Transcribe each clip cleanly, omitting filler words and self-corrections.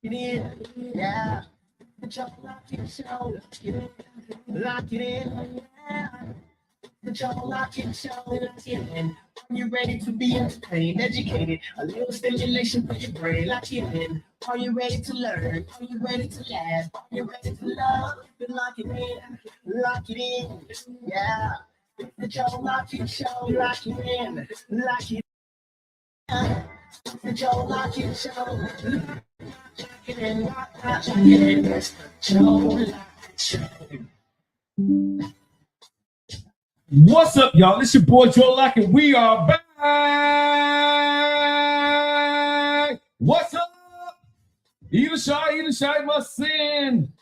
it in, yeah. Put your lock in, show, lock it in, yeah. Put your lock in, show, lock it in. Are you ready to be entertained, educated? A little stimulation for your brain, lock it in. Are you ready to learn? Are you ready to laugh? Are you ready to love? Then lock it in, lock it in, yeah. Put your lock in, show, lock it in, lock it in. Put your lock in, show, What's up, y'all? It's your boy Joe Lock, and we are back. What's up? Irashai must sin.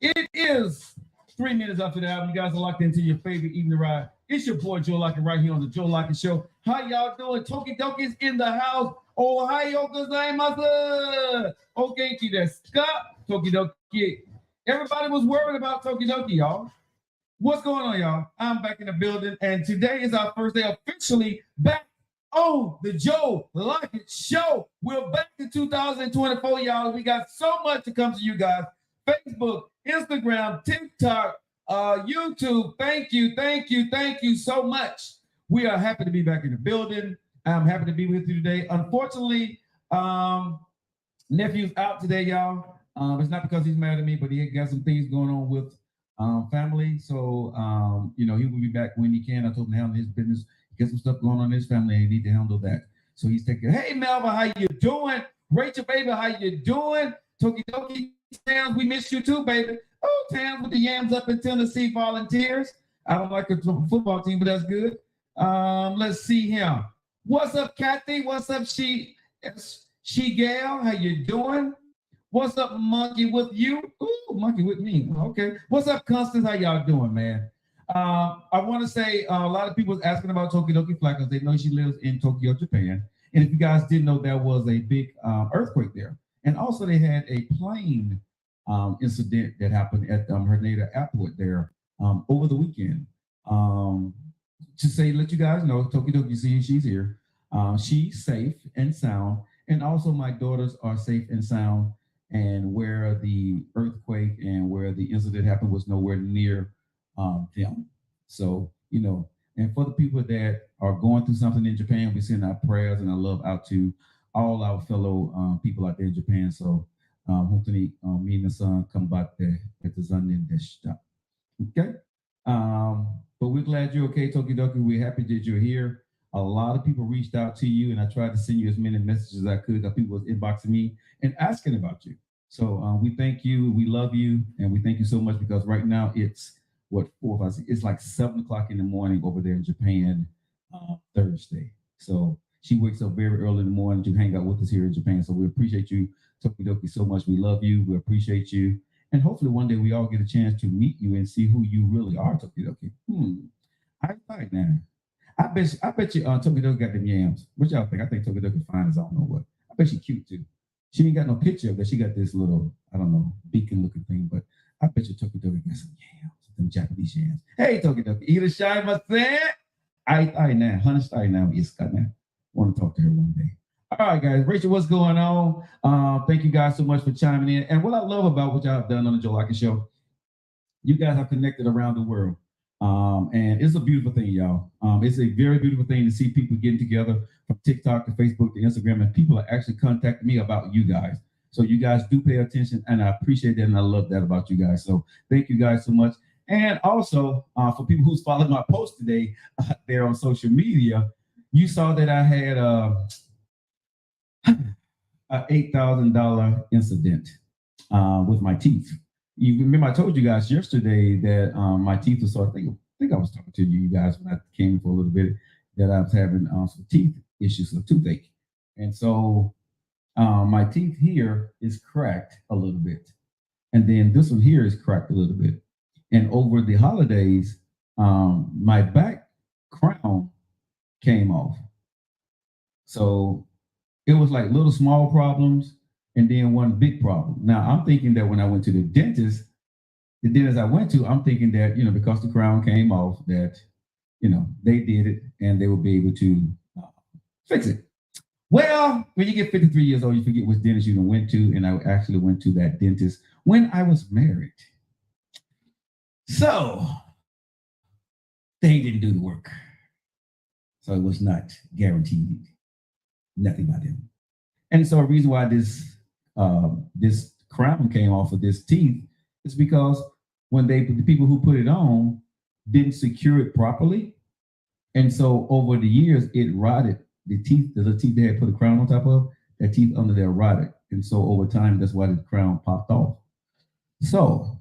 It is 3 minutes after the album. You guys are locked into your favorite evening ride. It's your boy Joe Lockett right here on the Joe Lockett Show. How y'all doing? Tokidoki's in the house. Ohio gozaimasu. Genki desu ka? Tokidoki. Everybody was worried about Tokidoki, y'all. What's going on, y'all? I'm back in the building, and today is our first day officially back on the Joe Lockett Show. We're back in 2024, y'all. We got so much to come to you guys. Facebook, Instagram, TikTok, YouTube. Thank you so much. We are happy to be back in the building. I'm happy to be with you today. Unfortunately, nephew's out today, y'all. It's not because he's mad at me, but he got some things going on with family. So, he will be back when he can. I told him to handle his business. Get some stuff going on in his family, and he need to handle that. So he's taking, hey, Melva, how you doing? Rachel, baby, how you doing? Tokidoki, Tams, we missed you too, baby. Oh, Tams with the yams up in Tennessee volunteers. I don't like a football team, but that's good. Let's see him. What's up, Kathy? What's up, she Gal? How you doing? What's up, Monkey with you? Ooh, Monkey with me. Okay. What's up, Constance? How y'all doing, man? I want to say a lot of people asking about Tokidoki Fly because they know she lives in Tokyo, Japan. And if you guys didn't know, there was a big earthquake there. And also they had a plane incident that happened at Haneda Airport there over the weekend. Let you guys know, Tokidoki, she's here. She's safe and sound. And also my daughters are safe and sound. And where the earthquake and where the incident happened was nowhere near them. So, and for the people that are going through something in Japan, we send our prayers and our love out to all our fellow people out there in Japan. So, hopefully, minasan kambatte at the zanin deshita. Okay. But we're glad you're okay, Tokidoki. We're happy that you're here. A lot of people reached out to you, and I tried to send you as many messages as I could. That people was inboxing me and asking about you. So we thank you, we love you, and we thank you so much because right now it's what 4 of us. It's like 7 o'clock in the morning over there in Japan, Thursday. So she wakes up very early in the morning to hang out with us here in Japan. So we appreciate you, Tokidoki, so much. We love you. We appreciate you, and hopefully one day we all get a chance to meet you and see who you really are, Tokidoki. I like now. I bet you Tokidoki got them yams. What y'all think? I think Tokidoki fine as I don't know what. I bet she cute too. She ain't got no picture of that. She got this little, I don't know, beacon looking thing, but I bet you Tokidoki got some yams, them Japanese yams. Hey, Tokidoki, irashai masen. I now, honest, I now, want to talk to her one day. All right, guys. Rachel, what's going on? Thank you guys so much for chiming in. And what I love about what y'all have done on the Joe Lockett Show, you guys have connected around the world. And it's a beautiful thing, y'all. It's a very beautiful thing to see people getting together from TikTok to Facebook to Instagram, and people are actually contacting me about you guys. So you guys do pay attention, and I appreciate that, and I love that about you guys. So thank you guys so much. And also, for people who's followed my post today there on social media, you saw that I had an $8,000 incident with my teeth. You remember I told you guys yesterday that my teeth were sort of, I think I was talking to you guys when I came for a little bit, that I was having some teeth issues, some toothache. And so my teeth here is cracked a little bit. And then this one here is cracked a little bit. And over the holidays, my back crown came off. So it was like little small problems and then one big problem. Now I'm thinking that when I went to the dentist I went to, I'm thinking that, because the crown came off, that, they did it and they will be able to fix it. Well, when you get 53 years old, you forget which dentist you went to. And I actually went to that dentist when I was married. So they didn't do the work. So it was not guaranteed. Nothing by them. And so the reason why this crown came off of this teeth is because when the people who put it on didn't secure it properly. And so over the years, it rotted. The teeth they had put a crown on top of, that teeth under there rotted. And so over time, that's why the crown popped off. So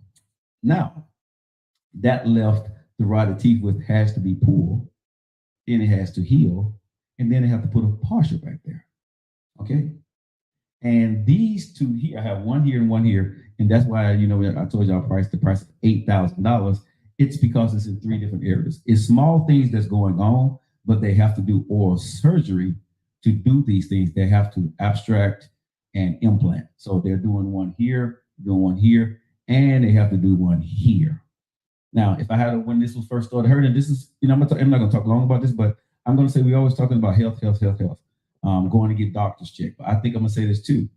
now that left the rotted teeth, which has to be pulled, then it has to heal, and then they have to put a partial back there. Okay. And these two here, I have one here and one here. And that's why, I told y'all the price of $8,000. It's because it's in 3 different areas. It's small things that's going on, but they have to do oral surgery to do these things. They have to abstract and implant. So they're doing one here, and they have to do one here. Now, if I had when this was first started hurting, this is, I'm not going to talk long about this, but I'm going to say we're always talking about health. Going to get doctors checked. But I think I'm going to say this too.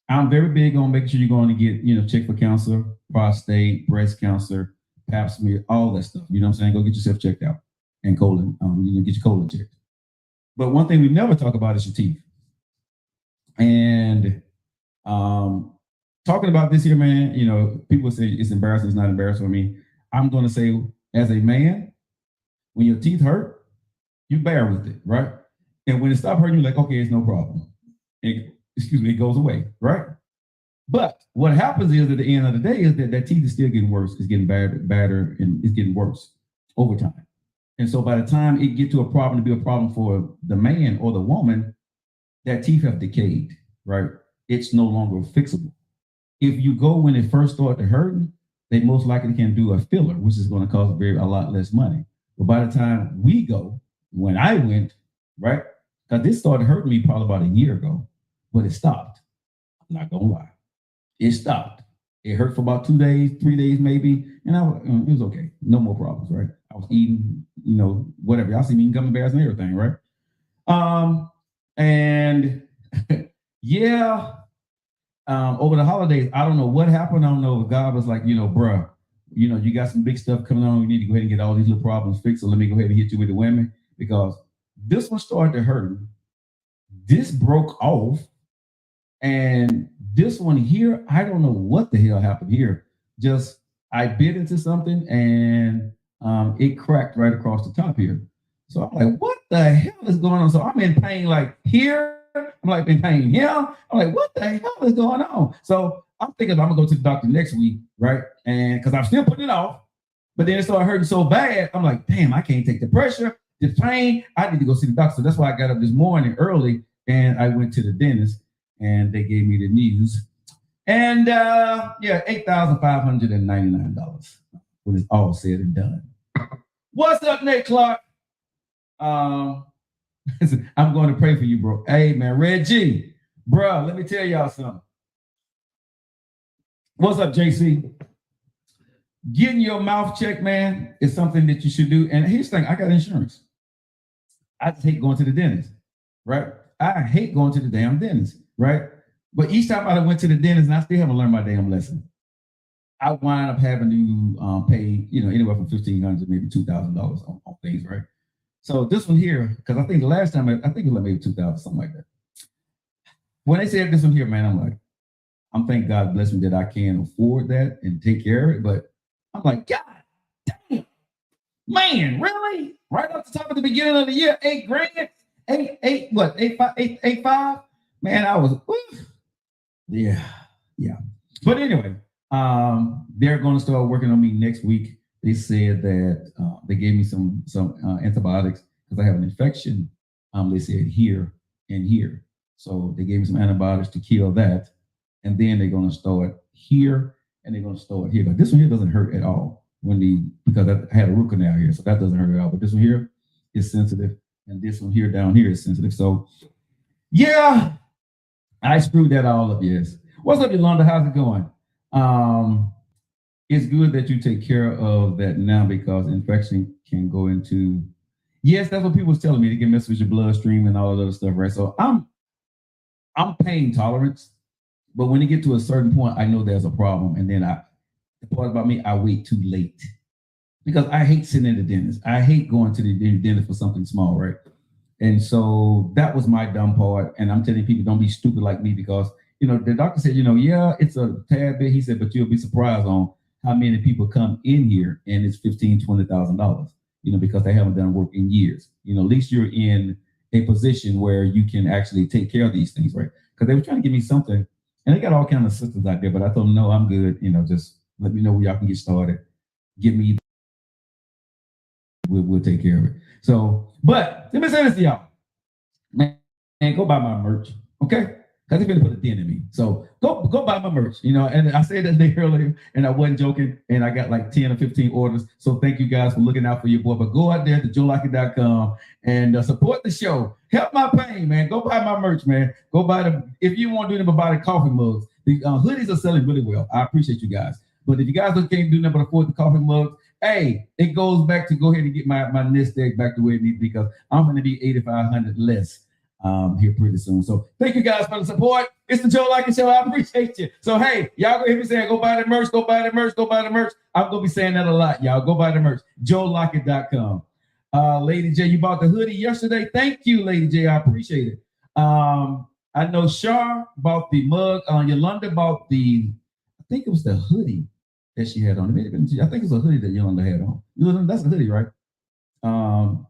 I'm very big on making sure you're going to get, check for cancer, prostate, breast cancer, pap smear, all that stuff. You know what I'm saying? Go get yourself checked out and colon, get your colon checked. But one thing we never talk about is your teeth. And talking about this here, man, people say it's embarrassing. It's not embarrassing for me. I'm going to say, as a man, when your teeth hurt, you bear with it, right? And when it stops hurting, you're like, okay, it's no problem. It goes away, right? But what happens is at the end of the day is that teeth is still getting worse. It's getting badder, and it's getting worse over time. And so by the time it get to a problem to be a problem for the man or the woman, that teeth have decayed, right? It's no longer fixable. If you go when it first started hurting, they most likely can do a filler, which is going to cost a lot less money. But by the time we go, when I went, right? Because this started hurting me probably about a year ago, but it stopped. I'm not going to lie. It stopped. It hurt for about 2 days, 3 days maybe, and it was okay. No more problems, right? I was eating, whatever. Y'all see me eating gummy bears and everything, right? And yeah, over the holidays, I don't know what happened. I don't know if God was like, bruh, you got some big stuff coming on. We need to go ahead and get all these little problems fixed. So let me go ahead and hit you with the women, because this one started to hurt. This broke off. And this one here, I don't know what the hell happened here. Just I bit into something and it cracked right across the top here. So I'm like, what the hell is going on? So I'm in pain like here. I'm like in pain here. I'm like, what the hell is going on? So I'm thinking I'm gonna go to the doctor next week, right? And because I'm still putting it off, but then it started hurting so bad. I'm like, damn, I can't take the pressure, the pain. I need to go see the doctor. So that's why I got up this morning early and I went to the dentist. And they gave me the news. And $8,599 when it's all said and done. What's up, Nate Clark? I'm going to pray for you, bro. Hey, man, Reggie, bro, let me tell y'all something. What's up, JC? Getting your mouth checked, man, is something that you should do. And here's the thing, I got insurance. I just hate going to the dentist, right? I hate going to the damn dentist. Right. But each time I went to the dentist, and I still haven't learned my damn lesson, I wind up having to pay, anywhere from $1,500 maybe $2,000 on things. Right. So this one here, because I think the last time I think it was like maybe 2,000, something like that. When they said this one here, man, I'm thank God bless me that I can afford that and take care of it. But I'm like, God damn, man, really? Right off the top of the beginning of the year, $8,000, eight five. Man, I was, yeah. But anyway, they're going to start working on me next week. They said that they gave me some antibiotics because I have an infection. They said here and here. So they gave me some antibiotics to kill that. And then they're going to start here and they're going to start here. But this one here doesn't hurt at all because I had a root canal here. So that doesn't hurt at all. But this one here is sensitive. And this one here down here is sensitive. So yeah. I screwed that all up, yes. What's up, Yolanda? How's it going? It's good that you take care of that now because infection can go into, yes, that's what people was telling me. They can mess with your bloodstream and all that other stuff, right? So I'm I'm pain tolerance, but when it get to a certain point, I know there's a problem, and then the part about me, I wait too late because I hate sitting in the dentist. I hate going to the dentist for something small, right? And so that was my dumb part. And I'm telling people, don't be stupid like me because the doctor said, yeah, it's a tad bit. He said, but you'll be surprised on how many people come in here and it's $15,000, because they haven't done work in years. At least you're in a position where you can actually take care of these things, right? Because they were trying to give me something, and they got all kinds of systems out there, but I told them, no, I'm good. Just let me know where y'all can get started. Give me, we'll take care of it. So, but let me say this to y'all, man, go buy my merch, okay? Because it's gonna put a dent in me. So go buy my merch, And I said that day earlier, and I wasn't joking, and I got like 10 or 15 orders. So thank you guys for looking out for your boy. But go out there to joelockett.com and support the show. Help my pain, man. Go buy my merch, man. Go buy if you want to do anything, buy the coffee mugs. The hoodies are selling really well. I appreciate you guys. But if you guys can't do nothing but afford the coffee mugs, hey, it goes back to go ahead and get my nest egg back the way it needs because I'm going to be 8,500 less here pretty soon. So thank you guys for the support. It's the Joe Lockett Show. I appreciate you. So hey, y'all go hear me saying, go buy the merch, go buy the merch, go buy the merch. I'm going to be saying that a lot, y'all. Go buy the merch. joelockett.com. Lady J, you bought the hoodie yesterday. Thank you, Lady J. I appreciate it. I know Shar bought the mug. Yolanda bought I think it was the hoodie that she had on. I think it was a hoodie that Yolanda had on. That's a hoodie, right?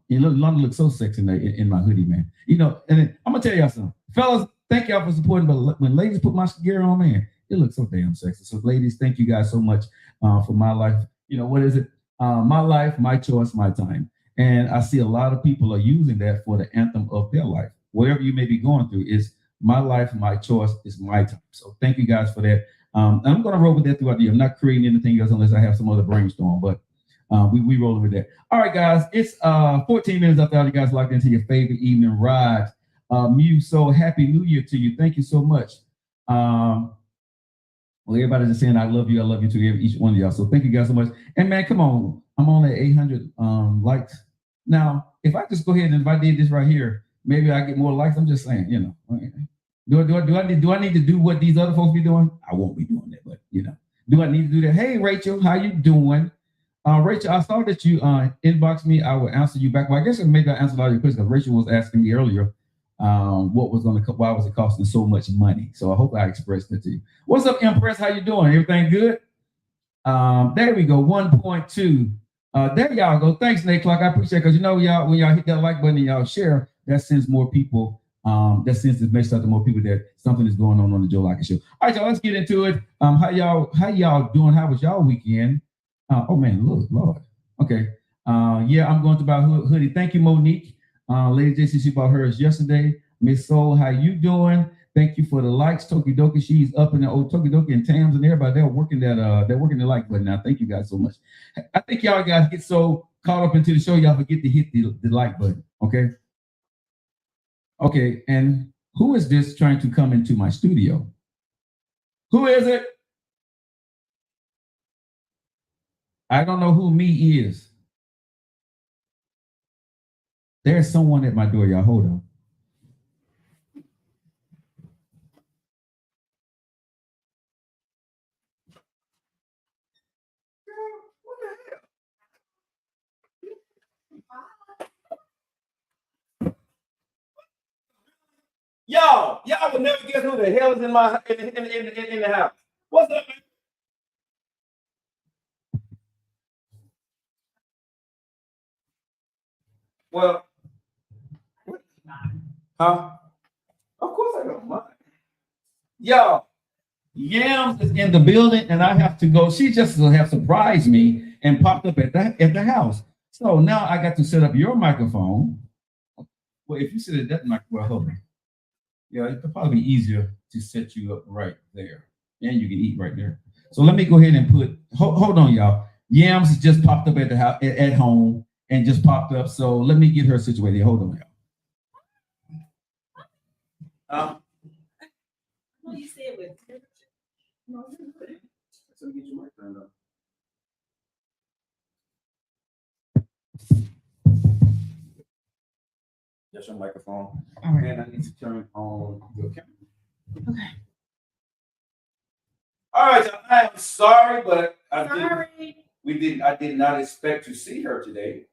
Yolanda looks so sexy in my hoodie, man. And then, I'm gonna tell y'all something, fellas. Thank y'all for supporting. But when ladies put my gear on, man, it looks so damn sexy. So, ladies, thank you guys so much for my life. What is it? My life, my choice, my time. And I see a lot of people are using that for the anthem of their life. Whatever you may be going through is my life, my choice is my time. So, thank you guys for that. I'm gonna roll with that throughout the year. I'm not creating anything else unless I have some other brainstorm, but. We rolling with that. All right, guys. It's 14 minutes after all you guys locked into your favorite evening ride. Muse, so happy New Year to you. Thank you so much. Well, everybody's just saying I love you to each one of y'all. So thank you guys so much. And man, come on. I'm on at 800 likes. Now, if I just go ahead and if I did this right here, maybe I get more likes. I'm just saying, Do I need to do what these other folks be doing? I won't be doing that, but do I need to do that? Hey, Rachel, how you doing? Rachel, I saw that you inboxed me. I will answer you back. Well, I guess maybe I answered all your questions because Rachel was asking me earlier why was it costing so much money? So I hope I expressed it to you. What's up, Empress? How you doing? Everything good? There we go. 1.2. There y'all go. Thanks, Nate Clark. I appreciate it because y'all when y'all hit that like button and y'all share, that sends more people. That sends this message out to more people that something is going on the Joe Lockett Show. All right, y'all. Let's get into it. How y'all doing? How was y'all weekend? Oh man, Lord. Okay. Yeah, I'm going to buy a hoodie. Thank you, Monique. Lady J, she bought hers yesterday. Miss Soul, how you doing? Thank you for the likes. Tokidoki, she's up in the old Tokidoki and Tams and everybody. They're working the like button now. Thank you guys so much. I think y'all guys get so caught up into the show, y'all forget to hit the like button. Okay. Okay. And who is this trying to come into my studio? Who is it? I don't know who me is. There's someone at my door, y'all. Hold on. What the hell? Y'all will never guess who the hell is in the house. What's up, man? Well, huh? Of course I don't mind. Y'all, Yams is in the building, and I have to go. She just have surprised me and popped up at the house. So now I got to set up your microphone. Well, if you sit at that microphone, hold on. Yeah, it'll probably be easier to set you up right there, and you can eat right there. So let me go ahead and hold on, y'all. Yams just popped up at the house at home and just popped up. So let me get her situated. Hold on, y'all. What you said with So get your mic turned up. That's your microphone. all right. And I need to turn on your camera. Okay. All right, y'all, I am sorry, but I did not expect to see her today.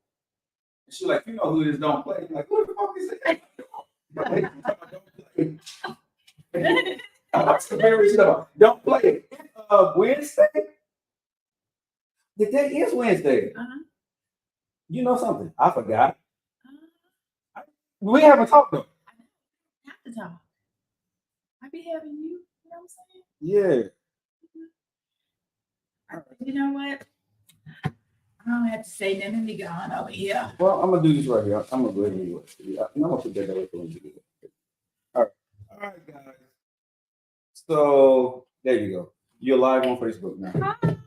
And she's like, you know who this don't play? I'm like, who the fuck is that? Don't play. Wednesday? The day is Wednesday. Uh-huh. You know something? I forgot. We haven't talked though. Have to talk. I be having you. You know what I'm saying? Yeah. You know what? I don't have to say nothing. Be gone over here. Well, I'm gonna do this right here. I'm gonna go ahead and do it. Yeah, I'm gonna put that away for when you do it. All right, guys. So there you go. You're live on Facebook now. Hi.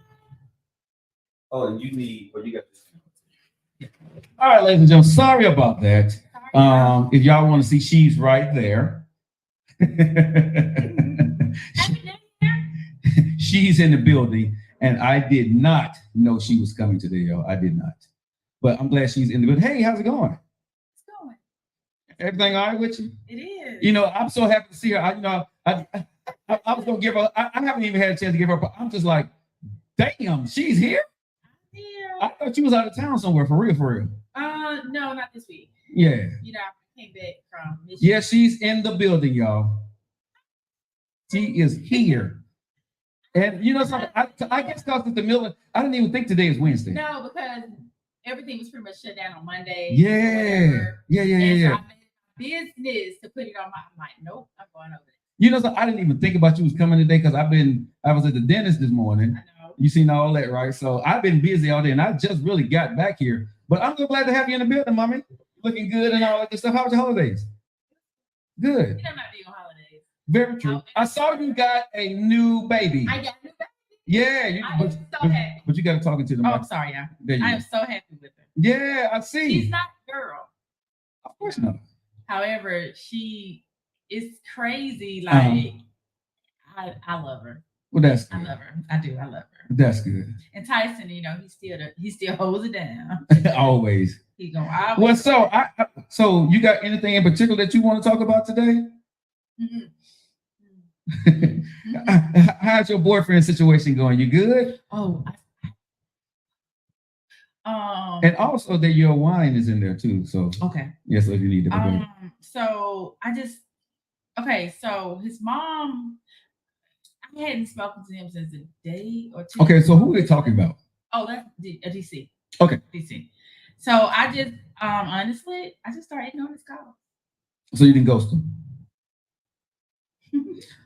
Oh, and you got this. All right, ladies and gentlemen, sorry about that. Sorry. If y'all want to see, she's right there. Happy New Year. She's in the building, and I did not know she was coming today, y'all. I did not. But I'm glad she's in the building. Hey, how's it going? It's going. Everything all right with you? It is. You know, I'm so happy to see her. I was gonna give her. I haven't even had a chance to give her. But I'm just like, damn, she's here. Yeah. I thought you was out of town somewhere for real, for real. No, not this week. Yeah. You know, I came back from Michigan. Yeah, she's in the building, y'all. She is here. And you know something? I guess because it's the middle. I didn't even think today is Wednesday. No, because everything was pretty much shut down on Monday. Yeah. whatever. Yeah. And so I made it my business to put it on I'm like, nope, I'm going over there. You know, so I didn't even think about you was coming today because I was at the dentist this morning. I know. You seen all that, right? So I've been busy all day and I just really got back here. But I'm so glad to have you in the building, mommy. Looking good and all that good stuff. How was your holidays? Good. You know, I'm not being on holidays. Very true. I saw you got a new baby. I got a new baby. Yeah. I am so happy. But you got to talk into the Oh, mic. I'm sorry, y'all. There you I go. am so happy with her. Yeah, I see. She's not a girl. Of course not. However, she is crazy. Like, I love her. Well, that's I good. love her. I do. I love her. That's good. And Tyson, you know, he still holds it down. Always. He gonna Well, always. so you got anything in particular that you want to talk about today? Mhm. How's your boyfriend situation going? You good? Oh. And also that your wine is in there too. So Okay. yes, if you need to. So so his mom, I hadn't spoken to him since a day or two. Okay, so who are they talking about? Oh, that's DC. Okay. DC. So I just honestly, I just started ignoring his calls. So you didn't ghost him.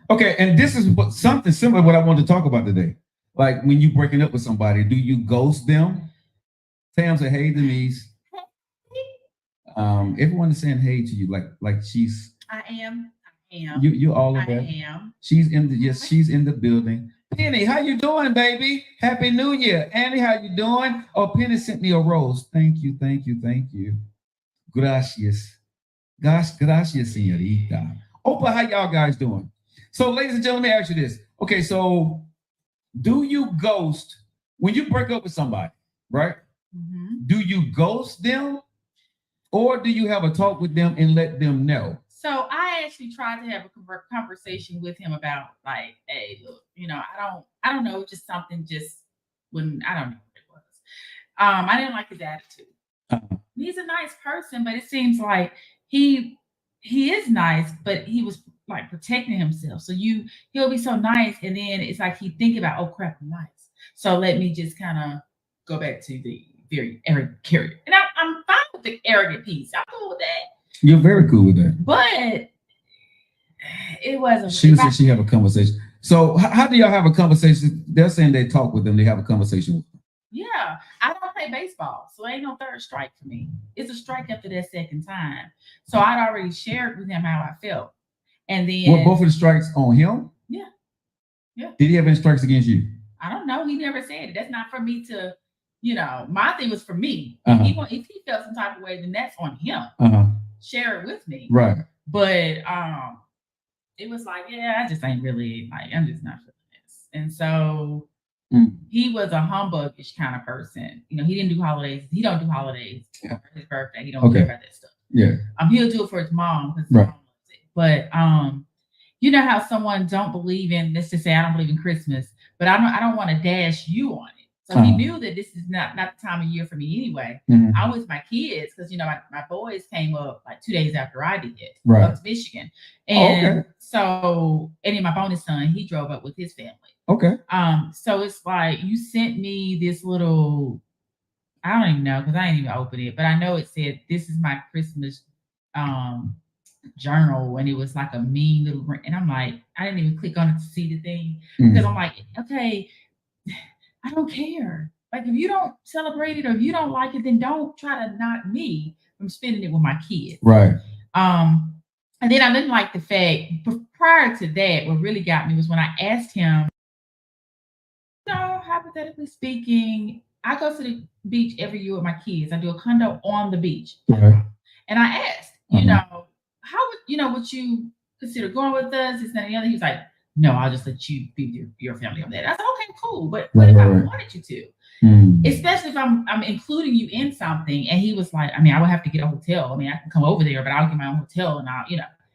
Okay, and this is something similar to what I wanted to talk about today. Like when you breaking up with somebody, do you ghost them? Tam said, "Hey, Denise." Everyone is saying hey to you, like she's. I am. You all of I that. am. She's in the building. Penny, how you doing, baby? Happy New Year. Annie, how you doing? Oh, Penny sent me a rose. Thank you. Gracias. Gracias, señorita. Opa, how y'all guys doing? So, ladies and gentlemen, let me ask you this. Okay, so do you ghost when you break up with somebody, right? Mm-hmm. Do you ghost them or do you have a talk with them and let them know? So I actually tried to have a conversation with him about like, hey, look, you know, I don't know, just something just when I don't know what it was. I didn't like his attitude. Uh-huh. He's a nice person, but it seems like he is nice, but he was like protecting himself. So he'll be so nice, and then it's like he think about, oh crap, I'm nice. So let me just kind of go back to the very arrogant character. And I'm fine with the arrogant piece. I'm cool with that. You're very cool with that. But it wasn't. She said she have a conversation. So how do y'all have a conversation? They're saying they talk with them. They have a conversation with them. Yeah, I don't play baseball, so ain't no third strike for me. It's a strike after that second time. So I'd already shared with him how I felt, and then Were both of the strikes on him? Yeah. Did he have any strikes against you? I don't know. He never said it. That's not for me to, you know. My thing was for me. Uh-huh. If he felt some type of way, then that's on him. Share it with me. Right. But it was like, yeah, I just ain't really like. I'm just not feeling this, and so. He was a humbugish kind of person. You know, he didn't do holidays. He don't do holidays for his birthday. He don't care about that stuff. Yeah. He'll do it for his mom because his Right. mom loves it. But you know how someone don't believe in, let's just say I don't believe in Christmas, but I don't want to dash you on it. So he Uh-huh. knew that this is not the time of year for me anyway. Mhm. I was with my kids because you know my boys came up like 2 days after I did Right. up to Michigan, Oh, and okay. so and then my bonus son he drove up with his family. Okay. So it's like you sent me this little, I don't even know because I didn't even open it, but I know it said this is my Christmas um journal, and it was like a mean little and I'm like, I didn't even click on it to see the thing because Mhm. I'm like, okay, I don't care. Like if you don't celebrate it or if you don't like it, then don't try to knock me from spending it with my kids. Right. And then I didn't like the fact prior to that, what really got me was when I asked him, so hypothetically speaking, I go to the beach every year with my kids. I do a condo on the beach. Right. And I asked, you Uh-huh. know, how would would you consider going with us? This, that, and the other. He was like, no, I'll just let you be your family on that. I said, okay, cool. But what if I wanted you to? Mm. Especially if I'm including you in something. And he was like, I mean, I would have to get a hotel. I mean, I can come over there, but I'll get my own hotel and I'll,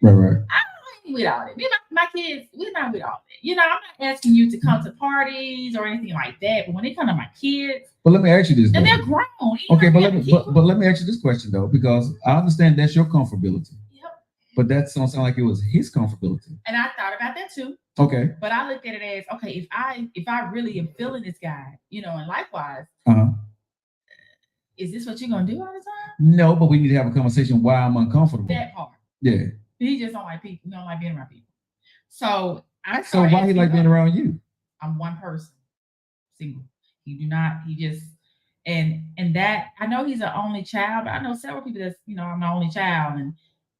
Right. I ain't with all that. Me and my kids, we're not with all that. I'm not asking you to come to parties or anything like that. But when it comes to my kids, But let me ask you this. and though. they're grown. Okay, but let me ask you this question though, because I understand that's your comfortability. Yep. But that don't sound like it was his comfortability. And I thought about that too. Okay. But I looked at it as, okay, if I really am feeling this guy, and likewise, Uh-huh. is this what you're gonna do all the time? No, but we need to have a conversation why I'm uncomfortable. That part. Yeah. He just don't like people. He don't like being around people. So So why he like being around you? I'm one person, single. He do not. He just and that I know he's an only child, but I know several people that's I'm the only child,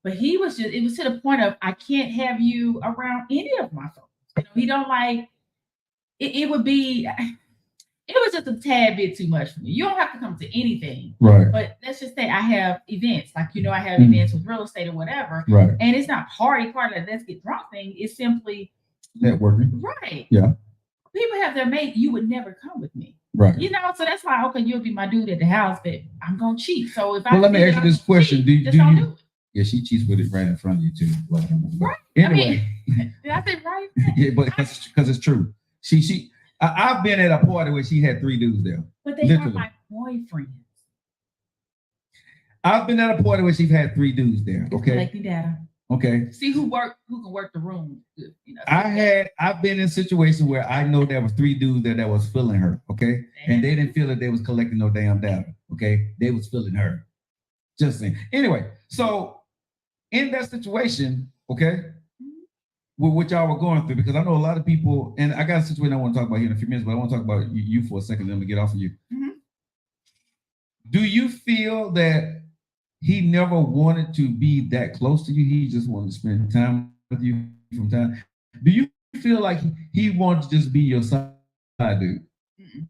but he was just it was to the point of I can't have you around any of my folks. He don't like it. It would be. It was just a tad bit too much for me. You don't have to come to anything. Right. But let's just say I have events, like I have events with real estate or whatever. Right. And it's not party like let's get drunk thing. It's simply networking. Right. Yeah. People have their mate, you would never come with me. Right. So that's why okay, you'll be my dude at the house, but I'm gonna cheat. So if let me ask you this question. Do you do it. Yeah, she cheats with it right in front of you too. Right. Anyway. Did I say right? Yeah, but because it's true. I've been at a party where she had 3 dudes there. But they are my boyfriends. I've been at a party where she's had 3 dudes there. Okay. Collecting data. Okay. See who can work the room. I've been in situations where I know there was 3 dudes there that was feeling her. Okay. And they didn't feel that they was collecting no damn data. Okay. They was feeling her. Just saying. Anyway, so in that situation, okay, with what y'all were going through, because I know a lot of people, and I got a situation I want to talk about here in a few minutes, but I want to talk about you for a second, then we get off of you. Mm-hmm. Do you feel that he never wanted to be that close to you? He just wanted to spend time with you from time. Do you feel like he wanted to just be your side dude? Mm-mm.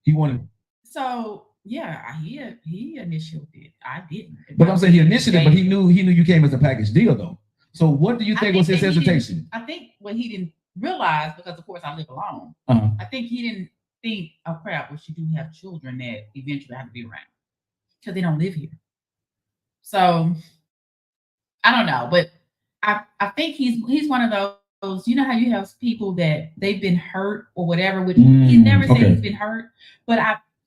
He wanted. So yeah, he initiated it. I didn't. But I'm saying he initiated, but he knew you came as a package deal though. So what do you think was his hesitation? I think what he didn't realize, because of course I live alone. Uh-huh. I think he didn't think, oh crap, well, she do have children that eventually have to be around because they don't live here. So I don't know, but I think he's one of those. You know how you have people that they've been hurt or whatever. With he never said he's been hurt, but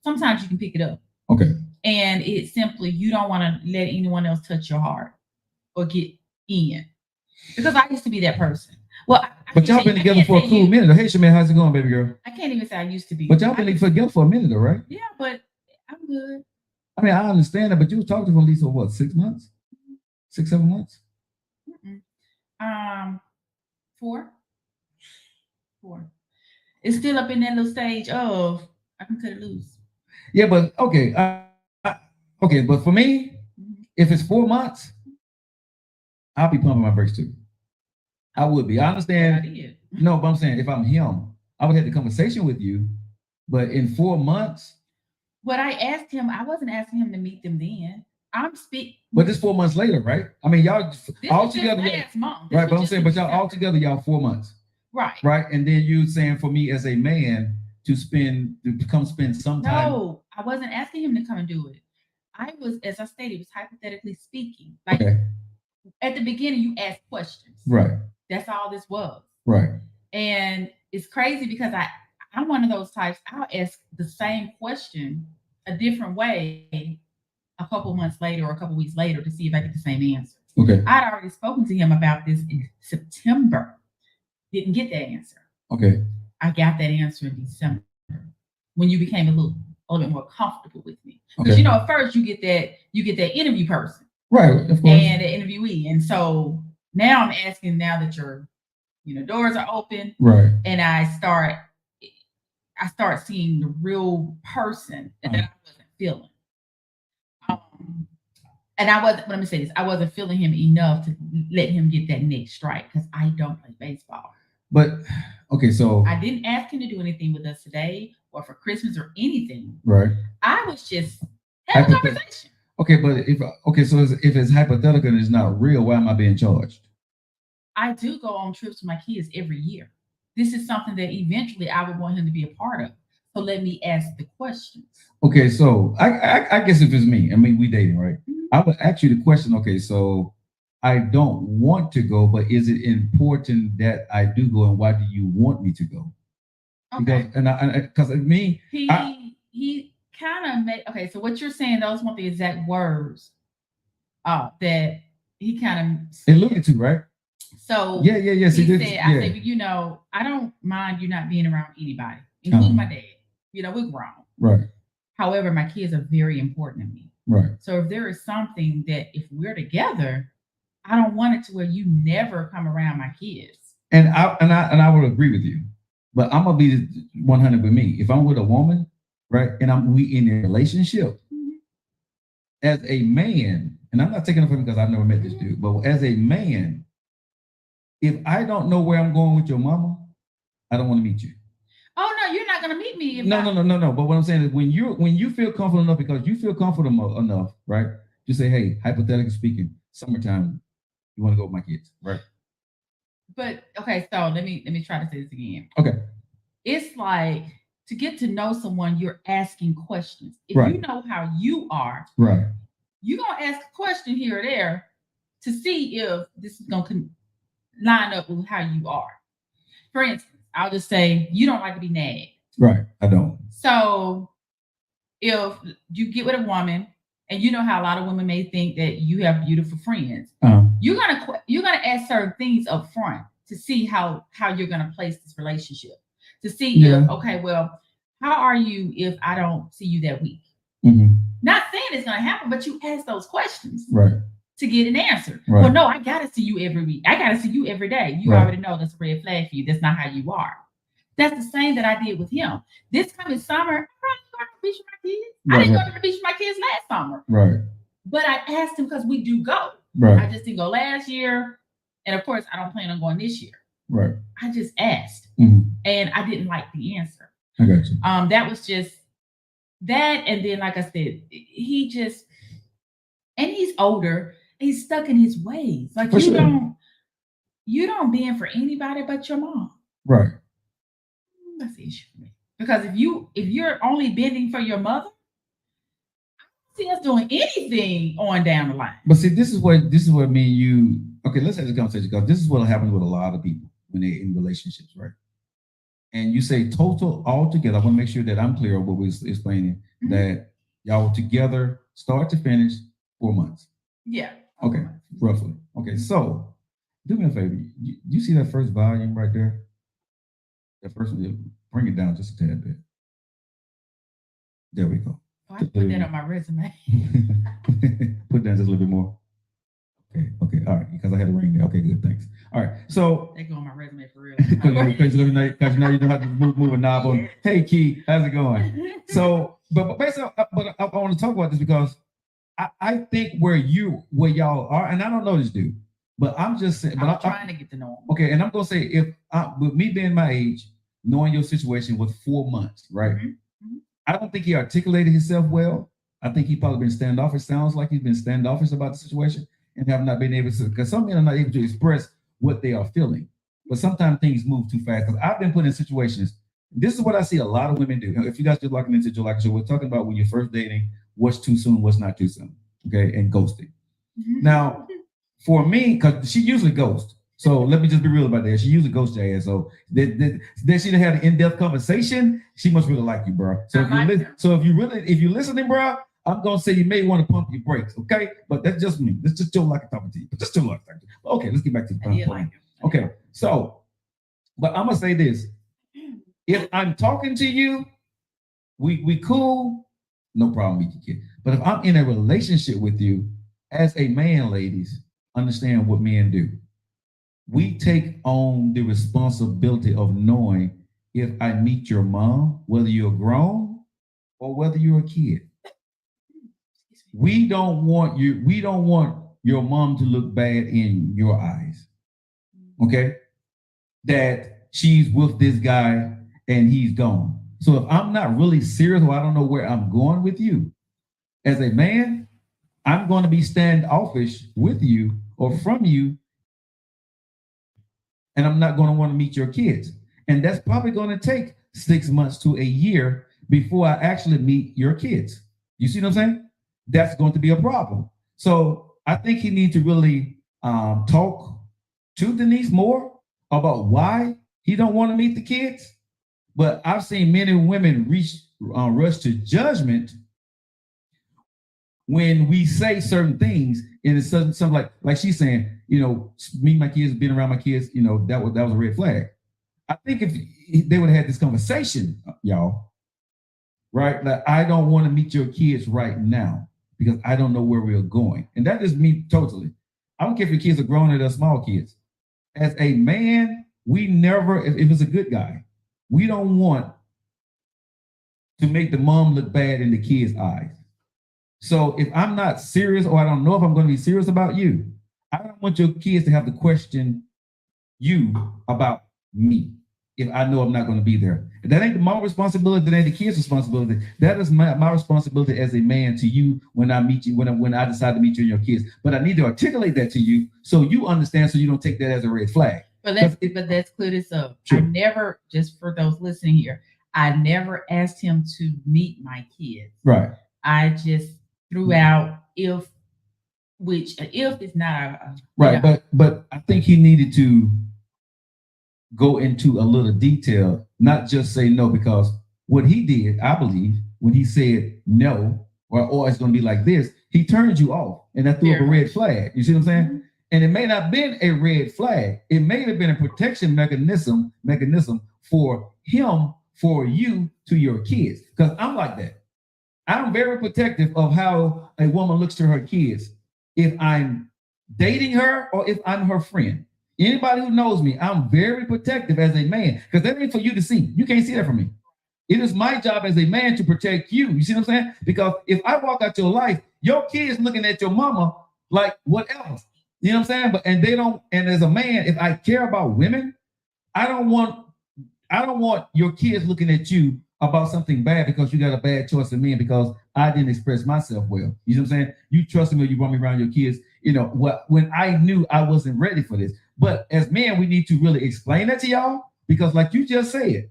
sometimes you can pick it up. Okay. And it's simply you don't want to let anyone else touch your heart or get in. Because I used to be that person. Well, but y'all been together for a cool minute. Hey, Shaman, how's it going, baby girl? I can't even say I used to be. But y'all been together for a minute, though, right? Yeah, but I'm good. I mean, I understand that, but you were talking to him at least for what, 6 months? 6, 7 months? 4. It's still up in that little stage of I can cut it loose. Yeah, but okay. Okay, but for me, if it's 4 months, I'll be pumping my brakes too. I would be. I understand. No, but I'm saying if I'm him, I would have the conversation with you. But in 4 months. What I asked him, I wasn't asking him to meet them then. I'm speaking. But this 4 months later, right? I mean, y'all all together. Last month. Right, but I'm saying, but y'all all together, y'all 4 months. Right. Right. And then you saying for me as a man to come spend some time. No, I wasn't asking him to come and do it. I was, as I stated, was hypothetically speaking. Like at the beginning, you ask questions. Right. That's all this was. Right. And it's crazy because I'm one of those types. I'll ask the same question a different way a couple months later or a couple weeks later to see if I get the same answer. Okay. I'd already spoken to him about this in September. Didn't get that answer. Okay. I got that answer in December when you became a little bit more comfortable with me. Because Okay. at first you get that interview person. Right. Of course. And the interviewee. And so now I'm asking now that your doors are open. Right. And I start seeing the real person that I wasn't feeling. And I wasn't, let me say this, I wasn't feeling him enough to let him get that next strike because I don't play baseball. But okay, so I didn't ask him to do anything with us today or for Christmas or anything. right. I was just having a conversation. Okay, but if it's hypothetical and it's not real, why am I being charged? I do go on trips with my kids every year. This is something that eventually I would want him to be a part of. So let me ask the questions. Okay, so I guess if it's me, I mean, we dating, right? Mm-hmm. I would ask you the question. Okay, so I don't want to go, but is it important that I do go, and why do you want me to go? Okay. Because me, he kind of made. Okay, so what you're saying, those weren't the exact words that he kind of alluded to, right? So yeah. He said, I said, I don't mind you not being around anybody, including my dad. We're grown. Right. However, my kids are very important to me. Right. So if there is something that if we're together, I don't want it to where you never come around my kids. And I would agree with you, but I'm gonna be 100 with me. If I'm with a woman, right, and we in a relationship, as a man, and I'm not taking it from him because I've never met this dude, but as a man, if I don't know where I'm going with your mama, I don't want to meet you. Oh no, you're not gonna meet me. No. But what I'm saying is when you feel comfortable enough, because you feel comfortable enough, right? You say, hey, hypothetically speaking, summertime, you want to go with my kids, right? But okay, so let me try to say this again. Okay. It's like to get to know someone, you're asking questions. If right. you know how you are, right, you're gonna ask a question here or there to see if this is gonna line up with how you are. For instance, I'll just say you don't like to be nagged. Right, I don't. So if you get with a woman and you know how a lot of women may think that you have beautiful friends, you're gonna ask certain things up front to see how you're gonna place this relationship. To see if, okay, well, how are you if I don't see you that week? Mm-hmm. Not saying it's gonna happen, but you ask those questions. Right. To get an answer. Right. Well, no, I gotta see you every week. I gotta see you every day. You already know that's a red flag for you. That's not how you are. That's the same that I did with him. This coming summer, I'm probably going to the beach with my kids. I didn't go to the beach with my kids last summer. Right. But I asked him because we do go. Right. I just didn't go last year. And of course, I don't plan on going this year. Right. I just asked. Mm-hmm. And I didn't like the answer. I got you. That was just that. And then, like I said, he's older. He's stuck in his ways. Like you don't bend for anybody but your mom. Right. That's the issue for me. Because if you're only bending for your mother, I don't see us doing anything on down the line. But see, this is what me and you. Okay, let's have this conversation because this is what happens with a lot of people when they're in relationships, right? And you say total all together. I want to make sure that I'm clear on what we're explaining. Mm-hmm. That y'all were together, start to finish, 4 months. Yeah. Okay, roughly. Okay, so do me a favor. You see that first volume right there? That first one, bring it down just a tad bit. There we go. Oh, I put that on my resume. Put it down just a little bit more. Okay, all right, because I had a ring there. Okay, good, thanks. All right, so. They go on my resume for real. Because now you know how to move a knob on. Hey, Key, how's it going? So, but basically, I want to talk about this because I think where y'all are, and I don't know this dude, but I'm just saying. But I'm trying to get to know him. Okay, and I'm gonna say with me being my age, knowing your situation with 4 months, right? Mm-hmm. I don't think he articulated himself well. I think he probably been standoffish. Sounds like he's been standoffish about the situation and have not been able to. Because some men are not able to express what they are feeling. But sometimes things move too fast. Because I've been put in situations. This is what I see a lot of women do. If you guys just locking into Joe Locke Show, we're talking about when you're first dating, what's too soon, what's not too soon, okay, and ghosting. Mm-hmm. Now, for me, because she usually ghosts, So let me just be real about that. She usually ghosts your ass. So that she done had an in-depth conversation. She must really like you, bro. So if you're listening, bro, I'm gonna say you may want to pump your brakes, okay? But that's just me. That's just Joe like talking to you. But just Joe like talking to you. Okay, let's get back to the I did like him. Okay, so, but I'm gonna say this: if I'm talking to you, we cool, no problem, meet your kid. But if I'm in a relationship with you, as a man, ladies, understand what men do. We take on the responsibility of knowing if I meet your mom, whether you're grown or whether you're a kid. We don't want your mom to look bad in your eyes. Okay? That she's with this guy and he's gone. So if I'm not really serious or I don't know where I'm going with you, as a man, I'm going to be standoffish with you or from you, and I'm not going to want to meet your kids. And that's probably going to take 6 months to a year before I actually meet your kids. You see what I'm saying? That's going to be a problem. So I think he needs to really talk to Denise more about why he don't want to meet the kids. But I've seen many women rush to judgment when we say certain things, and it's something like she's saying, meet my kids, being around my kids, that was a red flag. I think if they would have had this conversation, y'all, right? Like, I don't want to meet your kids right now because I don't know where we're going. And that is me totally. I don't care if your kids are grown or they're small kids. As a man, we never, if it's a good guy, we don't want to make the mom look bad in the kid's eyes. So if I'm not serious, or I don't know if I'm going to be serious about you, I don't want your kids to have to question you about me if I know I'm not going to be there. That ain't my responsibility. That ain't the kids' responsibility. That is my responsibility as a man to you when I meet you, when I decide to meet you and your kids. But I need to articulate that to you so you understand, so you don't take that as a red flag. But let's clear this up. Sure. I never, just for those listening here, I never asked him to meet my kids. Right. I just threw out if is not a right. But I think he needed to go into a little detail, not just say no, because what he did, I believe, when he said no, or it's going to be like this, he turned you off, and that threw up a red flag. You see what I'm saying? Mm-hmm. And it may not have been a red flag. It may have been a protection mechanism for him, for you, to your kids. Because I'm like that. I'm very protective of how a woman looks to her kids. If I'm dating her or if I'm her friend. Anybody who knows me, I'm very protective as a man, because that ain't for you to see. You can't see that from me. It is my job as a man to protect you. You see what I'm saying? Because if I walk out your life, your kids looking at your mama like whatever. You know what I'm saying? And they don't. And as a man, if I care about women, I don't want your kids looking at you about something bad because you got a bad choice of men because I didn't express myself well. You know what I'm saying? You trust me, you brought me around your kids. When I knew I wasn't ready for this. But as men, we need to really explain that to y'all, because like you just said,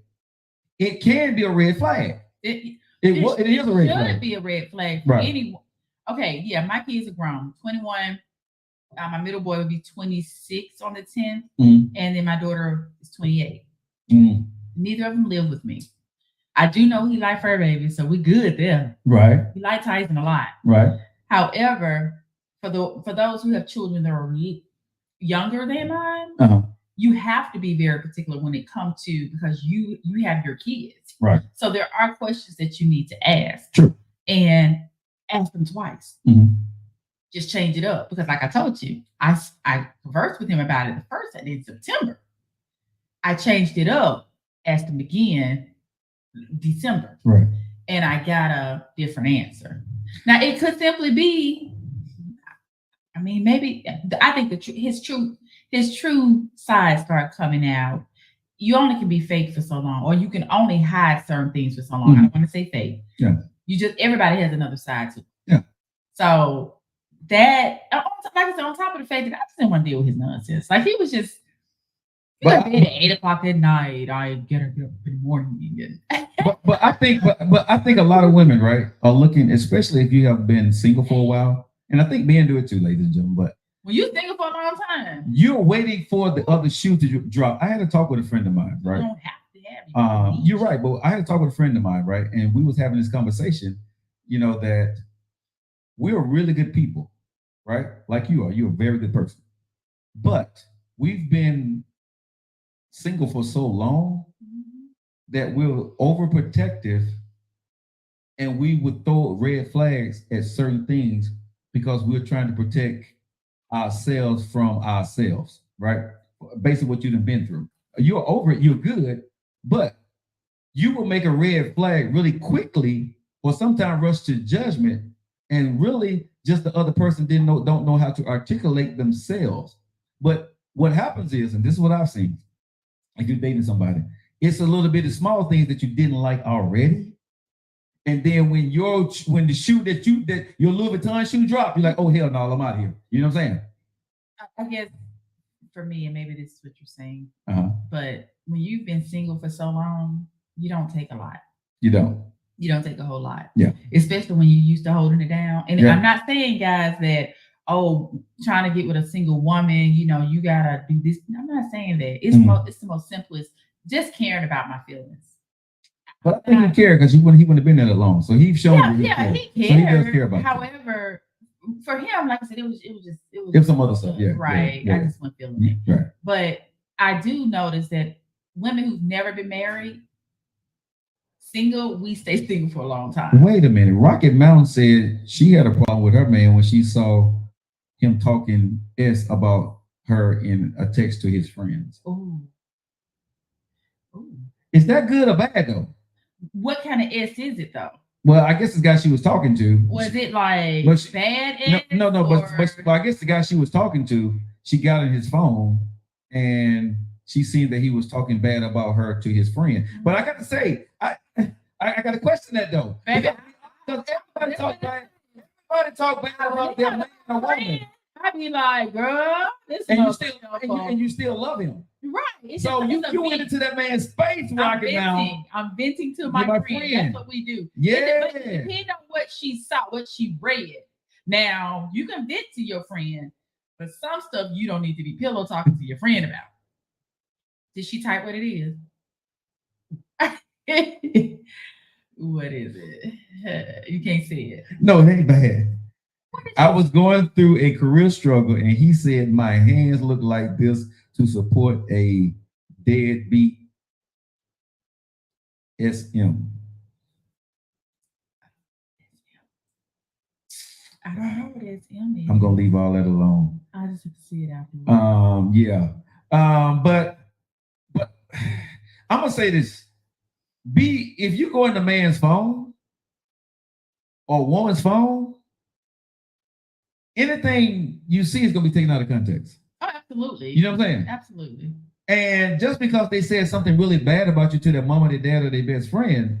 it can be a red flag. It is a red flag. It should be a red flag for anyone. Okay, yeah, my kids are grown. 21. My middle boy will be 26 on the 10th, and then my daughter is 28. Neither of them live with me. I do know he likes fur babies, so we good there. Right. He likes Tyson a lot. Right. However, for those who have children that are younger than mine, you have to be very particular when it comes to, because you have your kids. Right. So there are questions that you need to ask. True. And ask them twice. Mm-hmm. Just change it up, because like I told you, I conversed with him about it the first day in September. I changed it up, asked him again December. Right. And I got a different answer. Now it could simply be, maybe I think his true side start coming out. You only can be fake for so long, or you can only hide certain things for so long. I don't want to say fake. Yeah. Everybody has another side too. Yeah. So that, like I said, on top of the fact that I just didn't want to deal with his nonsense. Like he was just, at 8:00 at night, I get up in the morning. but I think a lot of women, right, are looking, especially if you have been single for a while, and I think men do it too, ladies and gentlemen. But When you single for a long time, You're waiting for the other shoe to drop. I had a talk with a friend of mine, you right? don't have to have it. You're right, but I had a talk with a friend of mine, right? And we was having this conversation, that we're really good people, right? Like you are. You're a very good person. But we've been single for so long that we're overprotective and we would throw red flags at certain things because we're trying to protect ourselves from ourselves, right? Basically what you've been through. You're over it, you're good, but you will make a red flag really quickly or sometimes rush to judgment and really just the other person don't know how to articulate themselves. But what happens is, and this is what I've seen, if you're dating somebody, it's a little bit of small things that you didn't like already. And then when the shoe that your Louis Vuitton shoe drop, you're like, oh hell no, I'm out of here. You know what I'm saying? I guess for me, and maybe this is what you're saying, Uh-huh. but when you've been single for so long, you don't take a lot. You don't. You don't take a whole lot. Yeah. Especially when you're used to holding it down. And Yeah. I'm not saying, guys, that trying to get with a single woman, you gotta do this. I'm not saying that. It's it's the most simplest. Just caring about my feelings. But I think he cared because he wouldn't have been there that long. So he's shown he you. cared. So he does care about you. However, for him, like I said, it was some other stuff. Yeah. Right. Yeah. I just wasn't feeling it. Right. But I do notice that women who've never been married, single, we stay single for a long time. Wait a minute. Rocket Mountain said she had a problem with her man when she saw him talking about her in a text to his friends. Ooh. Is that good or bad though? What kind of S is it though? Well, I guess the guy she was talking to. Was it like bad S? No, but I guess the guy she was talking to, she got in his phone and she seen that he was talking bad about her to his friend. But I got to say, I got to question that though. Baby, because everybody talk bad about their man or woman. I be like, girl, this and is you still love him. Right. So you went into that man's space, Rocket now. I'm venting to my friend. That's what we do. Yeah. It depends on what she saw, what she read. Now, you can vent to your friend, but some stuff you don't need to be pillow talking to your friend about. Did she type what it is? What is it? You can't see it. No, it ain't bad. I was going through a career struggle, and he said my hands look like this to support a deadbeat SM. I don't know what SM is. I'm gonna leave all that alone. I just have to see it afterwards. Yeah. But I'm gonna say this. If you go in a man's phone or a woman's phone, anything you see is gonna be taken out of context. Oh, absolutely. You know what I'm saying? Absolutely. And just because they said something really bad about you to their mama, their dad, or their best friend,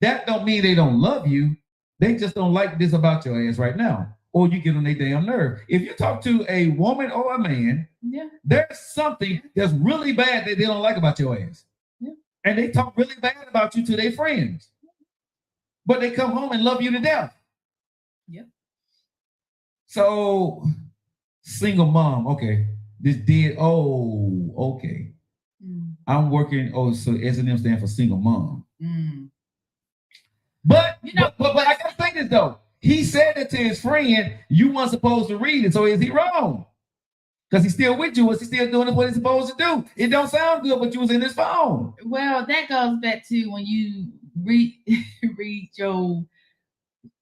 that don't mean they don't love you. They just don't like this about your ass right now. Or you get on their damn nerve. If you talk to a woman or a man, there's something that's really bad that they don't like about your ass. Yeah. And they talk really bad about you to their friends. But they come home and love you to death. Yep. So, single mom, okay. This did, okay. I'm working, so S&M stand for single mom. But I gotta say this though. He said it to his friend, you weren't supposed to read it, so is he wrong? Because he's still with you, was he still doing what he's supposed to do? It don't sound good, but you was in his phone. Well, that goes back to when you read your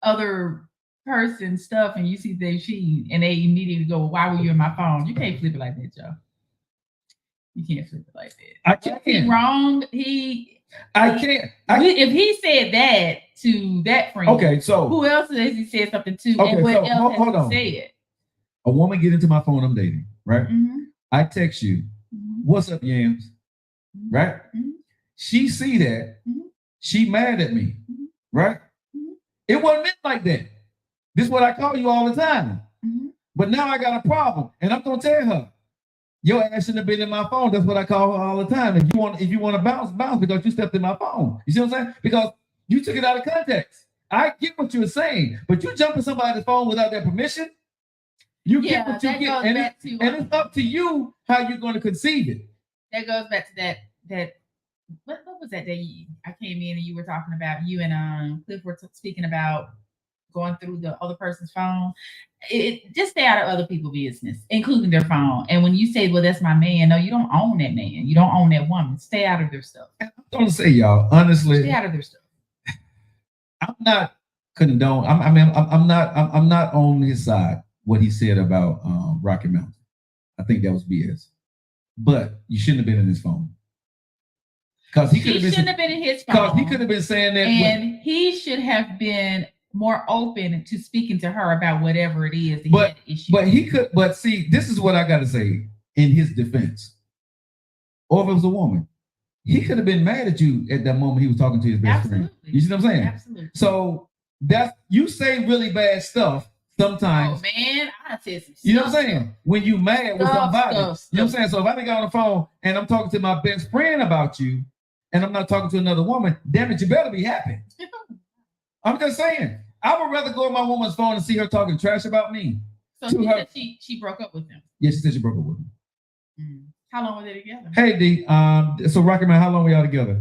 other person stuff and you see they cheat and they immediately go, why were you in my phone? You can't flip it like that, Joe. You can't flip it like that. I can't. He's wrong. I can't. If he said that to that friend, okay, so who else has he said something to? Okay, and what so, else hold has on. he said? A woman get into my phone, I'm dating, right? Mm-hmm. I text you, what's up, Yams? Mm-hmm. Right? Mm-hmm. She see that. Mm-hmm. She mad at me, right? Mm-hmm. It wasn't meant like that. This is what I call you all the time. Mm-hmm. But now I got a problem, and I'm gonna tell her, your ass shouldn't have been in my phone. That's what I call her all the time. If you want to bounce because you stepped in my phone. You see what I'm saying? Because you took it out of context. I get what you're saying, but you jump in somebody's phone without their permission. You Yeah, get what you that get, goes and, back to and it's up to you how you're going to conceive it. that goes back to that what was that day I came in and you were talking about you and Cliff were speaking about going through the other person's phone. Just stay out of other people's business, including their phone. And when you say, "Well, that's my man," no, you don't own that man. You don't own that woman. Stay out of their stuff. I'm gonna say, y'all, honestly, Stay out of their stuff. I'm not condone. I'm not on his side. What he said about Rocky Mountain, I think that was BS. But you shouldn't have been in his phone because he shouldn't have been in his phone. Because he could have been saying that, and he should have been more open to speaking to her about whatever it is. But he could. But see, this is what I got to say in his defense. Or if it was a woman, he could have been mad at you at that moment he was talking to his best friend. You see what I'm saying? Absolutely. So that's you say really bad stuff sometimes. Oh man, I said some stuff. You know what I'm saying? When you mad with somebody, you know what I'm saying? So if I get on the phone and I'm talking to my best friend about you, and I'm not talking to another woman, damn it, you better be happy. I'm just saying. I would rather go on my woman's phone and see her talking trash about me. So she said she broke up with him. Yeah, she said she broke up with him. How long were they together? Hey D, so Rocky Mountain, how long were y'all together?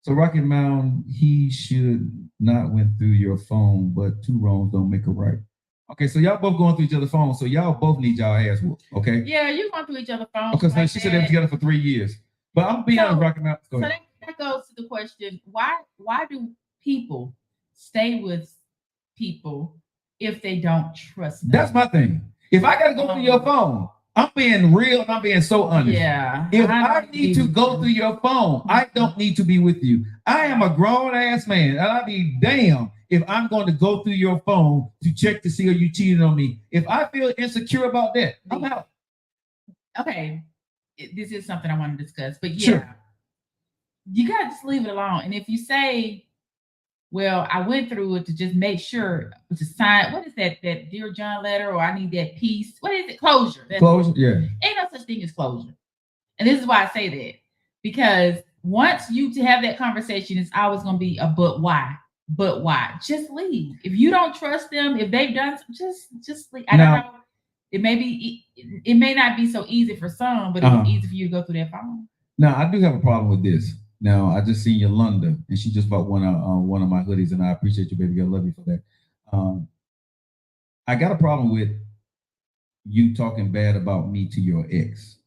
So Rocky Mountain, he should not went through your phone, but two wrongs don't make a right. Okay, so y'all both going through each other's phone, so y'all both need y'all ass whooped, okay? Yeah, you're going through each other's phones. Okay, so she said they were together for 3 years. But I'm being honest, Rocky Mountain. So that goes to the question, why do people stay with people if they don't trust them? That's my thing. If I gotta go through your phone, I'm being real and I'm being so honest. Yeah. If I need to go through your phone, I don't need to be with you. I am a grown ass man, and I'd be damn if I'm going to go through your phone to check to see if you cheated on me. If I feel insecure about that, I'm out. Okay. This is something I want to discuss, but yeah, sure. You got to just leave it alone. And if you say, well, I went through it to just make sure to sign, what is that Dear John letter, or I need that peace. What is it? Closure. Closure, yeah. Ain't no such thing as closure. And this is why I say that. Because once you to have that conversation, it's always going to be a but why? But why? Just leave. If you don't trust them, if they've done just leave. I don't know. It may not be so easy for some, but it's easy for you to go through their phone. Now, I do have a problem with this. Now, I just seen Yolanda, and she just bought one of my hoodies, and I appreciate you, baby girl. Love you for that. I got a problem with you talking bad about me to your ex.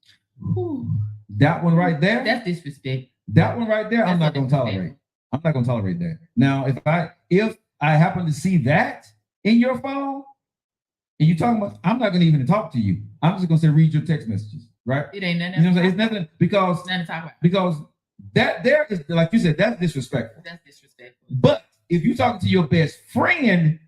Ooh. That one right there. That's disrespect. That one right there, I'm not going to tolerate. I'm not going to tolerate that. Now, if I happen to see that in your phone, and you talking about, I'm not going to even talk to you. I'm just going to say read your text messages, right? It ain't nothing. You know what I'm saying? It's nothing because nothing to talk about. Because that there is, like you said, that's disrespectful. That's disrespectful. But if you're talking to your best friend,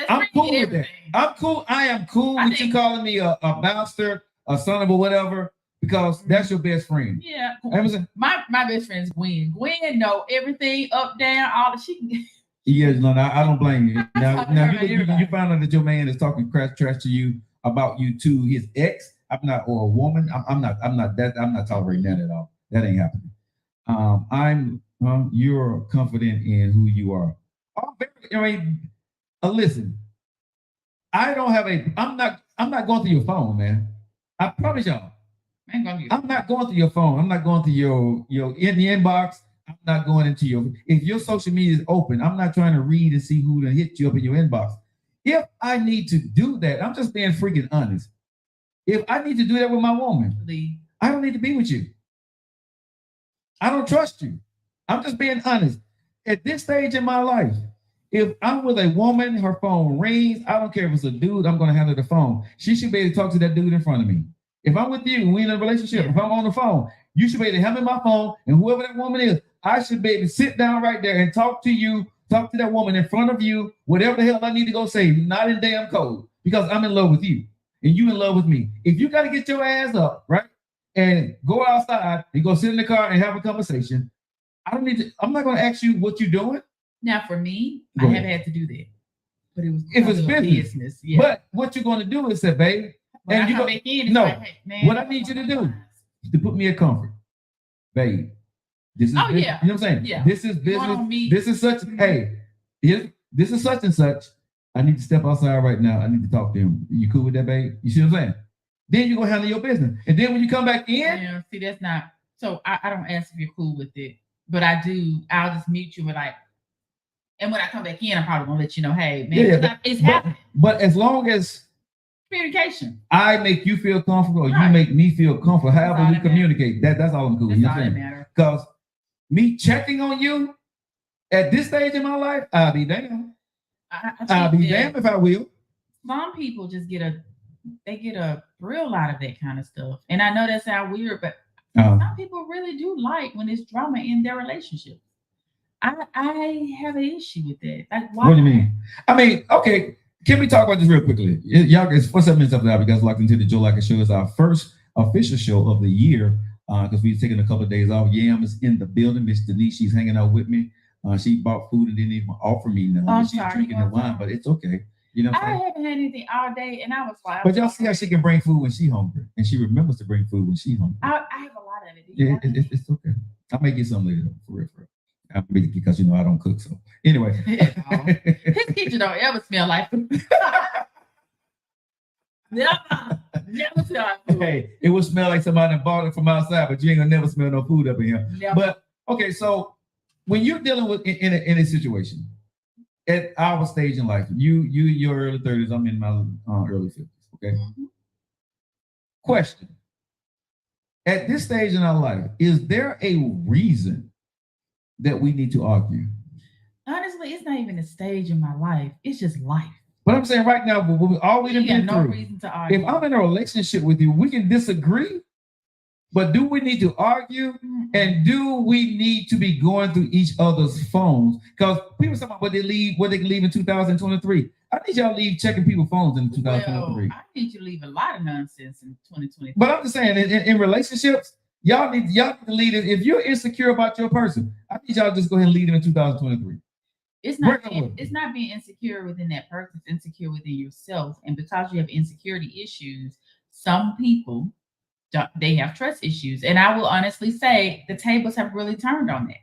I'm cool with that. I'm cool. I am cool with you calling me a bastard, a son of a whatever, because that's your best friend. Yeah. My best friend is Gwen. Gwen know everything up, down, all the shit. Yes, no, I don't blame you. Now you find out that your man is talking trash to you about you to his ex. I'm not, or a woman. I'm not tolerating that at all. That ain't happening. You're confident in who you are. Listen, I'm not going through your phone, man. I promise y'all. I'm not going through your phone. I'm not going through your in the inbox. I'm not going into if your social media is open, I'm not trying to read and see who to hit you up in your inbox. If I need to do that, I'm just being freaking honest. If I need to do that with my woman, I don't need to be with you. I don't trust you. I'm just being honest. At this stage in my life, if I'm with a woman, her phone rings, I don't care if it's a dude, I'm going to handle the phone. She should be able to talk to that dude in front of me. If I'm with you and we're in a relationship, if I'm on the phone, you should be able to hand me my phone, and whoever that woman is, I should be able to sit down right there and talk to that woman in front of you, whatever the hell I need to go say, not in damn code, because I'm in love with you and you in love with me. If you got to get your ass up, right, and go outside and go sit in the car and have a conversation, I'm not going to ask you what you're doing. Now, for me, I have had to do that, but it was if it's business. Yeah. But what you're going to do is say, babe, when and you go back in, no, like, hey, man, what I need you to do is to put me at comfort, babe. This is business. Yeah. You know what I'm saying? Yeah. This is business. This is such. Hey, this is such and such. I need to step outside right now. I need to talk to him. You cool with that, babe? You see what I'm saying? Then you go handle your business. And then when you come back in, Yeah, see, that's not. So I don't ask if you're cool with it, but I do. I'll just mute you with like, and when I come back in, I'm probably gonna let you know, hey, man, it's happening. But as long as Communication. I make you feel comfortable, or Right. you make me feel comfortable, however we that communicate, that's all I'm cool with. That's You all that know matters. Because me checking on you at this stage in my life, I'll be damned. I'll be damned if I will. Some people just get a thrill out of that kind of stuff. And I know that sounds weird, but some people really do like when there's drama in their relationship. I have an issue with that. Like, why? What do you mean? I mean, okay, can we talk about this real quickly? Y'all, it's 47 minutes after that. You guys locked into the Joe Lacker Show. It's our first official show of the year because we've taken a couple of days off. Yam is in the building. Miss Denise, she's hanging out with me. She bought food and didn't even offer me none. She's drinking her wine, but it's okay. You know what I'm saying? I haven't had anything all day, and I was like, but y'all see how she can bring food when she's hungry, and she remembers to bring food when she's hungry. I have a lot of it. Yeah, it's okay. I'll make you some later, for real. Because I don't cook. So anyway, his kitchen don't ever smell like food. Never smell like food. Hey, it will smell like somebody bought it from outside, but you ain't gonna never smell no food up in here. Never. But okay, so when you're dealing with in a situation at our stage in life, you your early 30s, I'm in my early 50s. Okay. Mm-hmm. Question: at this stage in our life, is there a reason that we need to argue? Honestly, it's not even a stage in my life. It's just life. But I'm saying right now, all we got no reason to argue. If I'm in a relationship with you, we can disagree. But do we need to argue? And do we need to be going through each other's phones? Because people talking about what they can leave in 2023. I need y'all to leave checking people's phones in 2023. Well, I need you to leave a lot of nonsense in 2023. But I'm just saying, in relationships, y'all need to lead it. If you're insecure about your person, I need y'all to just go ahead and lead them in 2023. It's not being insecure within that person. It's insecure within yourself. And because you have insecurity issues, some people they have trust issues. And I will honestly say the tables have really turned on that.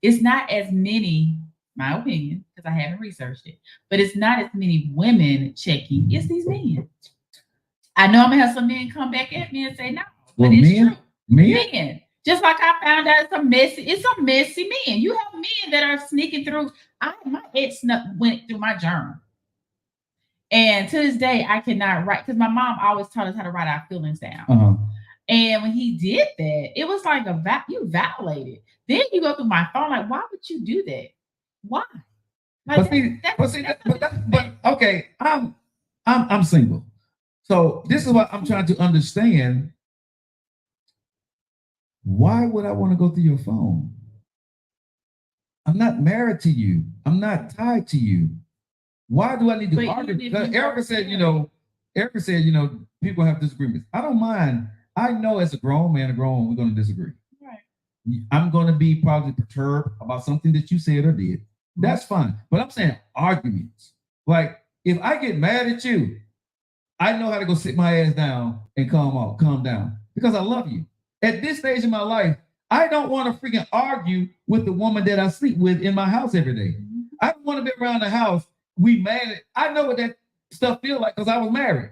It's not as many, my opinion, because I haven't researched it, but it's not as many women checking. It's these men. I know I'm gonna have some men come back at me and say no, but it's true. Men. Just like I found out it's some messy men. You have men that are sneaking through. My ex went through my journal. And to this day, I cannot write because my mom always taught us how to write our feelings down. Uh-huh. And when he did that, it was like you violated. Then you go through my phone, like, why would you do that? Why? Like, but okay, I'm single. So this is what I'm trying to understand. Why would I want to go through your phone? I'm not married to you. I'm not tied to you. Why do I need to argue? Erica said, people have disagreements. I don't mind. I know as a grown man, we're going to disagree. Right. I'm going to be probably perturbed about something that you said or did. That's fine. But I'm saying arguments. Like, if I get mad at you, I know how to go sit my ass down and calm down because I love you. At this stage in my life, I don't want to freaking argue with the woman that I sleep with in my house every day. I don't want to be around the house. We mad. I know what that stuff feels like because I was married.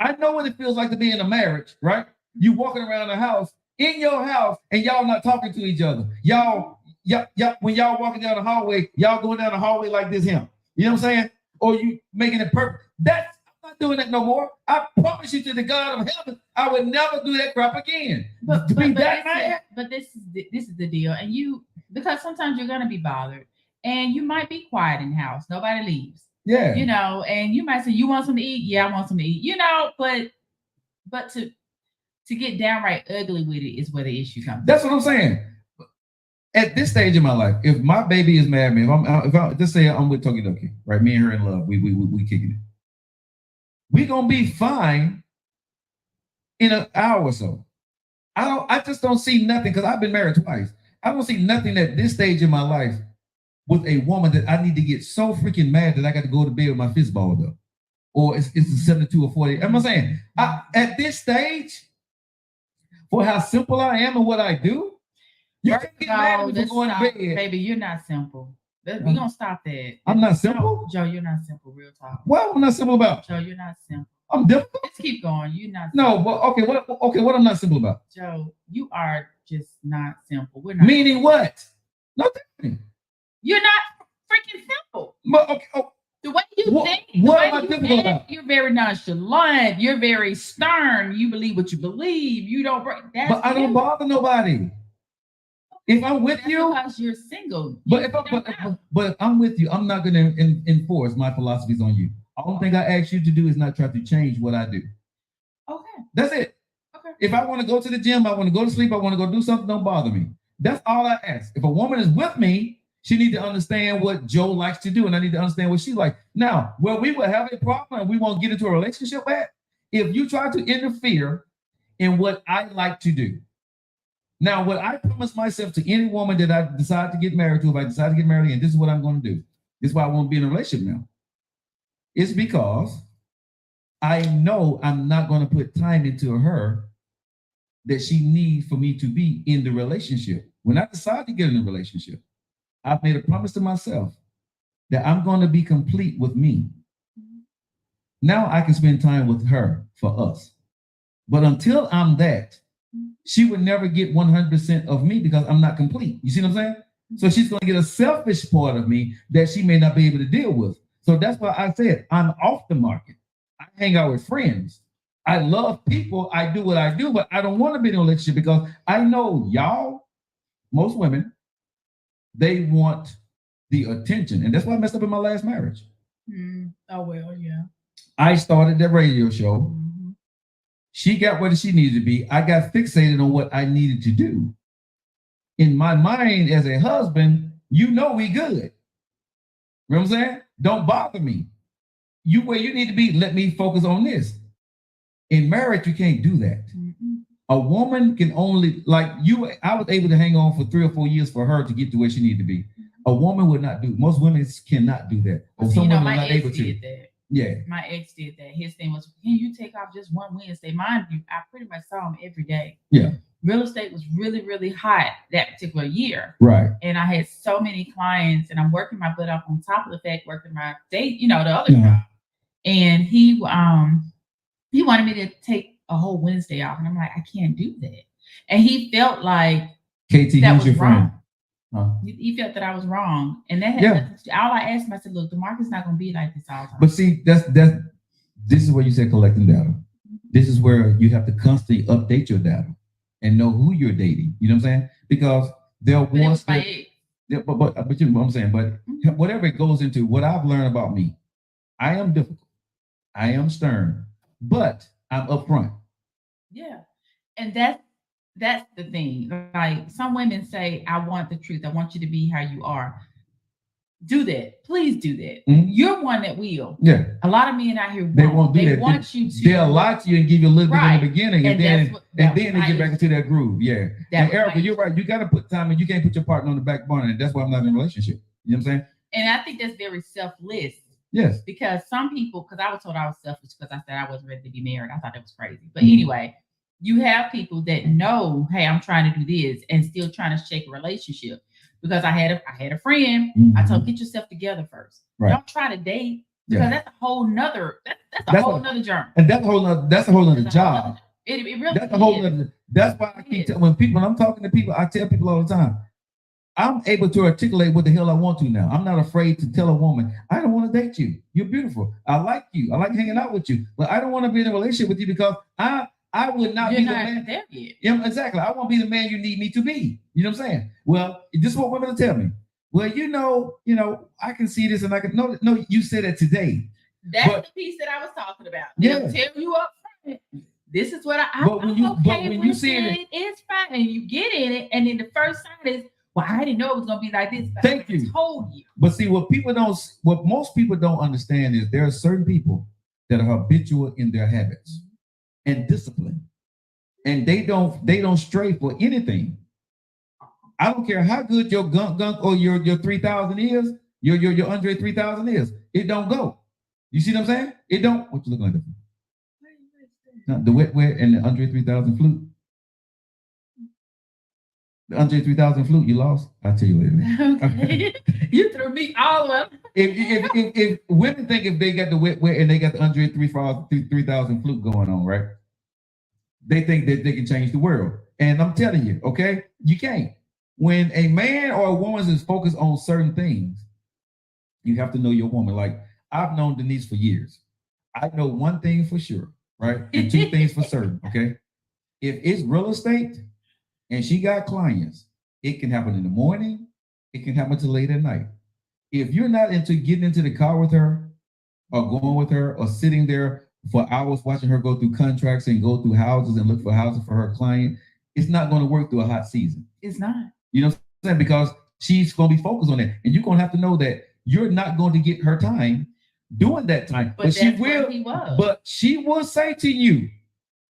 I know what it feels like to be in a marriage, right? You walking around the house, in your house, and y'all not talking to each other. Y'all, when y'all walking down the hallway, y'all going down the hallway like this here. You know what I'm saying? Or you making it perfect. I'm not doing that no more. I promise you to the God of heaven, I would never do that crap again. But this is the deal. And because sometimes you're gonna be bothered, and you might be quiet in the house. Nobody leaves. Yeah. And you might say, you want something to eat? Yeah, I want something to eat. But to get downright ugly with it is where the issue comes. That's what I'm saying. At this stage in my life, if my baby is mad at me, if I just say I'm with Tokidoki, right? Me and her in love, we kicking it. We gonna be fine in an hour or so. I just don't see nothing because I've been married twice. I don't see nothing at this stage in my life with a woman that I need to get so freaking mad that I got to go to bed with my fist balled up, or it's a 72 or 40. I'm saying at this stage, for how simple I am and what I do, you can't get mad at me for going to bed. Baby, you're not simple. We're gonna stop that. I'm not simple? Joe, you're not simple. Real talk. What I'm not simple about? Joe, you're not simple. I'm difficult. Let's keep going. You're not. No, but what I'm not simple about? Joe, you are just not simple. We're not. Meaning what? Nothing. You're not freaking simple. But okay, The way you think, what the am I way difficult you act, about? you're very nonchalant. You're very stern. You believe what you believe. You don't break. That's But I don't you. bother nobody. If I'm with That's you, because you're single. but You if don't know. but I'm with you, I'm not gonna enforce my philosophies on you. Only thing I ask you to do is not try to change what I do. Okay. That's it. Okay. If I want to go to the gym, I want to go to sleep, I want to go do something, don't bother me. That's all I ask. If a woman is with me, she needs to understand what Joe likes to do, and I need to understand what she likes. Now, where we will have a problem and we won't get into a relationship at, if you try to interfere in what I like to do. Now, what I promise myself to any woman that I decide to get married to, if I decide to get married, and this is what I'm going to do. This is why I won't be in a relationship now. It's because I know I'm not going to put time into her that she needs for me to be in the relationship. When I decide to get in a relationship, I've made a promise to myself that I'm going to be complete with me. Now I can spend time with her for us. But until I'm that, she would never get 100% of me because I'm not complete. You see what I'm saying? So she's going to get a selfish part of me that she may not be able to deal with. So that's why I said I'm off the market. I hang out with friends. I love people. I do what I do, but I don't want to be in a relationship because I know y'all, most women, they want the attention. And that's why I messed up in my last marriage. Oh, well, yeah. I started that radio show. Mm-hmm. She got where she needed to be. I got fixated on what I needed to do. In my mind, as a husband, you know we good. You know what I'm saying? Don't bother me. You where you need to be, let me focus on this. In marriage, you can't do that. Mm-hmm. A woman can only, like you, I was able to hang on for 3 or 4 years for her to get to where she needed to be. A woman would not do, most women cannot do that. Or See, some women are my not ex able to. did that. Yeah. My ex did that. His thing was, can you take off just one Wednesday? Mind you, I pretty much saw him every day. Yeah. Real estate was really, really hot that particular year. Right. And I had so many clients, and I'm working my butt off on top of the fact, working my day, the other job. And he wanted me to take a whole Wednesday off. And I'm like, I can't do that. And he felt like KT, that who's was your friend? wrong. He felt that I was wrong. And that had nothing to, all I asked him, I said, look, the market's not going to be like this all the time. But see, this is where you said collecting data. This is where you have to constantly update your data and know who you're dating. You know what I'm saying? Because there are ones that, but you know what I'm saying. But whatever it goes into, what I've learned about me, I am difficult, I am stern, but I'm upfront. Yeah, and that's the thing. Like some women say, I want the truth. I want you to be how you are. Do that. Please do that. Mm-hmm. You're one that will. Yeah. A lot of men out here they won't do that. They want you to. They'll lie to you and give you a little bit in the beginning, and then they get back into that groove. Yeah. And Erica, you're right. You got to put time in. You can't put your partner on the back burner, and that's why I'm not in a relationship. You know what I'm saying? And I think that's very selfless. Yes. Because some people, because I was told I was selfish because I said I wasn't ready to be married. I thought that was crazy. But anyway, you have people that know, hey, I'm trying to do this and still trying to shake a relationship. Because I had a friend, I told him, get yourself together first. Right. Don't try to date because that's a whole nother that's a whole nother journey. And that's a whole nother job. It really that's a whole nother. That's why I keep when I'm talking to people, I tell people all the time, I'm able to articulate what the hell I want to now. I'm not afraid to tell a woman, I don't want to date you. You're beautiful. I like you. I like hanging out with you. But I don't want to be in a relationship with you because I would not be the man. There yet. Yeah, exactly. I won't be the man you need me to be. You know what I'm saying? Well, this is what women will tell me. Well, you know, I can see this and I can no, you said it today. That's the piece that I was talking about. Yeah. They'll tell you up front. This is what when you see it, it's fine. And you get in it, and then the first sign is, well, I didn't know it was gonna be like this. Thank you. Told you. But see, what most people don't understand is there are certain people that are habitual in their habits and discipline, and they don't stray for anything. I don't care how good your gunk or your 3000 is, your Andre 3000 is. It don't go. You see what I'm saying? It don't. What you looking like? No, the wet and the Andre 3000 flute. The Andre 3000 flute you lost. I'll tell you later. Okay. You threw me all up. If women think if they got the wet and they got the Andre 3000 flute going on, right? They think that they can change the world. And I'm telling you, okay, you can't. When a man or a woman is focused on certain things, you have to know your woman. Like I've known Denise for years. I know one thing for sure, right? And two things for certain, okay? If it's real estate and she got clients, it can happen in the morning, it can happen till late at night. If you're not into getting into the car with her or going with her or sitting there for hours watching her go through contracts and go through houses and look for houses for her client, it's not going to work through a hot season. It's not. You know what I'm saying? Because she's going to be focused on that. And you're going to have to know that you're not going to get her time doing that time. But she that's where he was. But she will say to you,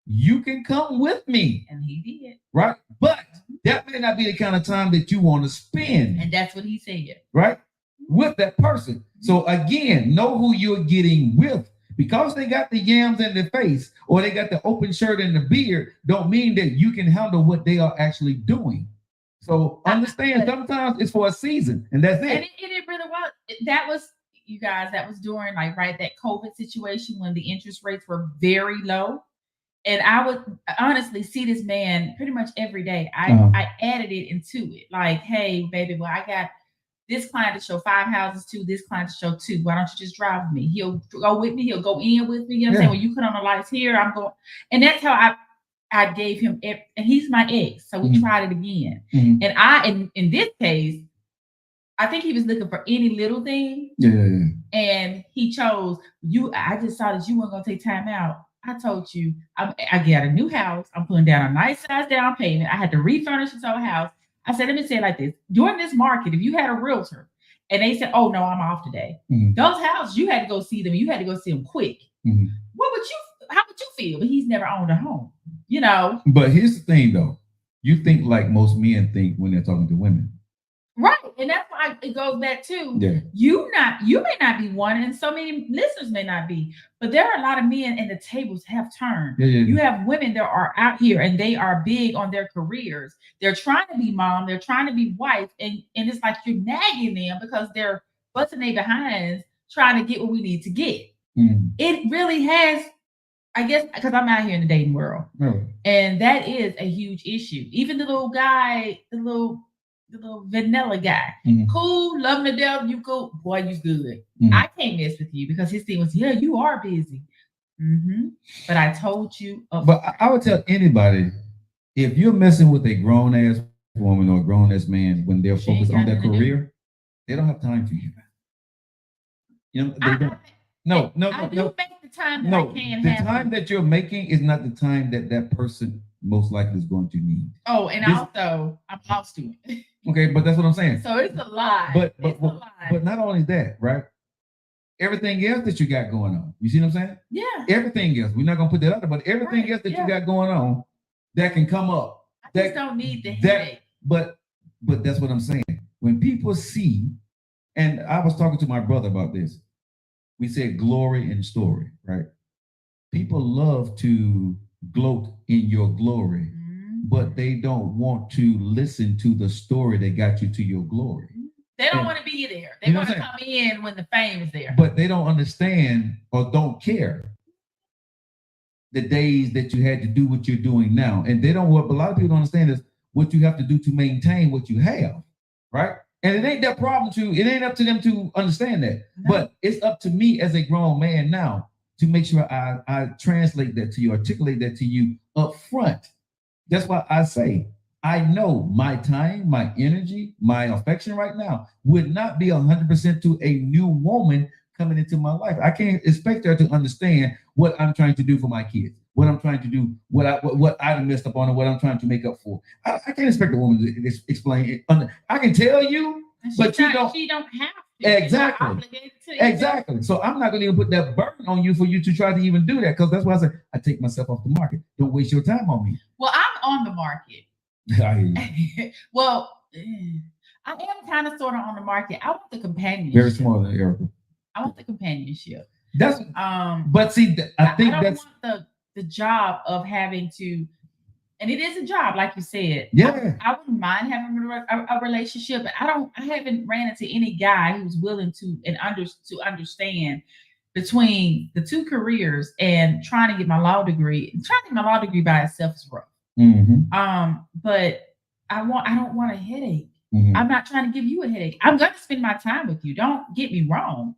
you can come with me. And he did. Right? But that may not be the kind of time that you want to spend. And that's what he said. Right? With that person. So again, know who you're getting with. Because they got the yams in their face or they got the open shirt and the beard, don't mean that you can handle what they are actually doing. So understand sometimes it's for a season and that's it. And it really was. That was, you guys, that was during like, right, that COVID situation when the interest rates were very low. And I would honestly see this man pretty much every day. I added it into it. Like, hey, baby, well, I got this client to show 5 houses to, this client to show 2. Why don't you just drive with me? He'll go with me. He'll go in with me. You know what I'm saying? When you put on the lights here, I'm going. And that's how I gave him, and he's my ex. So we tried it again. And in this case, I think he was looking for any little thing. And he chose you. I just saw that you weren't going to take time out. I told you, I got a new house. I'm putting down a nice size down payment. I had to refurnish this whole house. I said, let me say it like this. During this market, if you had a realtor and they said, oh, no, I'm off today. Those houses, you had to go see them. You had to go see them quick. How would you feel? But he's never owned a home, you know? But here's the thing, though. You think like most men think when they're talking to women. Right. And that's why it goes back to you may not be one, and so many listeners may not be, but there are a lot of men and the tables have turned. You have women that are out here and they are big on their careers. They're trying to be mom, they're trying to be wife, and it's like you're nagging them because they're busting their behinds trying to get what we need to get. It really has, I guess, because I'm out here in the dating world. And that is a huge issue. Even the little guy, the little vanilla guy, cool, love him to death, you cool, boy, you good. I can't mess with you because his thing was, yeah, you are busy. But I told you. But I would tell anybody, if you're messing with a grown ass woman or a grown ass man when they're focused on their career, they don't have time for you. You know, they don't. No. Make the time that I can the have. The time that you're making is not the time that person most likely is going to need. Oh, and also I'm lost to it. Okay, but that's what I'm saying. So it's a lie. But not only that, right? Everything else that you got going on. You see what I'm saying? Yeah. Everything else. We're not gonna put that out there, but everything else that you got going on that can come up. I just don't need the headache. But that's what I'm saying. When people see, and I was talking to my brother about this. We said glory and story, right? People love to gloat in your glory, but they don't want to listen to the story that got you to your glory. They don't want to be there. They want to come in when the fame is there. But they don't understand or don't care the days that you had to do what you're doing now. And they don't, what a lot of people don't understand is what you have to do to maintain what you have, right? And it ain't their problem it ain't up to them to understand that. No. But it's up to me as a grown man now to make sure I translate that to you, articulate that to you up front. That's why I say, I know my time, my energy, my affection right now would not be 100% to a new woman coming into my life. I can't expect her to understand what I'm trying to do for my kids, what I'm trying to do, what I messed up on, and what I'm trying to make up for. I can't expect a woman to explain it. I can tell you, but she don't have to. Exactly. So I'm not going to even put that burden on you for you to try to even do that, because that's why I say I take myself off the market. Don't waste your time on me. Well, I'm on the market. I hear you. Well, I am kind of sort of on the market. I want the companionship. Very small, Erica. I want the companionship. That's but see, I think I don't want the job of having to and it is a job, like you said. Yeah. I wouldn't mind having a relationship, but I haven't ran into any guy who's willing to understand between the two careers and trying to get my law degree. Trying to get my law degree by itself is rough. But I don't want a headache. I'm not trying to give you a headache. I'm going to spend my time with you. Don't get me wrong.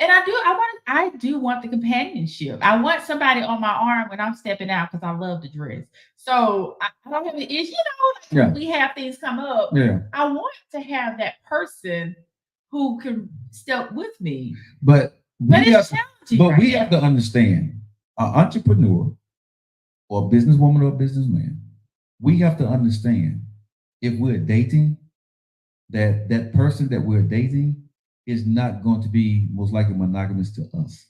And I do want the companionship. I want somebody on my arm when I'm stepping out because I love to dress. So I don't have an issue. We have things come up. Yeah. I want to have that person who can step with me. But it's challenging. But we have to understand, an entrepreneur or a businesswoman or a businessman, we have to understand if we're dating, that person that we're dating is not going to be most likely monogamous to us.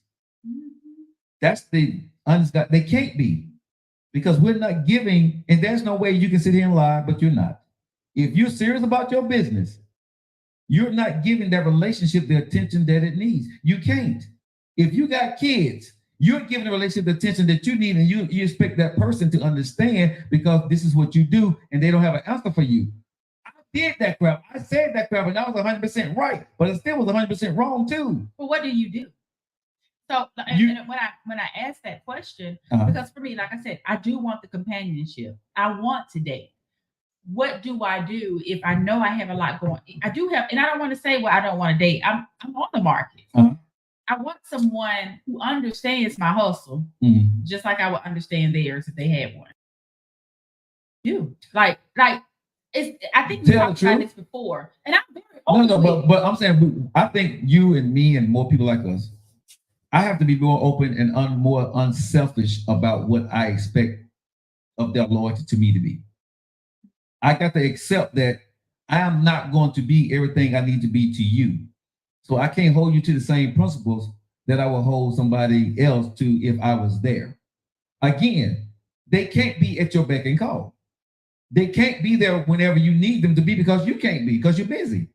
That's they can't be, because we're not giving, and there's no way you can sit here and lie, but you're not. If you're serious about your business, you're not giving that relationship the attention that it needs. You can't. If you got kids, you're giving the relationship the attention that you need, and you expect that person to understand because this is what you do, and they don't have an answer for you. Did that crap. I said that crap, and I was 100% right, but it still was 100% wrong too. But what do you do? So and when I ask that question, because for me, like I said, I do want the companionship. I want to date. What do I do if I know I have a lot going? I do have, and I don't want to say, well, I don't want to date. I'm on the market. I want someone who understands my hustle, just like I would understand theirs if they had one. You like. I think we talked about this before, and I'm very open. No, but I'm saying I think you and me and more people like us, I have to be more open and more unselfish about what I expect of their loyalty to me to be. I got to accept that I am not going to be everything I need to be to you, so I can't hold you to the same principles that I will hold somebody else to if I was there. Again, they can't be at your beck and call. They can't be there whenever you need them to be because you can't be, because you're busy.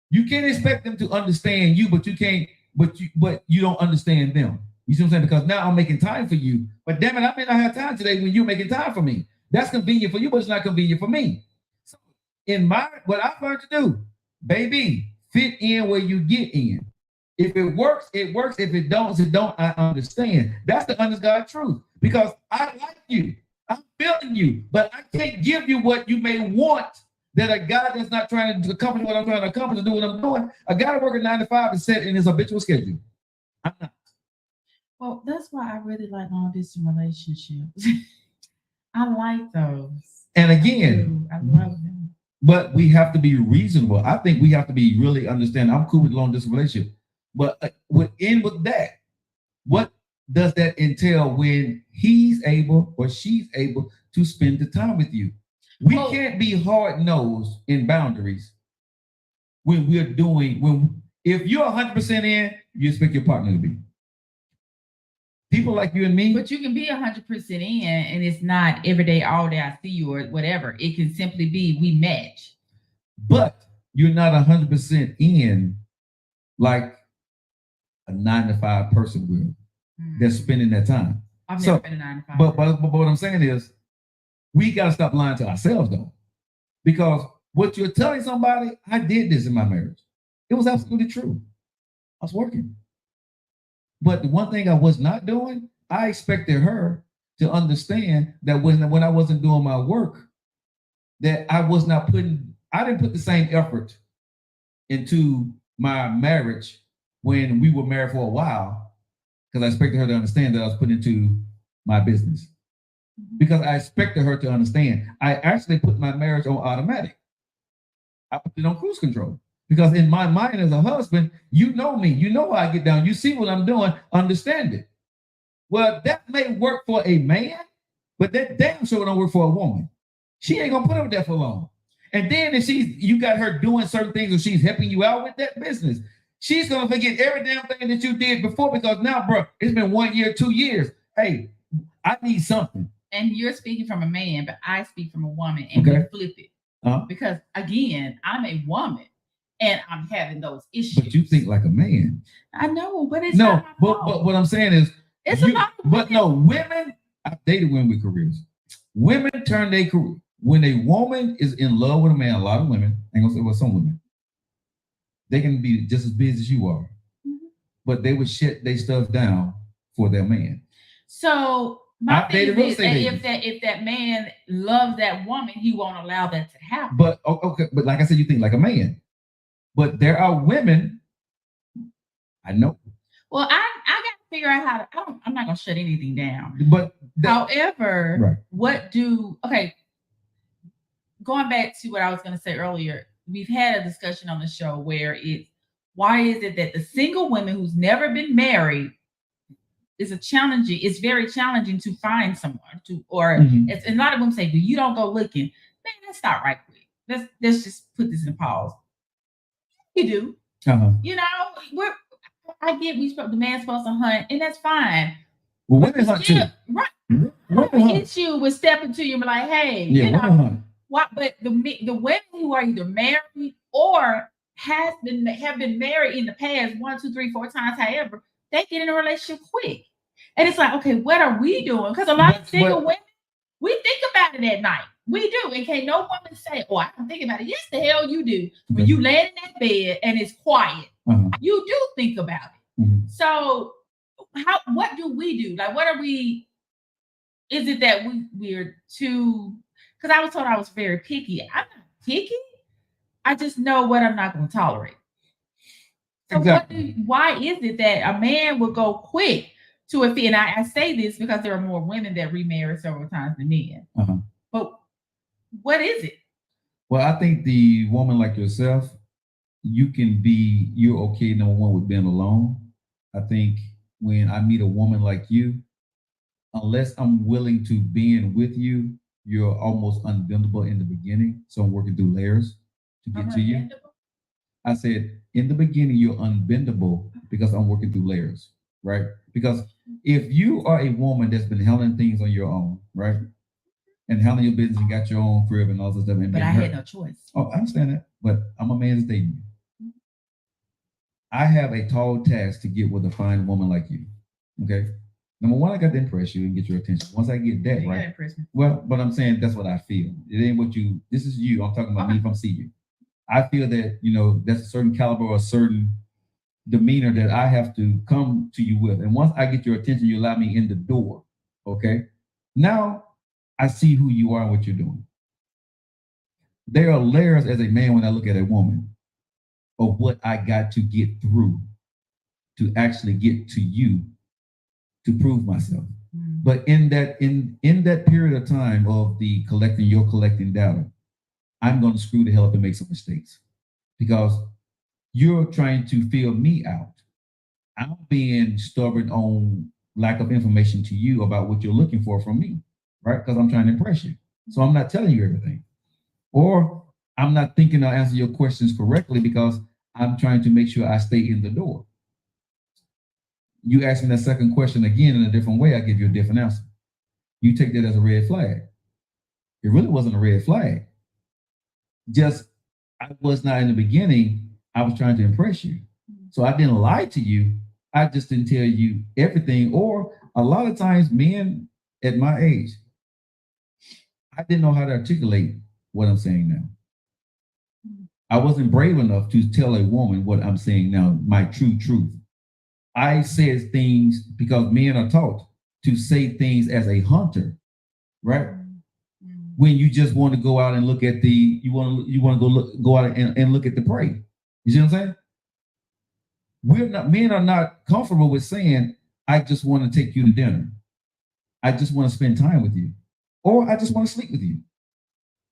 You can't expect them to understand you, but you don't understand them. You see what I'm saying? Because now I'm making time for you, but damn it, I may not have time today when you're making time for me. That's convenient for you, but it's not convenient for me. So what I've learned to do, baby, fit in where you get in. If it works, it works. If it don't, it don't. I understand. That's the honest God truth, because I like you. I'm feeling you, but I can't give you what you may want that a guy that's not trying to accomplish what I'm trying to accomplish, do what I'm doing. A guy that works 9 to 5 is set in his habitual schedule. I'm not. Well, that's why I really like long distance relationships. I like those. And again, I love them. But we have to be reasonable. I think we have to be really understanding. I'm cool with long distance relationship, but with that, what does that entail when he's able or she's able to spend the time with you? We can't be hard-nosed in boundaries when if you're 100% in, you expect your partner to be. People like you and me. But you can be 100% in, and it's not every day, all day I see you or whatever. It can simply be we match. But you're not 100% in like a 9 to 5 person will. They're spending that time. I've never been a 9 to 5. But what I'm saying is, we got to stop lying to ourselves, though, because what you're telling somebody, I did this in my marriage. It was absolutely true. I was working. But the one thing I was not doing, I expected her to understand that when I wasn't doing my work, that I didn't put the same effort into my marriage when we were married for a while, because I expected her to understand that I was putting into my business. Because I expected her to understand. I actually put my marriage on automatic. I put it on cruise control. Because in my mind as a husband, you know me. You know how I get down. You see what I'm doing. Understand it. Well, that may work for a man, but that damn sure don't work for a woman. She ain't going to put up with that for long. And then if you got her doing certain things or she's helping you out with that business, she's going to forget every damn thing that you did before, because now, bro, it's been 1 year, 2 years. Hey, I need something. And you're speaking from a man, but I speak from a woman, and we flip it. Because again, I'm a woman and I'm having those issues. But you think like a man. I know, but it's no. But what I'm saying is, it's a lot. But no, women I've dated women with careers. Women turn their career. When a woman is in love with a man, a lot of women, I ain't gonna say well, some women, they can be just as busy as you are, but they would shut their stuff down for their man. So my I've thing dated real is that estate if that man loves that woman, he won't allow that to happen. But okay, but like I said, you think like a man. But there are women, I know. Well, I got to figure out how to. I'm not gonna shut anything down. But However, right. Going back to what I was gonna say earlier, we've had a discussion on the show where it's why is it that the single women who's never been married it's very challenging to find someone and a lot of women say, you don't go looking. Man, let's start right quick. Let's just put this in pause. You do. You know, I get the man's supposed to hunt, and that's fine. Well, women hunt too. Right. Women hit you with stepping to you and be like, hey, you know what? But the women who are either married or have been married in the past 1, 2, 3, 4 times, however, they get in a relationship quick. And it's like, okay, what are we doing? Because a lot of single women, we think about it at night. We do. And can't no woman say, oh, I don't think about it. Yes, the hell you do. When you lay in that bed and it's quiet, you do think about it. So what do we do? Like, what are we? Is it that we're too? Because I was told I was very picky. I'm not picky. I just know what I'm not going to tolerate. So why is it that a man will go quick to a fee? And I say this because there are more women that remarry several times than men. But what is it? Well, I think the woman like yourself, you're okay, number one, with being alone. I think when I meet a woman like you, unless I'm willing to bend with you, you're almost unbendable in the beginning. So I'm working through layers to get to you. I said, in the beginning, you're unbendable because I'm working through layers, right? Because if you are a woman that's been handling things on your own, right? And handling your business and got your own crib and all this stuff. But I had no choice. Oh, I understand that. But I'm a man that's dating you. I have a tall task to get with a fine woman like you. Okay. Number one, I got to impress you and get your attention. Once I get that, right? Well, but I'm saying that's what I feel. It ain't what this is you. I'm talking about me if I'm seeing you. I feel that, that's a certain caliber or a certain demeanor that I have to come to you with. And once I get your attention, you allow me in the door. Okay. Now I see who you are and what you're doing. There are layers as a man when I look at a woman of what I got to get through to actually get to you to prove myself. But in that period of time of you're collecting data, I'm going to screw the hell up and make some mistakes because you're trying to feel me out. I'm being stubborn on lack of information to you about what you're looking for from me, right? Because I'm trying to impress you. So I'm not telling you everything. Or I'm not thinking I'll answer your questions correctly because I'm trying to make sure I stay in the door. You ask me that second question again in a different way, I give you a different answer. You take that as a red flag. It really wasn't a red flag. Just, I was not in the beginning, I was trying to impress you. So I didn't lie to you. I just didn't tell you everything. Or a lot of times men at my age, I didn't know how to articulate what I'm saying now. I wasn't brave enough to tell a woman what I'm saying now, my true truth. I said things because men are taught to say things as a hunter, right? When you just want to go out and look at you want to go out and look at the prey. You see what I'm saying? Men are not comfortable with saying, I just want to take you to dinner. I just want to spend time with you. Or I just want to sleep with you.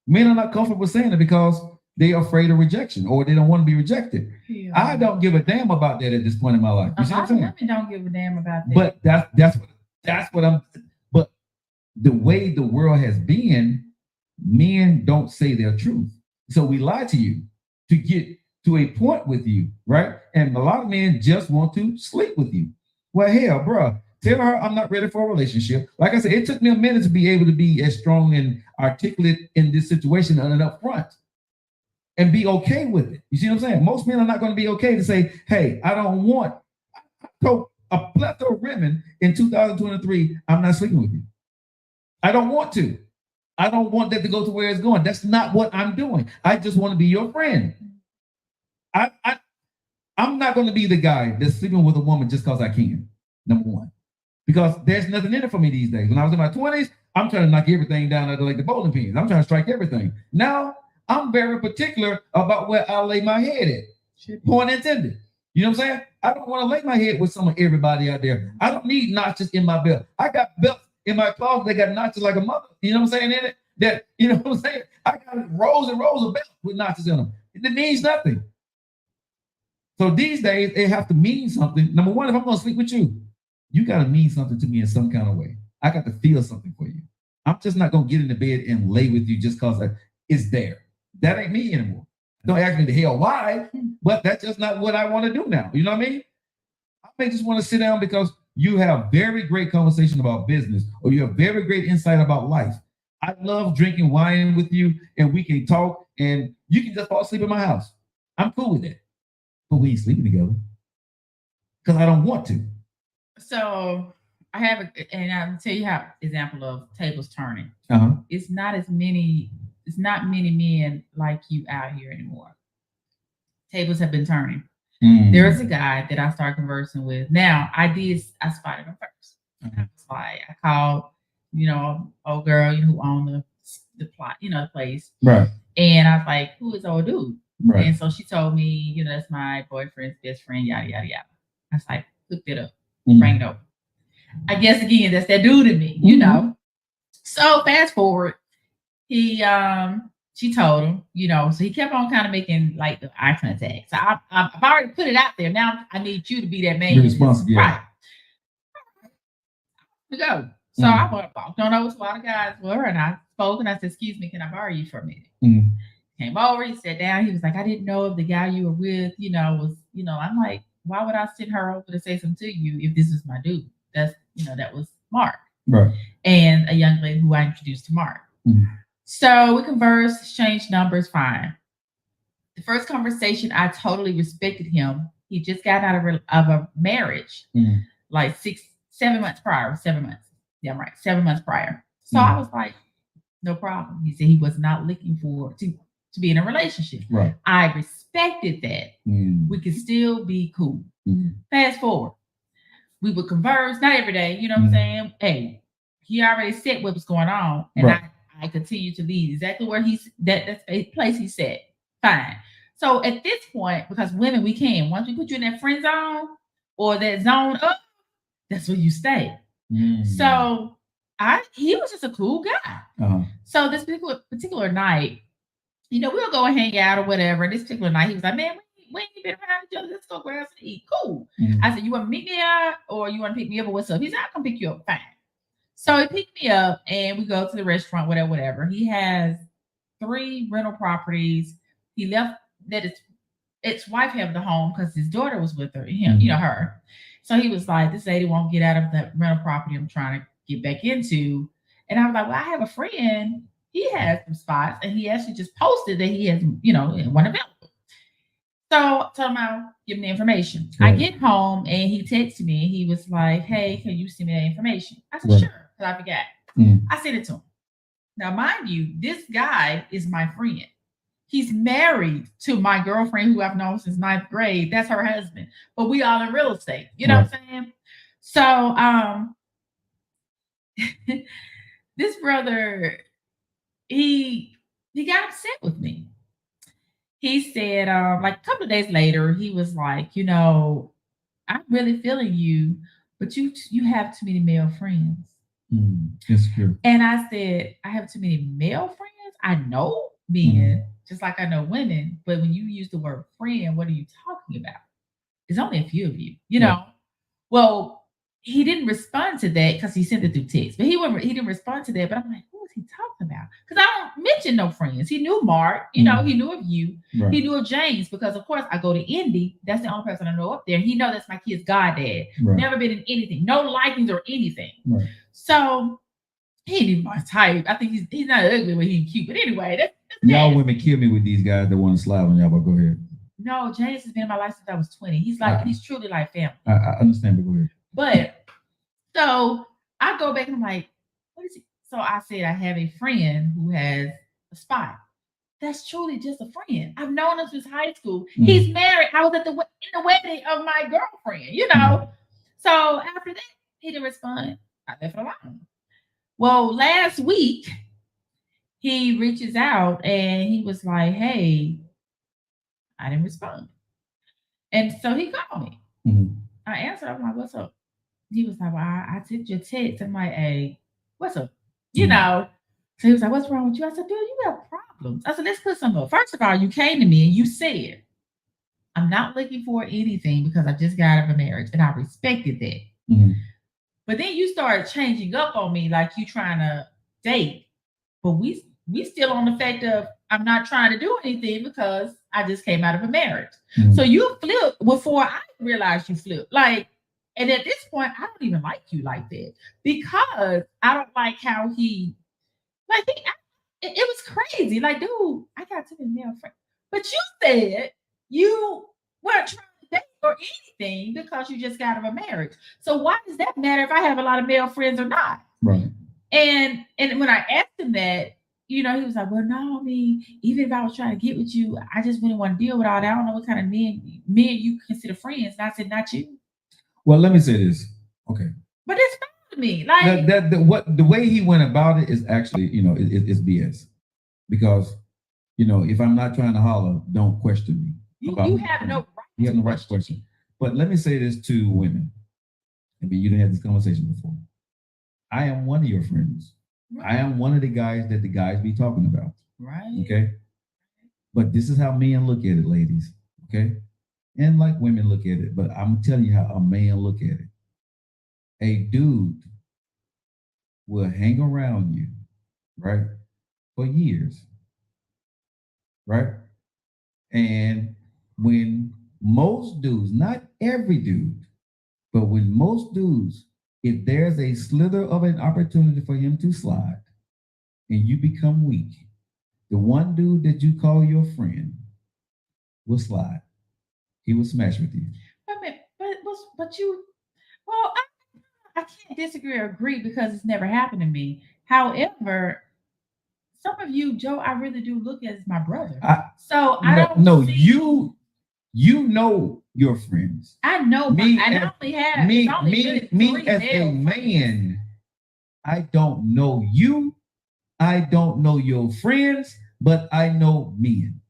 Men are not comfortable with saying it because they're afraid of rejection or they don't want to be rejected. Yeah. I don't give a damn about that at this point in my life. You see what I'm saying? Women don't give a damn about that. But that's what I'm. But the way the world has been, men don't say their truth. So we lie to you to get to a point with you, right? And a lot of men just want to sleep with you. Well, hell, bro, tell her I'm not ready for a relationship. Like I said, it took me a minute to be able to be as strong and articulate in this situation and up front and be okay with it. You see what I'm saying? Most men are not going to be okay to say, hey, I don't want. So a plethora of women in 2023, I'm not sleeping with you. I don't want to. I don't want that to go to where it's going. That's not what I'm doing. I just want to be your friend. I'm not going to be the guy that's sleeping with a woman just because I can. Number one, because there's nothing in it for me these days. When I was in my 20s, I'm trying to knock everything down like the bowling pins. I'm trying to strike everything. Now I'm very particular about where I lay my head at. Point intended. You know what I'm saying? I don't want to lay my head with some of everybody out there. I don't need notches in my belt. I got belts in my closet. They got notches like a mother. You know what I'm saying? In it, that you know what I'm saying? I got rows and rows of belts with notches in them. It means nothing. So these days they have to mean something. Number one, if I'm going to sleep with you, you got to mean something to me in some kind of way. I got to feel something for you. I'm just not going to get in the bed and lay with you just because it's there. That ain't me anymore. Don't ask me the hell why, but that's just not what I want to do now. You know what I mean? I may just want to sit down because you have very great conversation about business or you have very great insight about life. I love drinking wine with you and we can talk and you can just fall asleep in my house. I'm cool with that. But we ain't sleeping together because I don't want to. So I have, and I'll tell you how example of tables turning. Uh-huh. It's not many men like you out here anymore. Tables have been turning. There is a guy that I started conversing with. Now I spotted him first. I was like, I called, old girl, who owned the plot, the place. Right. And I was like, who is old dude? Right. And so she told me, that's my boyfriend's best friend, yada, yada, yada. I was like, hook it up, bring it over. I guess again, that's that dude in me, So fast forward, she told him, so he kept on kind of making like the eye contact. So I've already put it out there. Now I need you to be that man. Responsible, right? To go. So I walked on over to a lot of guys were, and I spoke, and I said, "Excuse me, can I borrow you for a minute?" Came over, he sat down. He was like, "I didn't know if the guy you were with, was, I'm like, why would I send her over to say something to you if this was my dude? That's, that was Mark, right? And a young lady who I introduced to Mark." So we conversed, exchanged numbers, fine. The first conversation, I totally respected him. He just got out of a marriage, like 7 months prior, 7 months. Yeah, I'm right, 7 months prior. So I was like, no problem. He said he was not looking to be in a relationship. Right. I respected that. We could still be cool. Fast forward, we would converse, not every day, you know what I'm saying? Hey, he already said what was going on, and I continue to lead exactly where that's a place he said. Fine. So at this point, because women, we can, once we put you in that friend zone or that zone up, that's where you stay. So he was just a cool guy. So this particular night, we'll go and hang out or whatever. And this particular night, he was like, "Man, we ain't been around each other. Let's go grab some eat." Cool. I said, "You want to meet me out or you want to pick me up or what's up?" He said, "I'll come pick you up." Fine. So he picked me up and we go to the restaurant, whatever. He has 3 rental properties. He left that his ex-wife had the home because his daughter was with her, her. So he was like, "This lady won't get out of that rental property I'm trying to get back into." And I was like, "Well, I have a friend. He has some spots." And he actually just posted that he has, one available. So tell him I'll give him the information. I get home and he texted me. He was like, "Hey, can you send me that information?" I said, "Sure," because I forgot. I sent it to him. Now, mind you, this guy is my friend. He's married to my girlfriend who I've known since 9th grade. That's her husband. But we all in real estate. You know what I'm saying? So this brother, he got upset with me. He said, like a couple of days later, he was like, "I'm really feeling you, but you have too many male friends." Insecure. And I said, "I have too many male friends? I know men, just like I know women, but when you use the word friend, what are you talking about? There's only a few of you, know." Well, he didn't respond to that because he sent it through text, but he didn't respond to that. But I'm like, who is he talking about? Because I don't mention no friends. He knew Mark, he knew of you, he knew of James, because of course I go to Indy. That's the only person I know up there. He know that's my kid's goddad. Never been in anything, no likings or anything. So he ain't even my type. I think he's not ugly, but he's cute. But anyway, that's y'all women kill me with these guys that want to slap on y'all. But go ahead. No, James has been in my life since I was 20. He's like he's truly like family. I understand, but go ahead. But so I go back and I'm like, what is he? So I said, I have a friend who has a spot. That's truly just a friend. I've known him since high school. Mhm. He's married. I was at in the wedding of my girlfriend, you know. So after that, he didn't respond. I left it alone. Well, last week he reaches out and he was like, "Hey," I didn't respond. And so he called me. Mhm. I answered. I'm like, "What's up?" He was like, "Well, I took your text." I'm like, "Hey, what's up?" You Mhm. know. So he was like, "What's wrong with you?" I said, "Dude, you have problems." I said, "Let's put some up. First of all, you came to me and you said, I'm not looking for anything because I just got out of a marriage, and I respected that. Mhm. But then you started changing up on me like you trying to date. But we still on the fact of I'm not trying to do anything because I just came out of a marriage. Mhm. So you flipped before I realized you flipped. Like, and at this point, I don't even like you like that because I don't like how it was crazy. Like, dude, I got too many male friends. But you said you weren't trying to date or anything because you just got out of a marriage. So why does that matter if I have a lot of male friends or not? Right. And when I asked him that, you know, he was like, "Well, no, I mean, even if I was trying to get with you, I just wouldn't want to deal with all that. I don't know what kind of men you consider friends." And I said, "Not you." Well, let me say this. Okay. But it's fine to me. Like, The way he went about it is actually, it's BS. Because, if I'm not trying to holler, don't question me. you have no right. You have to no right to question. But let me say this to women. I mean, you didn't have this conversation before. I am one of your friends. I am one of the guys that the guys be talking about. Right. Okay. But this is how men look at it, ladies. Okay. And like women look at it, but I'm telling you how a man look at it. A dude will hang around you, right, for years, right? And when most dudes, not every dude, but when most dudes, if there's a slither of an opportunity for him to slide and you become weak, the one dude that you call your friend will slide. He will smash with you. But you, well, I can't disagree or agree because it's never happened to me. However, some of you, Joe, I really do look at as my brother. I don't know see, you know your friends. I know me and as, I only have me it's only me really me three as male a friends. man. I don't know you. I don't know your friends, but I know men.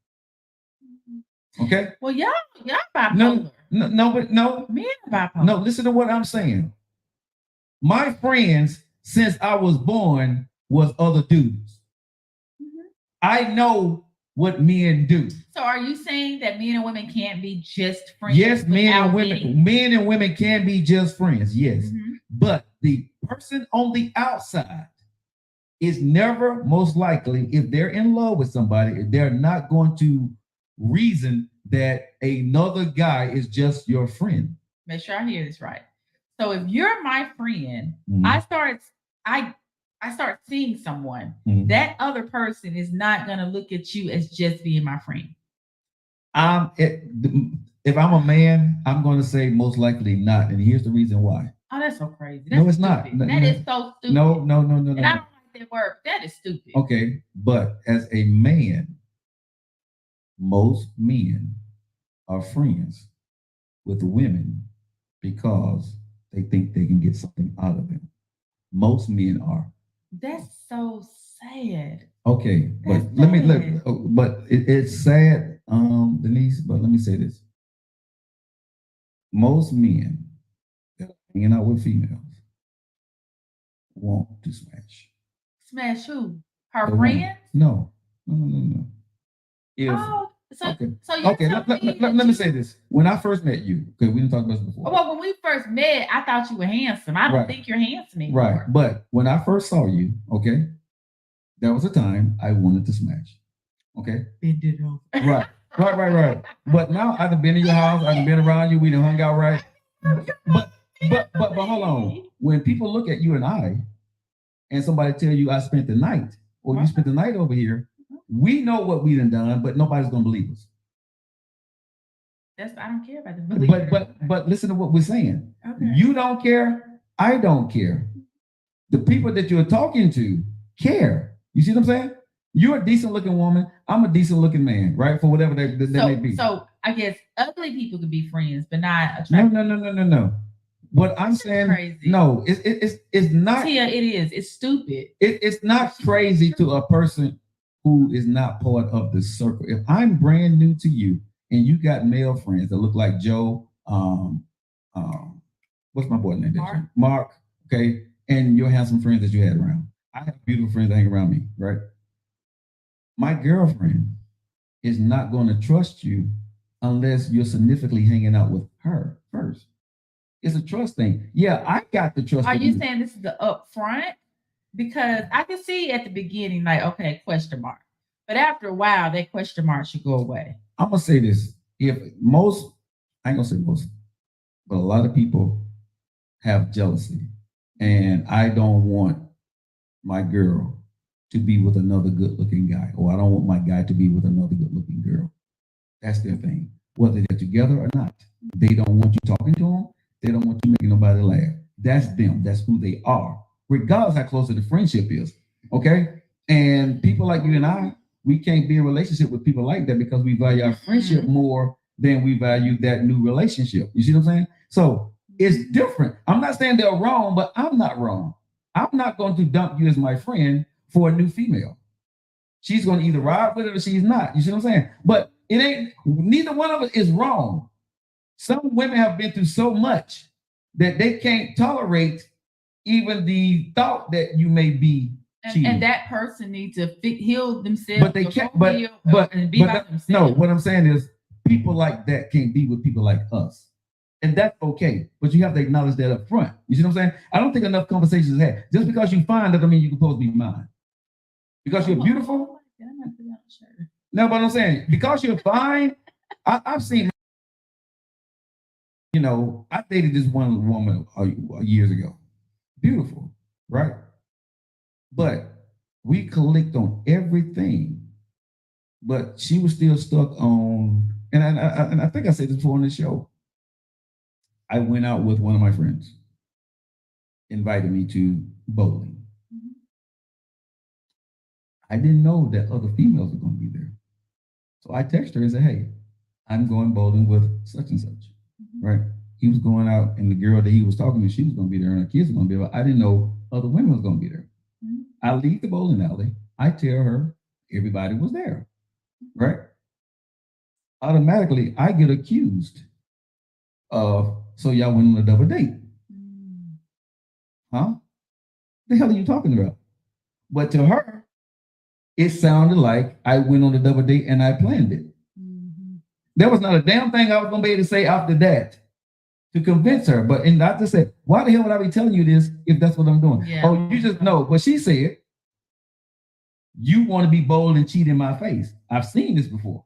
Okay. Well, y'all bipolar. No. Men are bipolar. No, listen to what I'm saying. My friends, since I was born, was other dudes. Mhm. I know what men do. So are you saying that men and women can't be just friends? Yes, men and women can be just friends. Yes. Mhm. But the person on the outside is never most likely, if they're in love with somebody, they're not going to reason that another guy is just your friend. Make sure I hear this right. So if you're my friend, Mhm. I start seeing someone, Mhm. that other person is not gonna look at you as just being my friend. If I'm a man, I'm going to say most likely not, and here's the reason why. Oh, that's so crazy. No, That's it's not. stupid. That is so stupid. No. And I don't like that word. That is stupid. Okay, but as a man, most men are friends with women because they think they can get something out of them. Most men are. That's so sad. Okay, That's but sad. but it's sad, Denise. But let me say this: most men that are hanging out with females want to smash. Smash who? Her The friends? woman. No. If Oh, so okay, so you're okay. telling me Let that me say this: when I first met you, because we didn't talk about this before. Well, when we first met, I thought you were handsome. I don't Right. think you're handsome anymore. Right, but when I first saw you, okay, there was a time I wanted to smash. Okay, It did help. right. But now I've been in your house, I've been around you, we done hung out, right? But hold on. When people look at you and I, and somebody tell you I spent the night, or you spent the night over here, we know what we done, but nobody's gonna believe us. I don't care about the belief. But listen to what we're saying. Okay. You don't care, I don't care. The people that you're talking to care. You see what I'm saying? You're a decent looking woman. I'm a decent looking man, right? For whatever that may be. So I guess ugly people can be friends, but not No, attractive. no. What I'm saying, crazy. no, it's not. Tia, it is. It's stupid. It's not crazy to a person who is not part of the circle. If I'm brand new to you and you got male friends that look like Joe, what's my boy name? Mark, okay, and your handsome friends that you had around. I have beautiful friends that hang around me, right? My girlfriend is not going to trust you unless you're significantly hanging out with her first. It's a trust thing. Yeah, I got the trust. Are you saying this is the upfront? Because I can see at the beginning, like, okay, question mark. But after a while, that question mark should go away. I'm gonna say this. If most, I ain't gonna say most, but a lot of people have jealousy. And I don't want my girl to be with another good-looking guy, or I don't want my guy to be with another good-looking girl. That's their thing. Whether they're together or not. They don't want you talking to them. They don't want you making nobody laugh. That's them. That's who they are, regardless how close the friendship is. Okay? And people like you and I, we can't be in a relationship with people like that because we value our friendship more than we value that new relationship. You see what I'm saying? So it's different. I'm not saying they're wrong, but I'm not wrong. I'm not going to dump you as my friend for a new female. She's going to either ride with it or she's not. You see what I'm saying? But it ain't, neither one of us is wrong. Some women have been through so much that they can't tolerate even the thought that you may be cheating. And that person needs to heal themselves. But they can't. But no. What I'm saying is, people like that can't be with people like us, and that's okay. But you have to acknowledge that up front. You see what I'm saying? I don't think enough conversations had. Just because you fine doesn't mean you're supposed to be mine. Because you're beautiful. No, but I'm saying because you're fine. I've seen. You know, I dated this one woman years ago. Beautiful, right? But we clicked on everything. But she was still stuck on, and I think I said this before on the show. I went out with one of my friends, invited me to bowling. I didn't know that other females were going to be there. So I texted her and said, hey, I'm going bowling with such and such. Right. He was going out, and the girl that he was talking to, she was going to be there, and her kids were going to be there. I didn't know other women was going to be there. I leave the bowling alley. I tell her everybody was there. Right. Automatically, I get accused of, so y'all went on a double date. Huh? The hell are you talking about? But to her, it sounded like I went on a double date and I planned it. There was not a damn thing I was going to be able to say after that to convince her. But and I just said, why the hell would I be telling you this if that's what I'm doing? Yeah. Oh, you just know. But she said, you want to be bold and cheat in my face. I've seen this before.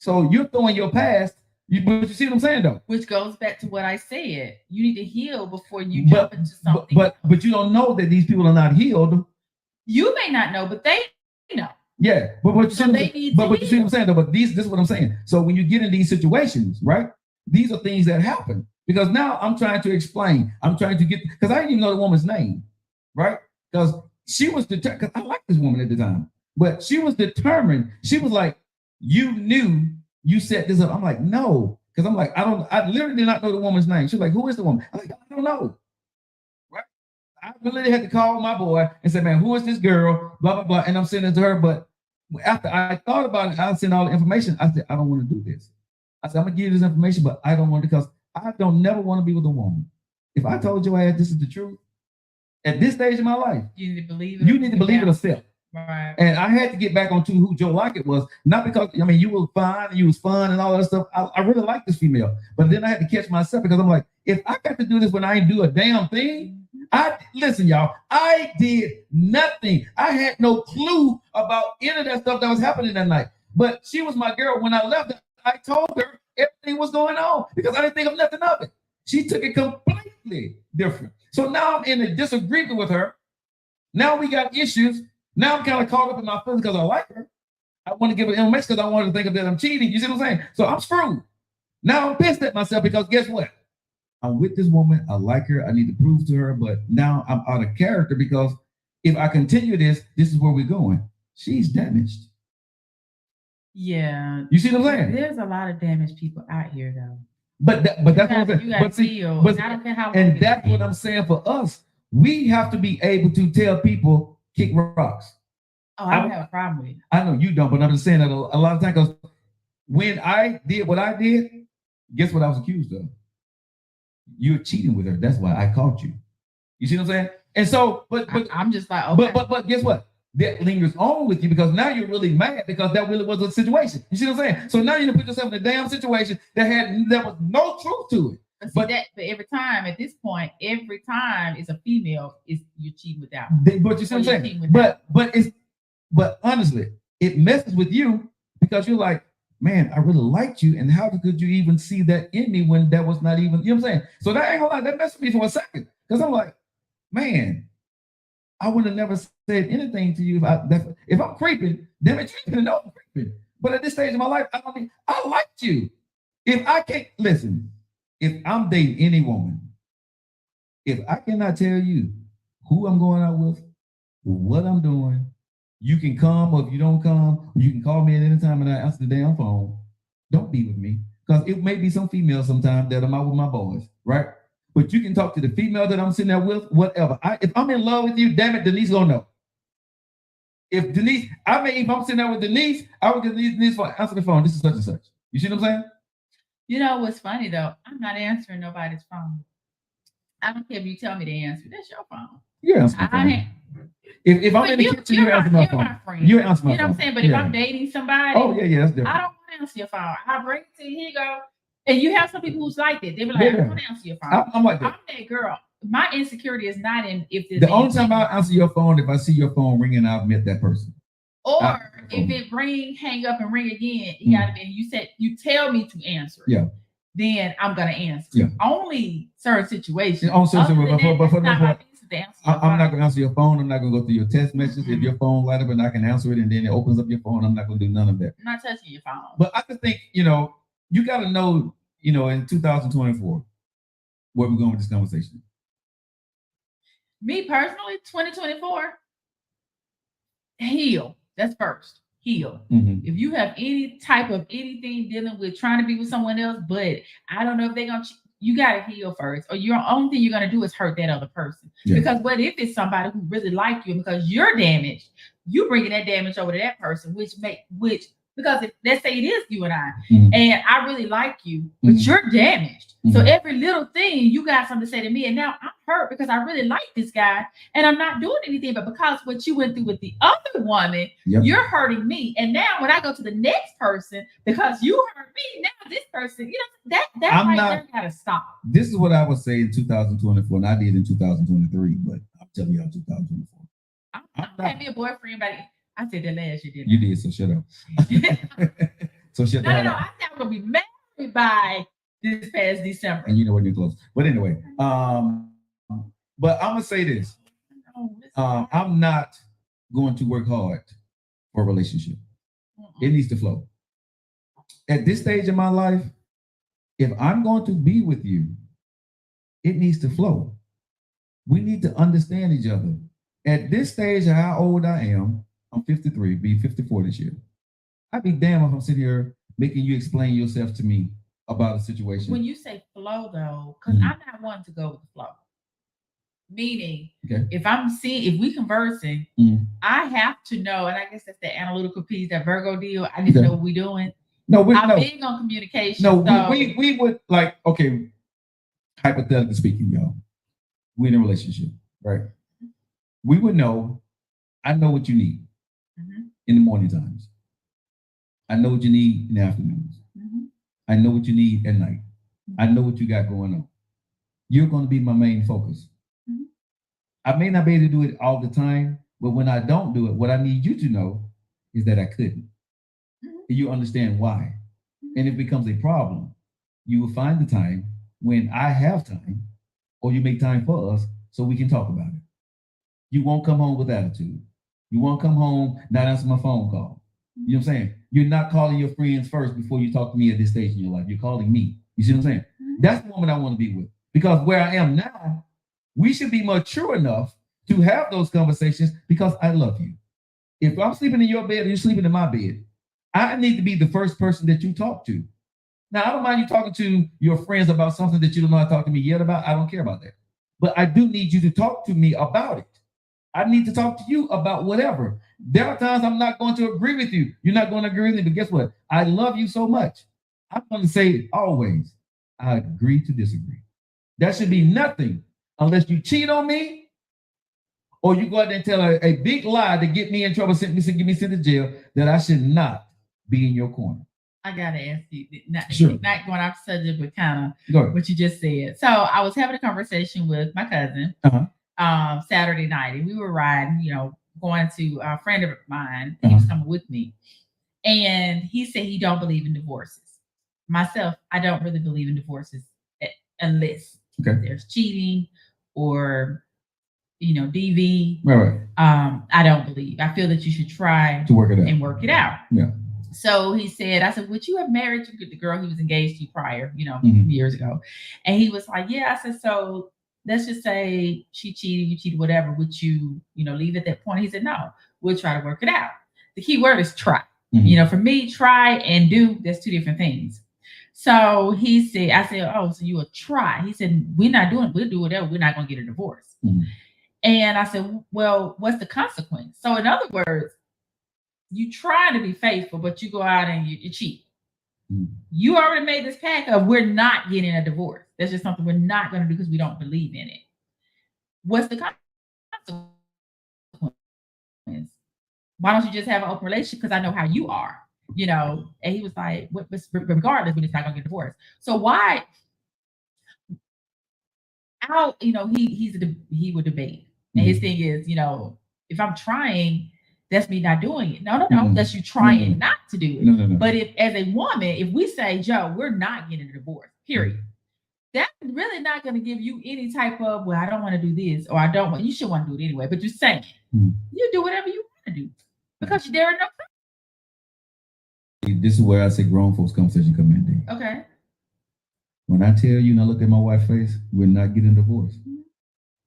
So you're throwing your past. But you see what I'm saying, though? Which goes back to what I said. You need to heal before you jump into something. But you don't know that these people are not healed. You may not know, but they know. Yeah, but you see what I'm saying, though. But this is what I'm saying. So when you get in these situations, right? These are things that happen because now I'm trying to explain. I'm trying to get because I didn't even know the woman's name, right? Because she was determined. Because I liked this woman at the time, but she was determined. She was like, "You knew you set this up." I'm like, "No," because I'm like, I literally did not know the woman's name. She's like, "Who is the woman?" I'm like, "I don't know." Right? I literally had to call my boy and say, "Man, who is this girl?" Blah blah blah, and I'm sending it to her, but. After I thought about it, I sent all the information. I said, I don't want to do this. I said, I'm gonna give you this information, but I don't want to because I don't never want to be with a woman. If I told you this is the truth, at this stage of my life, you need to believe it. You need to believe it yourself. Right. And I had to get back onto who Joe Lockett was, not because you were fine and you was fun and all that stuff. I really like this female, but then I had to catch myself because I'm like, if I got to do this when I ain't do a damn thing. Listen, y'all, I did nothing. I had no clue about any of that stuff that was happening that night. But she was my girl. When I left, I told her everything was going on because I didn't think of nothing of it. She took it completely different. So now I'm in a disagreement with her. Now we got issues. Now I'm kind of caught up in my feelings because I like her. I want to give her information because I wanted to think of that I'm cheating. You see what I'm saying? So I'm screwed. Now I'm pissed at myself because guess what? I'm with this woman. I like her. I need to prove to her, but now I'm out of character because if I continue this is where we're going. She's damaged. Yeah. You see what I'm saying? There's a lot of damaged people out here, though. But that's what I'm saying. You got But to see, feel. but- I don't care how. and that's what I'm saying for us. We have to be able to tell people kick rocks. Oh, I don't have a problem with it. I know you don't, but I'm just saying that a lot of times, 'cause when I did what I did, guess what I was accused of? You're cheating with her. That's why I caught you. You see what I'm saying? And so, but I'm just like, okay. but guess what? That lingers on with you because now you're really mad because that really was a situation. You see what I'm saying? So now you're gonna put yourself in a damn situation that was no truth to it. But every time at this point, every time it's a female, is you're cheating with that. But you see what I'm saying? But honestly, it messes with you because you're like, man, I really liked you, and how could you even see that in me when that was not even, you know what I'm saying? So that ain't gonna lie, that messed with me for a second. Because I'm like, man, I would have never said anything to you if I'm creeping, damn it, you didn't know I'm creeping. But at this stage of my life, I liked you. If I can't listen, if I'm dating any woman, if I cannot tell you who I'm going out with, what I'm doing, you can come, or if you don't come, you can call me at any time and I answer the damn phone. Don't be with me. Because it may be some female sometimes that I'm out with my boys, right? But you can talk to the female that I'm sitting there with, whatever. If I'm in love with you, damn it, Denise gonna know. If I'm sitting there with Denise, I would get Denise for answer the phone. This is such and such. You see what I'm saying? You know what's funny though? I'm not answering nobody's phone. I don't care if you tell me to answer. That's your phone. Yeah. If I'm in the kitchen, you answer my phone. You answer my phone. You know what I'm saying? But if I'm dating somebody, oh yeah, that's different. I don't want to answer your phone. I bring it to you. Here you go. And you have some people who's like that. They be like, I don't want to answer your phone. I'm like that. I'm that girl. My insecurity is not in if the only time I answer your phone if I see your phone ringing, I've met that person. Or if it ring, hang up and ring again, it gotta be. You said you tell me to answer it. Yeah. Then I'm gonna answer. Yeah. Only certain situations. But for the most part, I'm not gonna answer your phone. I'm not gonna go through your text messages. Mm-hmm. If your phone light up and I can answer it, and then it opens up your phone, I'm not gonna do none of that. I'm not touching your phone. But I just think you gotta know, in 2024, where we're going with this conversation. Me personally, 2024, heal. That's first. Heal. Mm-hmm. If you have any type of anything dealing with trying to be with someone else, but I don't know if they're gonna, you gotta heal first. Or your only thing you're gonna do is hurt that other person. Yeah. Because what if it's somebody who really like you, and because you're damaged, you bringing that damage over to that person, because if, let's say it is you and I, mm-hmm. and I really like you, but mm-hmm. you're damaged. Mm-hmm. So every little thing you got something to say to me, and now I'm hurt because I really like this guy, and I'm not doing anything. But because what you went through with the other woman, yep. you're hurting me. And now when I go to the next person, because you hurt me, now this person, that's that gotta stop. This is what I would say in 2024, and I did in 2023, but I'm telling you, 2024. I had me a boyfriend, but I said that last year, didn't I? You did, so shut up. So shut up. No, I said I'm gonna be married by this past December. And you know when you're close. But anyway, but I'm gonna say this. I'm not going to work hard for a relationship. It needs to flow. At this stage in my life, if I'm going to be with you, it needs to flow. We need to understand each other. At this stage of how old I am, I'm 53, be 54 this year. I'd be damned if I'm sitting here making you explain yourself to me about a situation. When you say flow, though, because I'm not one to go with the flow. Meaning, if we conversing, I have to know, and I guess that's the analytical piece, that Virgo deal. I need to know what we're doing. I'm big on communication. We would like, hypothetically speaking, y'all, we're in a relationship, right? We would know, I know what you need in the morning times. I know what you need in the afternoons. I know what you need at night. I know what you got going on. You're going to be my main focus. I may not be able to do it all the time, but when I don't do it, what I need you to know is that I couldn't. And you understand why. And if it becomes a problem, you will find the time when I have time, or you make time for us so we can talk about it. You won't come home with attitude. You won't come home not answer my phone call. You know what I'm saying? You're not calling your friends first before you talk to me at this stage in your life. You're calling me. You see what I'm saying? That's the woman I want to be with. Because where I am now, we should be mature enough to have those conversations because I love you. If I'm sleeping in your bed and you're sleeping in my bed, I need to be the first person that you talk to. Now, I don't mind you talking to your friends about something that you don't know how to talk to me yet about. I don't care about that. But I do need you to talk to me about it. I need to talk to you about whatever. There are times I'm not going to agree with you. You're not going to agree with me, but guess what? I love you so much. I'm going to say always, I agree to disagree. That should be nothing unless you cheat on me or you go out there and tell a big lie to get me in trouble, get me sent to jail, that I should not be in your corner. I gotta ask you, not going off subject, but kind of what you just said. So I was having a conversation with my cousin Saturday night, and we were riding, going to a friend of mine. He was coming with me, and he said he don't believe in divorces. Myself, I don't really believe in divorces unless there's cheating or DV. Right. I don't believe. I feel that you should try to work it out. Yeah. So he said, I said, would you have married the girl he was engaged to prior, years ago? And he was like, yeah. I said, so let's just say she cheated, you cheated, whatever. Would you, leave at that point? He said, no, we'll try to work it out. The key word is try. For me, try and do, that's two different things. So he said, I said, oh, so you will try. He said, we'll do whatever. We're not going to get a divorce. And I said, well, what's the consequence? So in other words, you try to be faithful, but you go out and you cheat. You already made this pact of we're not getting a divorce. That's just something we're not going to do because we don't believe in it. What's the consequence? Why don't you just have an open relationship? Because I know how you are, And he was like, regardless, we're just not going to get divorced. So why? He would debate, and his thing is, if I'm trying, that's me not doing it. No, that's you trying not to do it. No. But if, as a woman, if we say, Joe, we're not getting a divorce, period, that's really not going to give you any type of, well, I don't want to do this, or I don't want, you should want to do it anyway, but you're saying you do whatever you want to do because there are no. This is where I say grown folks conversation come in. Okay. When I tell you, and I look at my wife's face, we're not getting a divorce.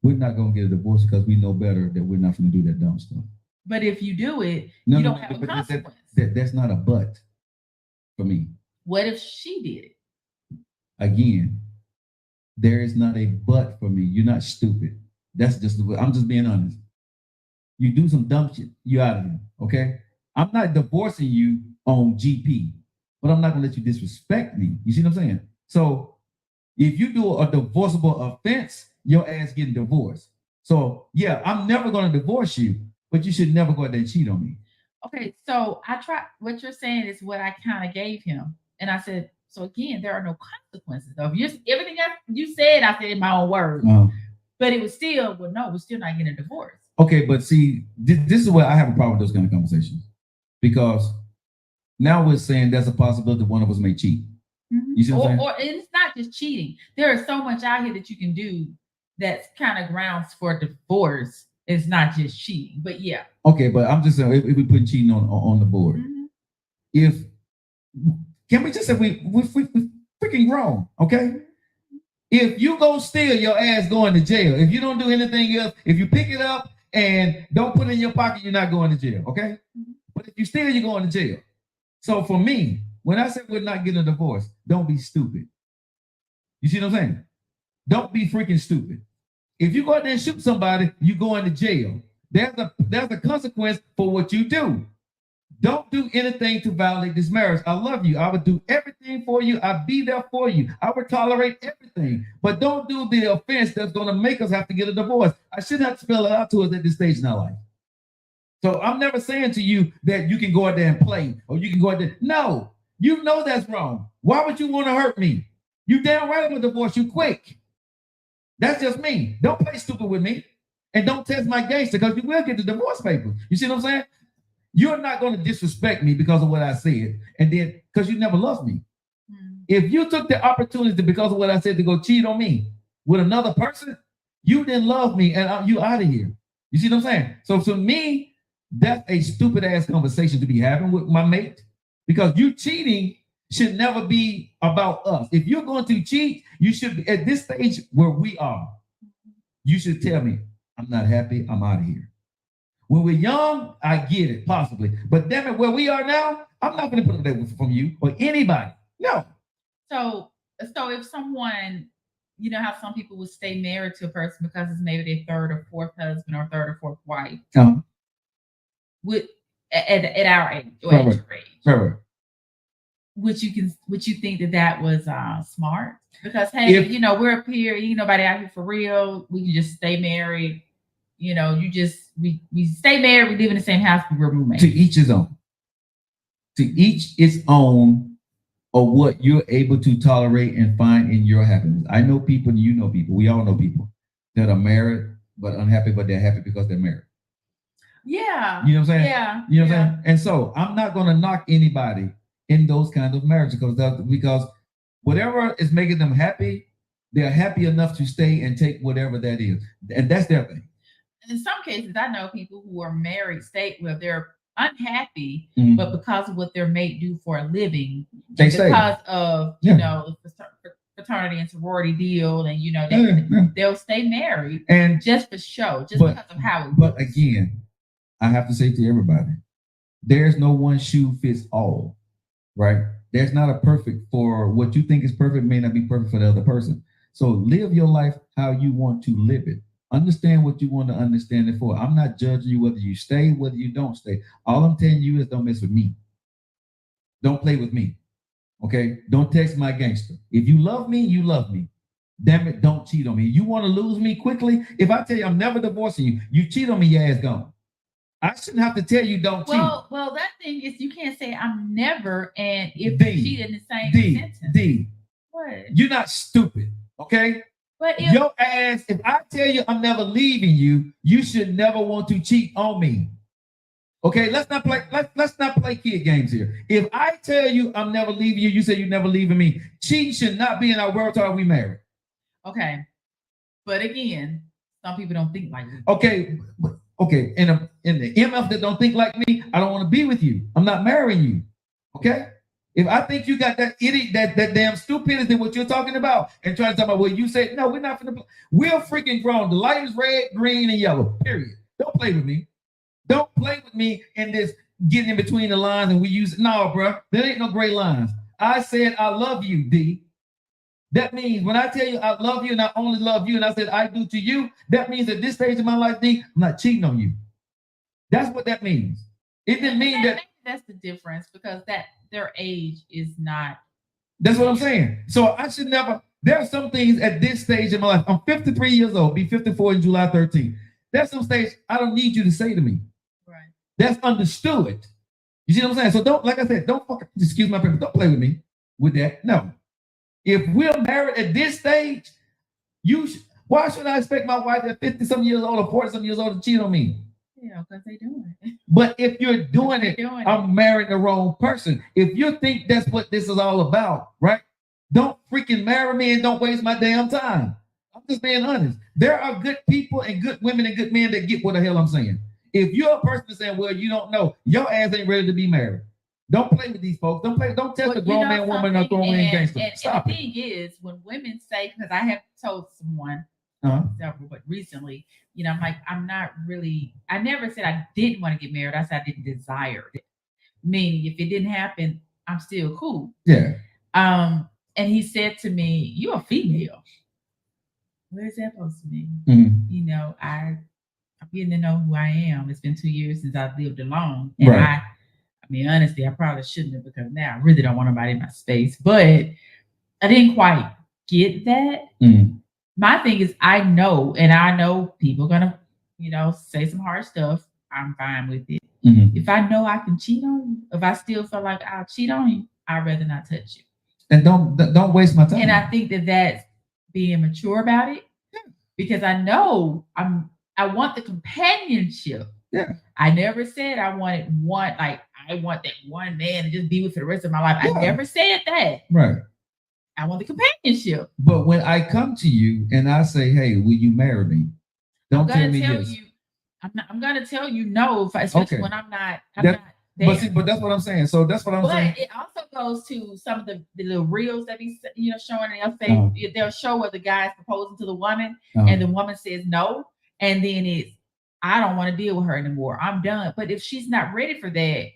We're not going to get a divorce because we know better that we're not going to do that dumb stuff. But if you do it, you don't have a consequence. That's not a but for me. What if she did it? Again, there is not a but for me. You're not stupid. That's just I'm just being honest. You do some dumb shit, you out of here, okay? I'm not divorcing you on GP, but I'm not going to let you disrespect me. You see what I'm saying? So if you do a divorceable offense, your ass getting divorced. So yeah, I'm never going to divorce you, but you should never go out there and cheat on me. Okay, so I try. What you're saying is what I kind of gave him, and I said, so again, there are no consequences. So if everything else you said, I said in my own words, but it was still, well, no, we're still not getting a divorce. Okay, but see, this is where I have a problem with those kind of conversations, because now we're saying there's a possibility one of us may cheat. You see what I'm saying? Or it's not just cheating. There is so much out here that you can do that's kind of grounds for divorce. It's not just cheating, but yeah. Okay, but I'm just saying if we put cheating on the board, can we just say we're freaking grown, okay? If you go steal, your ass going to jail. If you don't do anything else, if you pick it up and don't put it in your pocket, you're not going to jail, okay? But if you steal, you're going to jail. So for me, when I say we're not getting a divorce, don't be stupid. You see what I'm saying? Don't be freaking stupid. If you go out there and shoot somebody, you going to jail. There's a consequence for what you do. Don't do anything to violate this marriage. I love you. I would do everything for you. I'd be there for you. I would tolerate everything. But don't do the offense that's going to make us have to get a divorce. I shouldn't have to spell it out to us at this stage in our life. So I'm never saying to you that you can go out there and play or you can go out there. No, you know that's wrong. Why would you want to hurt me? You damn right I'm going to divorce you quick. That's just me. Don't play stupid with me. And don't test my gangster because you will get the divorce papers. You see what I'm saying? You're not going to disrespect me because of what I said. And then because you never loved me. If you took the opportunity because of what I said to go cheat on me with another person, you didn't love me and you out of here. You see what I'm saying? So to me, that's a stupid ass conversation to be having with my mate because you cheating should never be about us. If you're going to cheat, you should be at this stage where we are. You should tell me, I'm not happy. I'm out of here. When we're young, I get it, possibly. But damn it, where we are now, I'm not going to put up that from you or anybody. No. So if someone, you know how some people would stay married to a person because it's maybe their third or fourth husband or third or fourth wife, would at our age or at your age, would you think that was smart? Because hey, we're up here, ain't nobody out here for real. We can just stay married. We stay married. We live in the same house, but we're roommates. To each his own. To each its own, or what you're able to tolerate and find in your happiness. I know people, and you know people. We all know people that are married but unhappy, but they're happy because they're married. Yeah. You know what I'm saying? Yeah. You know what I'm saying? And so I'm not going to knock anybody in those kinds of marriages because whatever is making them happy, they're happy enough to stay and take whatever that is. And that's their thing. In some cases, I know people who are married they're unhappy, Mhm. but because of what their mate do for a living, They stay. because of the fraternity and sorority deal, and they'll stay married And just for show, because of how it But looks. again, I have to say to everybody, there's no one shoe fits all, right? There's not a perfect for what you think is perfect may not be perfect for the other person. So live your life how you want to live it. Understand what you want to understand it for. I'm not judging you whether you stay, whether you don't stay. All I'm telling you is don't mess with me. Don't play with me. Okay? Don't text my gangster. If you love me, you love me. Damn it, don't cheat on me. You want to lose me quickly? If I tell you I'm never divorcing you, you cheat on me, your ass gone. I shouldn't have to tell you don't cheat. Well, that thing is you can't say I'm never, and if you cheat in the same sentence. What? You're not stupid, okay? But Your ass, if I tell you I'm never leaving you, you should never want to cheat on me. Okay, let's not play kid games here. If I tell you I'm never leaving you, you say you're never leaving me. Cheating should not be in our world till we married. Okay. But again, some people don't think like me. Okay. In the MF that don't think like me, I don't want to be with you. I'm not marrying you. Okay? If I think you got that idiot, that damn stupidity, what you're talking about, and trying to talk about what you say, no, we're not finna. We're freaking grown. The light is red, green, and yellow. Period. Don't play with me. Don't play with me in this getting in between the lines and we use it. No, bro. There ain't no gray lines. I said I love you, D. That means when I tell you I love you and I only love you and I said I do to you, that means at this stage of my life, D, I'm not cheating on you. That's what that means. It didn't mean that. That's the difference because their age is not. That's what I'm saying. So I should never. There are some things at this stage in my life. I'm 53 years old, be 54 in July 13th. There's some stage I don't need you to say to me. Right. That's understood. You see what I'm saying? So don't, like I said, don't fucking, excuse my people, don't play with me with that. No. If we're married at this stage, why should I expect my wife at 50-some years old or 40-some years old to cheat on me? Yeah, because they're doing it. But if you're doing it, I'm marrying the wrong person. If you think that's what this is all about, right? Don't freaking marry me and don't waste my damn time. I'm just being honest. There are good people and good women and good men that get what the hell I'm saying. If you're a person saying, well, you don't know, your ass ain't ready to be married. Don't play with these folks. Don't test a grown man, woman, or grown man gangster. Stop it. The thing is, when women say, because I have told someone several, but recently, I'm like, I never said I didn't want to get married. I said I didn't desire it. Meaning, if it didn't happen, I'm still cool. Yeah. And he said to me, "You're a female. What is that supposed to mean?" Mm-hmm. I'm getting to know who I am. It's been 2 years since I've lived alone, and right. I mean, honestly, I probably shouldn't have because now I really don't want nobody in my space. But I didn't quite get that. Mm-hmm. My thing is, I know people are gonna, say some hard stuff. I'm fine with it. Mm-hmm. If I know I can cheat on you, if I still feel like I'll cheat on you, I'd rather not touch you. And don't waste my time. And I think that's being mature about it because I know I want the companionship. Yeah. I never said I want that one man to just be with for the rest of my life. Yeah. I never said that. Right. I want the companionship. But when I come to you and I say, "Hey, will you marry me?" Don't tell me yes. I'm gonna tell you no, especially when I'm not. But that's what I'm saying. So that's what I'm saying. But it also goes to some of the little reels that he's showing in their face. They'll show where the guy's proposing to the woman and the woman says no. and then it's I don't want to deal with her anymore. I'm done. But if she's not ready for that,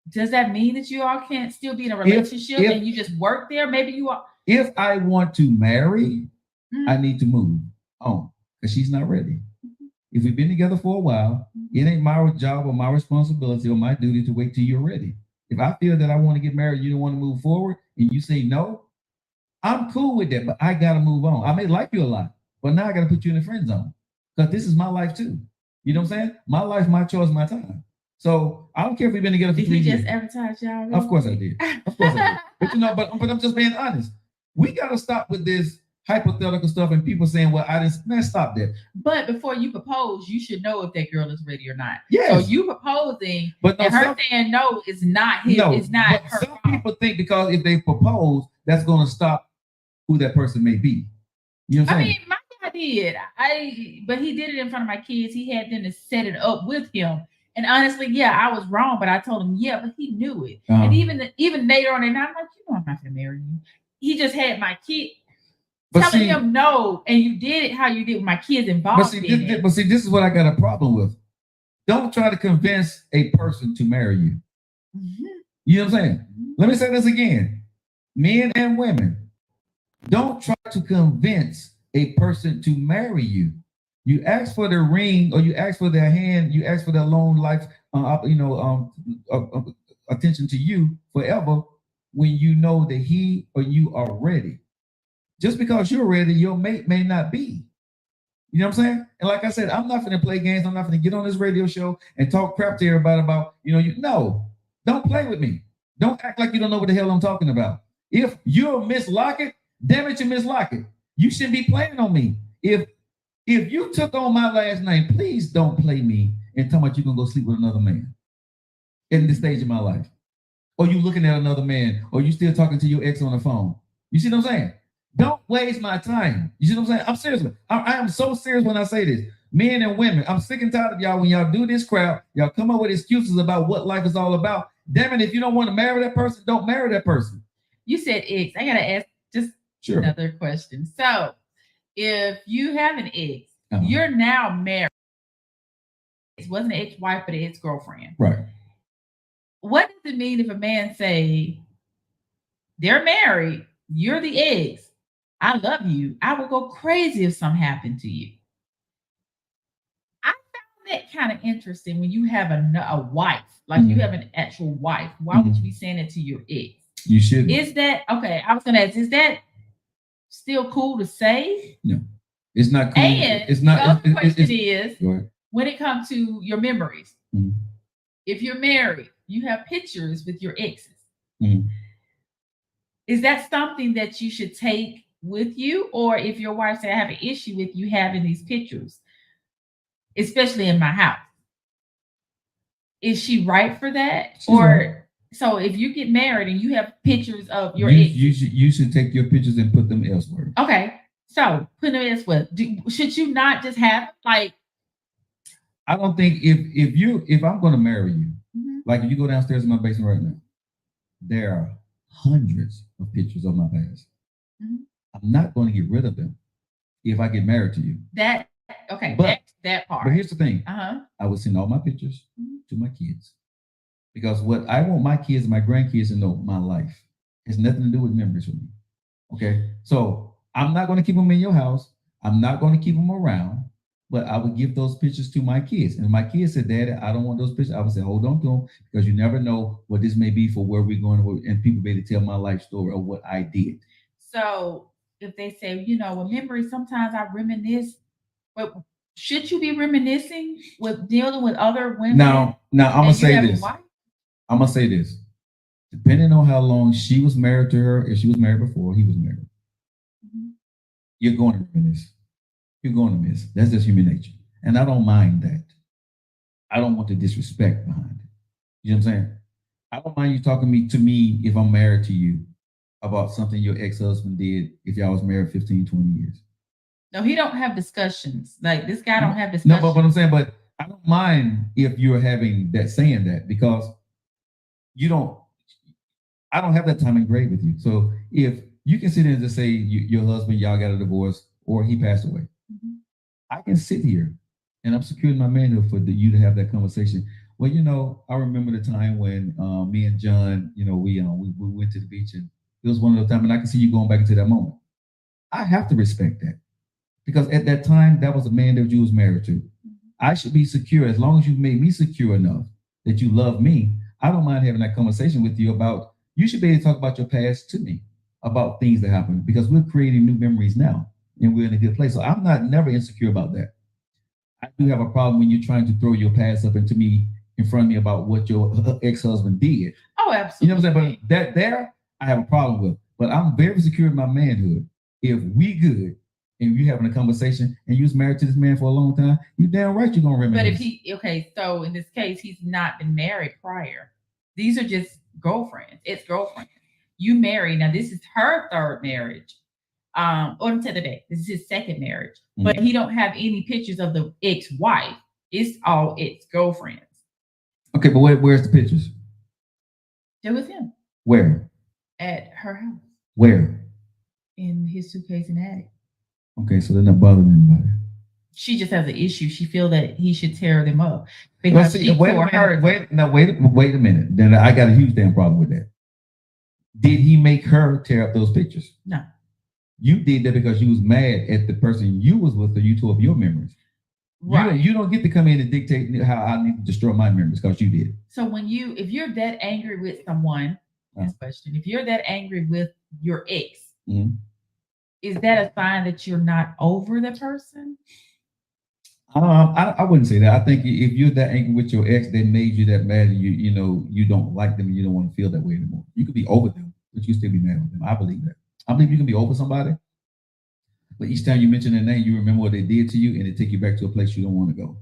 does that mean that you all can't still be in a relationship if- and you just work there? Maybe you are. If I want to marry, Mhm. I need to move on because she's not ready. If we've been together for a while, it ain't my job or my responsibility or my duty to wait till you're ready. If I feel that I want to get married, you don't want to move forward, and you say no, I'm cool with that, but I gotta move on. I may like you a lot, but now I gotta put you in the friend zone because this is my life too. You know what I'm saying? My life, my choice, my time. So I don't care if we've been together for Did 3 he years. just advertise y'all? Of course I did. Of course I did. But you know, but I'm just being honest. We gotta stop with this hypothetical stuff and people saying, "Well, I didn't." Man, stop that. But before you propose, you should know if that girl is ready or not. Yes. So you proposing But no, and her some, saying no is not his. no, It's not but her. some fault. people think because if they propose, that's gonna stop who that person may be. You know what I'm I saying? mean, my guy did. But he did it in front of my kids. He had them to set it up with him. And honestly, yeah, I was wrong, but I told him, yeah, but he knew it. Uh-huh. And even later on, and I'm like, you know, I'm not gonna marry you. He just had my kid But telling see- him no, and you did it how you did with my kids But involved see, in it. this is what I got a problem with. Don't try to convince a person to marry you. Mhm. You know what I'm saying? Let me say this again. Men and women, don't try to convince a person to marry you. You ask for the ring or you ask for their hand, you ask for their long life, attention to you forever when you know that he or you are ready. Just because you're ready, your mate may not be. You know what I'm saying? And like I said, I'm not going to play games. I'm not going to get on this radio show and talk crap to everybody about, no, don't play with me. Don't act like you don't know what the hell I'm talking about. If you're Miss Lockett, damn it, you're Miss Lockett. You shouldn't be playing on me. If you took on my last name, please don't play me and tell me you're going to go sleep with another man in this stage of my life. Or you looking at another man, or you still talking to your ex on the phone. You see what I'm saying? Don't waste my time. You see what I'm saying? I'm serious. I am so serious when I say this. Men and women, I'm sick and tired of y'all when y'all do this crap. Y'all come up with excuses about what life is all about. Damn it, if you don't want to marry that person, don't marry that person. You said ex. I gotta ask just Sure. another question. So, if you have an ex, Uh-huh. you're now married. It wasn't an ex-wife, but an ex-girlfriend. Right. What does it mean if a man say they're married, you're the ex, I love you, I will go crazy if something happened to you? I found that kind of interesting when you have a wife, like you Mhm. have an actual wife. Why would you be saying it to your ex? You should. Is that okay? I was gonna ask, is that still cool to say? It's not cool. And It's not. the other it's- question it's- is, Go ahead. when it comes to your memories, Mhm. if you're married, you have pictures with your exes. Mhm. Is that something that you should take with you? Or if your wife said, I have an issue with you having these pictures, especially in my house, is she right for that? She's or right. So if you get married and you have pictures of your You exes, you should take your pictures and put them elsewhere. okay, so put them elsewhere. Should you not just have like I don't think if I'm going to marry you, Mhm. like if you go downstairs in my basement right now, there are hundreds of pictures of my past. Mhm. I'm not going to get rid of them if I get married to you. that? Okay, But- that part. But here's the thing: Uh-huh. I would send all my pictures Mhm. to my kids because what I want my kids and my grandkids to know my life has nothing to do with memories with me. Okay, so I'm not going to keep them in your house. I'm not going to keep them around. But I would give those pictures to my kids. And if my kids said, Daddy, I don't want those pictures, I would say, hold on to them because you never know what this may be for where we're going and people may tell my life story of what I did. So if they say, with memories, sometimes I reminisce, but should you be reminiscing with dealing with other women? Now I'm and gonna you say have a this. wife? I'm gonna say this. Depending on how long she was married to her, if she was married before he was married, Mhm. you're going to reminisce. You're going to miss. That's just human nature. And I don't mind that. I don't want the disrespect behind it. You know what I'm saying? I don't mind you talking to me if I'm married to you about something your ex-husband did if y'all was married 15, 20 years. No, he don't have discussions. Like this guy don't have No, discussions. but what I'm saying, but I don't mind if you're having that saying that because I don't have that time engraved with you. So if you can sit there and just say your husband, y'all got a divorce or he passed away. Mhm. I can sit here and I'm securing my manhood for you to have that conversation. Well, I remember the time when me and John, we went to the beach, and it was one of those times, and I can see you going back into that moment. I have to respect that because at that time, that was a man that you was married to. I should be secure as long as you've made me secure enough that you love me. I don't mind having that conversation with you about. You should be able to talk about your past to me, about things that happened, because we're creating new memories now, and we're in a good place. So I'm never insecure about that. I do have a problem when you're trying to throw your past up into me in front of me about what your ex-husband did. Oh, absolutely. You know what I'm saying? But that there, I have a problem with. But I'm very secure in my manhood. If we good and you having a conversation and you was married to this man for a long time, you damn right you're gonna remember. But if so in this case, he's not been married prior. These are just girlfriends. It's girlfriends. You married. Now this is her third marriage. Or I'm saying today, this is his second marriage. Mm-hmm. But he don't have any pictures of the ex-wife. It's all ex-girlfriends. Okay, but where's the pictures? They're with him. Where? At her house. Where? In his suitcase and attic. Okay, so they're not bothering anybody. She just has an issue. She feel that he should tear them up because wait a minute. Then I got a huge damn problem with that. Did he make her tear up those pictures? No. You did that because you was mad at the person you was with, or you tore up your memories. Right. You don't get to come in and dictate how I need to destroy my memories because you did. So if you're that angry with someone, question, if you're that angry with your ex, is that a sign that you're not over the person? I wouldn't say that. I think if you're that angry with your ex, they made you that mad, and you don't like them, and you don't want to feel that way anymore. You could be over them, but you still be mad with them. I believe that. I believe you can be over somebody, but each time you mention their name, you remember what they did to you, and it take you back to a place you don't want to go.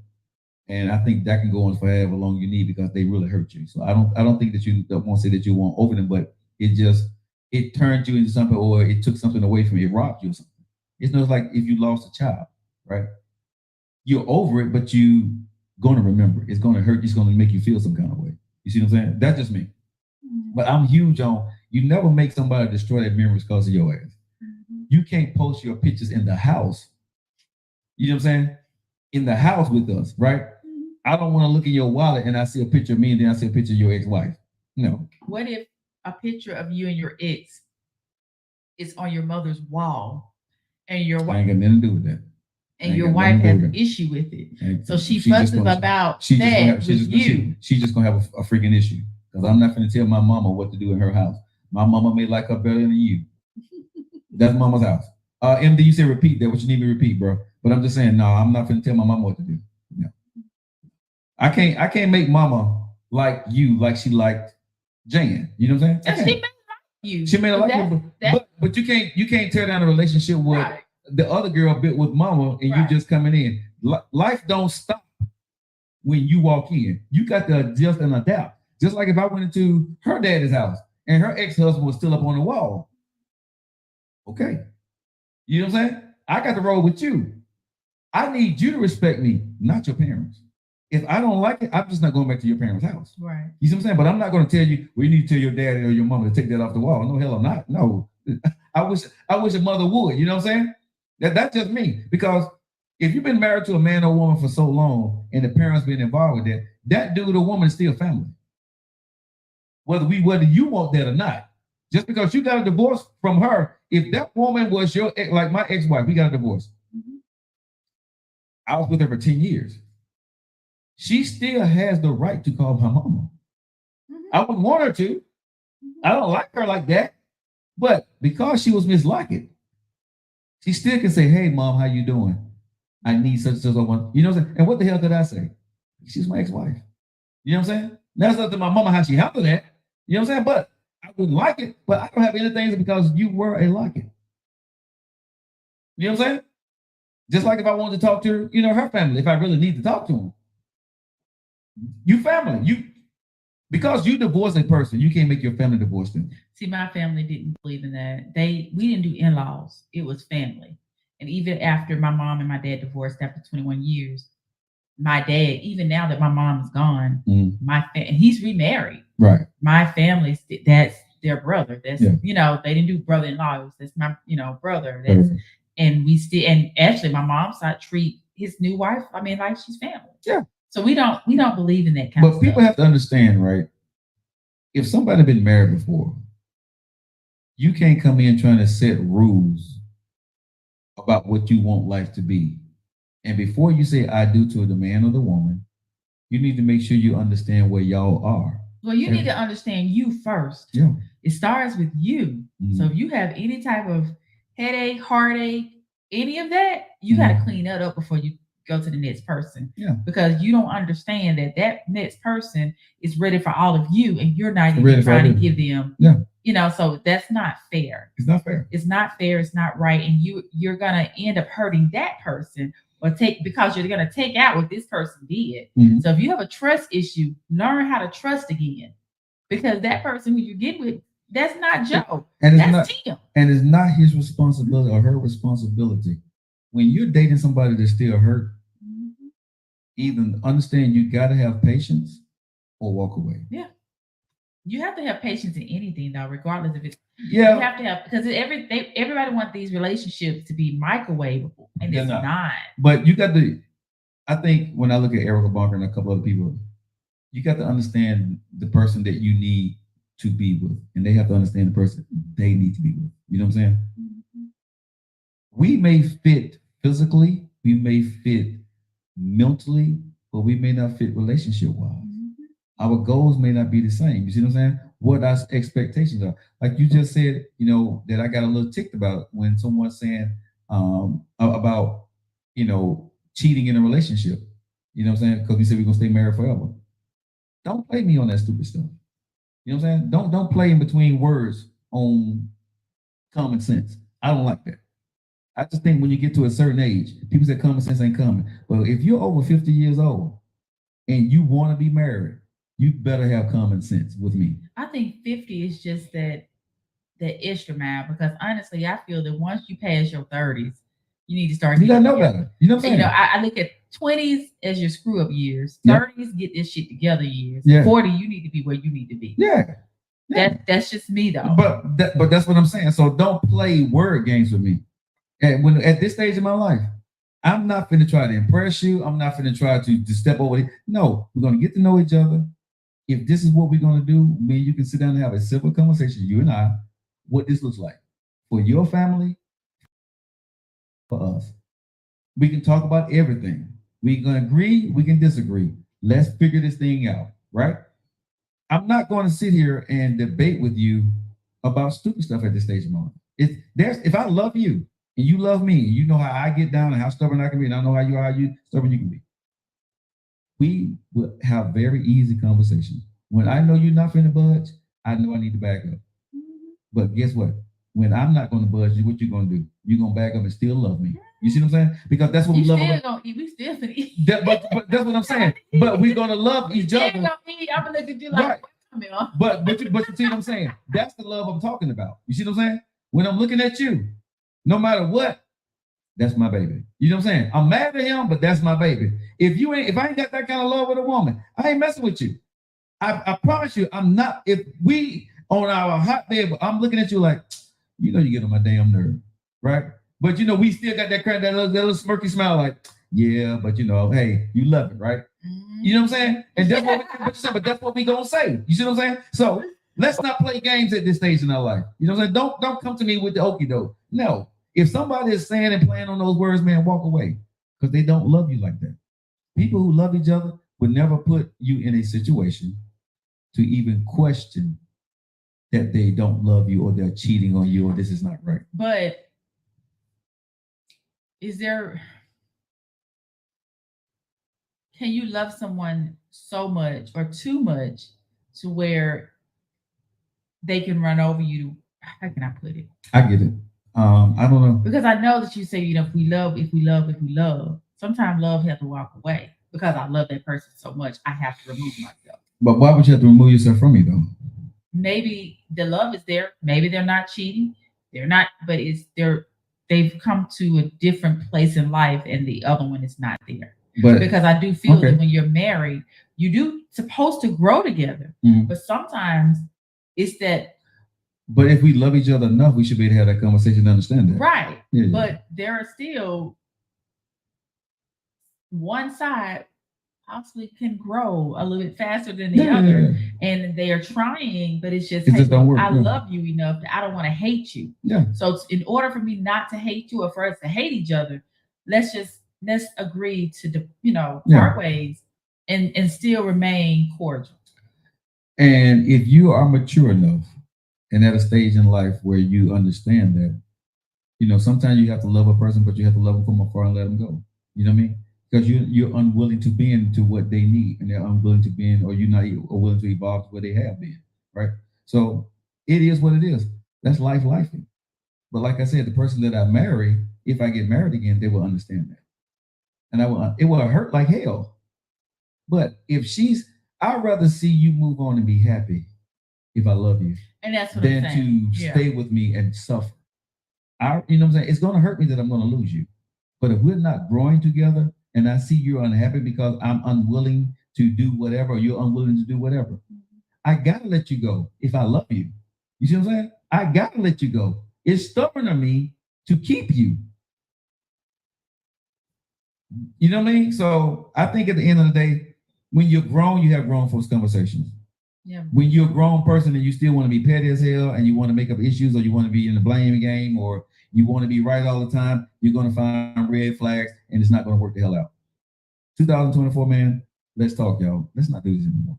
And I think that can go on for however long you need because they really hurt you. So I don't think that you won't say that you want over them, but it turned you into something, or it took something away from you, it robbed you or something. It's not like if you lost a child, right? You're over it, but you gonna remember. It's gonna hurt. It's gonna make you feel some kind of way. You see what I'm saying? That's just me. But I'm huge on you never make somebody destroy their memories because of your ass. You can't post your pictures in the house. You know what I'm saying? In the house with us, right? I don't want to look in your wallet and I see a picture of me and then I see a picture of your ex-wife. No. What if a picture of you and your ex is on your mother's wall and your wife? I ain't got nothing to do with that. And your wife has an issue with it. So she fusses about that with you. She's just going to have a freaking issue. Because I'm not going to tell my mama what to do in her house. My mama may like her better than you. That's mama's house. MD, you said repeat that, what you need me to repeat, bro. But I'm just saying, no, I'm not going to tell my mama what to do. No. I can't make mama like you like she liked Jan. You know what I'm saying? She may like you. She may like you, but you can't tear down a relationship with the other girl bit with mama and you just coming in. Life don't stop when you walk in. You got to adjust and adapt. Just like if I went into her daddy's house and her ex-husband was still up on the wall. Okay. You know what I'm saying? I got to roll with you. I need you to respect me, not your parents. If I don't like it, I'm just not going back to your parents' house. Right. You see what I'm saying? But I'm not going to tell you, well, you need to tell your daddy or your mama to take that off the wall. No, hell, I'm not. No. I wish a mother would. You know what I'm saying? That's just me. Because if you've been married to a man or woman for so long and the parents been involved with that dude or woman is still family. Whether you want that or not. Just because you got a divorce from her, if that woman was your ex, like my ex-wife, we got a divorce. I was with her for 10 years. She still has the right to call my mama. I wouldn't want her to. I don't like her like that. But because she was misliking, she still can say, hey, mom, how you doing? I need such and such one. You know what I'm saying? And what the hell could I say? She's my ex-wife. You know what I'm saying? That's up to my mama how she handled that. You know what I'm saying? But I wouldn't like it, but I don't have anything because you were a like it. You know what I'm saying? Just like if I wanted to talk to her, her family, if I really need to talk to them. You family, because you divorce a person, you can't make your family divorce them. See, my family didn't believe in that. We didn't do in-laws. It was family. And even after my mom and my dad divorced after 21 years, my dad, even now that my mom is gone, and he's remarried. Right. My family, that's their brother. That's, they didn't do brother-in-law. That's my, brother. That's, and we still, and actually my mom's side treat his new wife. I mean, like she's family. Yeah. So we don't believe in that kind But of people stuff. have to understand, right? If somebody been married before, you can't come in trying to set rules about what you want life to be. And before you say I do to the man or the woman, you need to make sure you understand where y'all are. Well, you need to understand you first. Yeah. It starts with you. So if you have any type of headache, heartache, any of that, you got to clean that up before you go to the next person. Yeah. Because you don't understand that next person is ready for all of you, and you're not Ready even for trying to everything. give them. Yeah. You know, so that's not fair. It's not fair. It's not fair. It's not right, and you're gonna end up hurting that person, or because you're gonna take out what this person did. Mhm. So if you have a trust issue, learn how to trust again, because that person who you get with, that's not Joe. And it's That's not Tim. and it's not his responsibility or her responsibility. When you're dating somebody that's still hurt, either understand you got to have patience or walk away. Yeah. You have to have patience in anything, though, regardless if it's. Yeah. You have to have, because everybody wants these relationships to be microwavable, and They're it's not. not. But you got to, I think when I look at Erica Barker and a couple other people, you got to understand the person that you need to be with, and they have to understand the person they need to be with. You know what I'm saying? We may fit physically, we may fit mentally, but we may not fit relationship wise. Our goals may not be the same. You see what I'm saying? What our expectations are. Like you just said, you know, that I got a little ticked about when someone's saying about, you know, cheating in a relationship. You know what I'm saying? Because we said we're gonna stay married forever. Don't play me on that stupid stuff. You know what I'm saying? Don't play in between words on common sense. I don't like that. I just think when you get to a certain age, people say common sense ain't coming. Well, if you're over 50 years old and you want to be married, you better have common sense with me. I think 50 is just that extra mile, because honestly, I feel that once you pass your 30s, you need to start. You gotta know better. You know what I'm saying? You know, I look at 20s as your screw up years. Yeah. 30s, get this shit together years. Yeah. 40, you need to be where you need to be. Yeah. That's just me though. But that's what I'm saying. So don't play word games with me. And at this stage of my life, I'm not finna try to impress you. I'm not finna try to step over it. No, we're gonna get to know each other. If this is what we're gonna do, me and you can sit down and have a simple conversation, you and I, what this looks like for your family, for us. We can talk about everything. We can agree, we can disagree. Let's figure this thing out, right? I'm not going to sit here and debate with you about stupid stuff at this stage of my life. If I love you and you love me, and you know how I get down and how stubborn I can be, and I know how you stubborn you can be. We will have very easy conversations. When I know you're not finna budge, I know I need to back up. But guess what? When I'm not going to budge, what you going to do? You're going to back up and still love me. You see what I'm saying? Because that's what we love. We still gonna eat. But that's what I'm saying. But we're going to love each other. I'm gonna look at you like, right. But you see what I'm saying? That's the love I'm talking about. You see what I'm saying? When I'm looking at you, no matter what, that's my baby. You know what I'm saying? I'm mad at him, but that's my baby. If I ain't got that kind of love with a woman, I ain't messing with you. I promise you, I'm not. If we on our hotbed, I'm looking at you like, you know, you get on my damn nerve, right? But you know, we still got that little smirky smile, like, yeah, but you know, hey, you love it, right? Mm-hmm. You know what I'm saying? And that's but that's what we gonna say. You see what I'm saying? So let's not play games at this stage in our life. You know what I'm saying? Don't come to me with the okie doke. No. If somebody is saying and playing on those words, man, walk away, because they don't love you like that. People who love each other would never put you in a situation to even question that they don't love you or they're cheating on you or this is not right. But can you love someone so much or too much to where they can run over you? How can I put it? I get it. I don't know. Because I know that you say, you know, if we love, sometimes love has to walk away, because I love that person so much, I have to remove myself. But why would you have to remove yourself from me though? Maybe the love is there. Maybe they're not cheating. They're not, but they've come to a different place in life and the other one is not there. But because I do feel that when you're married, you do supposed to grow together. Mm-hmm. But sometimes it's that. But if we love each other enough, we should be able to have that conversation and understand that. Right. Yeah. But there are still one side possibly can grow a little bit faster than the other, and they are trying, but it's just, It hey, just don't work. I Yeah. love you enough that I don't want to hate you. Yeah. So in order for me not to hate you or for us to hate each other, let's agree to part ways and still remain cordial. And if you are mature enough and at a stage in life where you understand that, sometimes you have to love a person, but you have to love them from afar and let them go. You know what I mean? Because you're unwilling to bend to what they need, and they're unwilling to bend, or you're not willing to evolve to where they have been, right? So it is what it is. That's life. But like I said, the person that I marry, if I get married again, they will understand that, and it will hurt like hell. But I'd rather see you move on and be happy if I love you, and that's what than I'm saying. to stay with me and suffer. You know what I'm saying? It's going to hurt me that I'm going to lose you. But if we're not growing together, and I see you're unhappy because I'm unwilling to do whatever, or you're unwilling to do whatever, I gotta let you go if I love you. You see what I'm saying? I gotta let you go. It's stubborn of me to keep you. You know what I mean? So I think at the end of the day, when you're grown, you have grown folks conversations. Yeah. When you're a grown person and you still want to be petty as hell and you want to make up issues, or you want to be in the blame game, or you want to be right all the time, you're going to find red flags and it's not going to work the hell out. 2024, man, let's talk, y'all. Let's not do this anymore.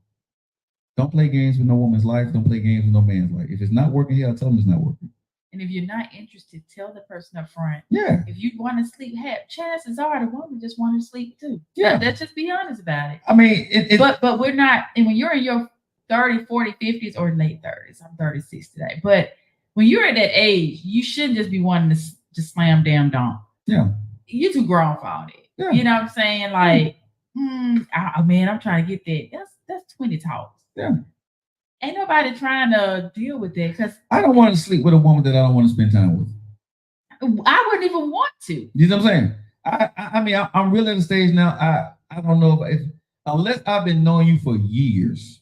Don't play games with no woman's life. Don't play games with no man's life. If it's not working here, tell them it's not working. And if you're not interested, tell the person up front. Yeah. If you want to sleep, chances are the woman just want to sleep too. Yeah. Let's just be honest about it. I mean, but we're not, and when you're in your 30, 40, 50s, or late 30s, I'm 36 today, but when you're at that age, you shouldn't just be wanting to just slam damn dunk. Yeah. You're too grown for all that. Yeah. You know what I'm saying? Like, man, I'm trying to get that. That's 20 talks. Yeah. Ain't nobody trying to deal with that, because I don't want to sleep with a woman that I don't want to spend time with. I wouldn't even want to. You know what I'm saying? I mean, I'm really at the stage now. I don't know if unless I've been knowing you for years,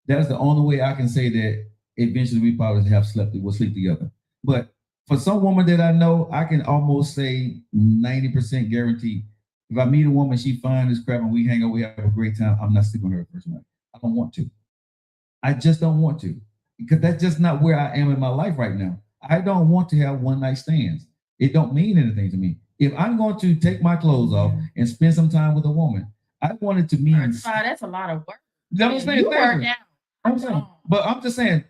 that's the only way I can say that eventually we probably will sleep together. But for some woman that I know, I can almost say 90% guaranteed. If I meet a woman, she fine as crap, and we hang out, we have a great time, I'm not sleeping with her first night. I don't want to. I just don't want to, because that's just not where I am in my life right now. I don't want to have one night stands. It don't mean anything to me. If I'm going to take my clothes off and spend some time with a woman, I want it to mean. That's a lot of work. You know what I'm saying? You work out. I'm saying, but I'm just saying,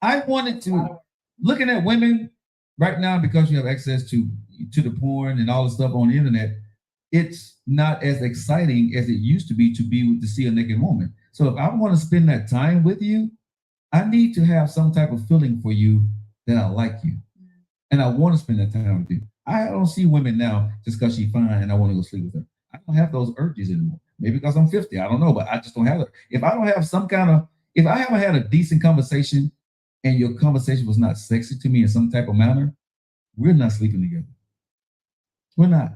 I wanted to, looking at women right now, because you have access to the porn and all the stuff on the internet, it's not as exciting as it used to be to see a naked woman. So if I want to spend that time with you, I need to have some type of feeling for you that I like you. And I want to spend that time with you. I don't see women now just because she's fine and I want to go sleep with her. I don't have those urges anymore. Maybe because I'm 50, I don't know, but I just don't have it. If I don't have if I haven't had a decent conversation and your conversation was not sexy to me in some type of manner, we're not sleeping together. We're not.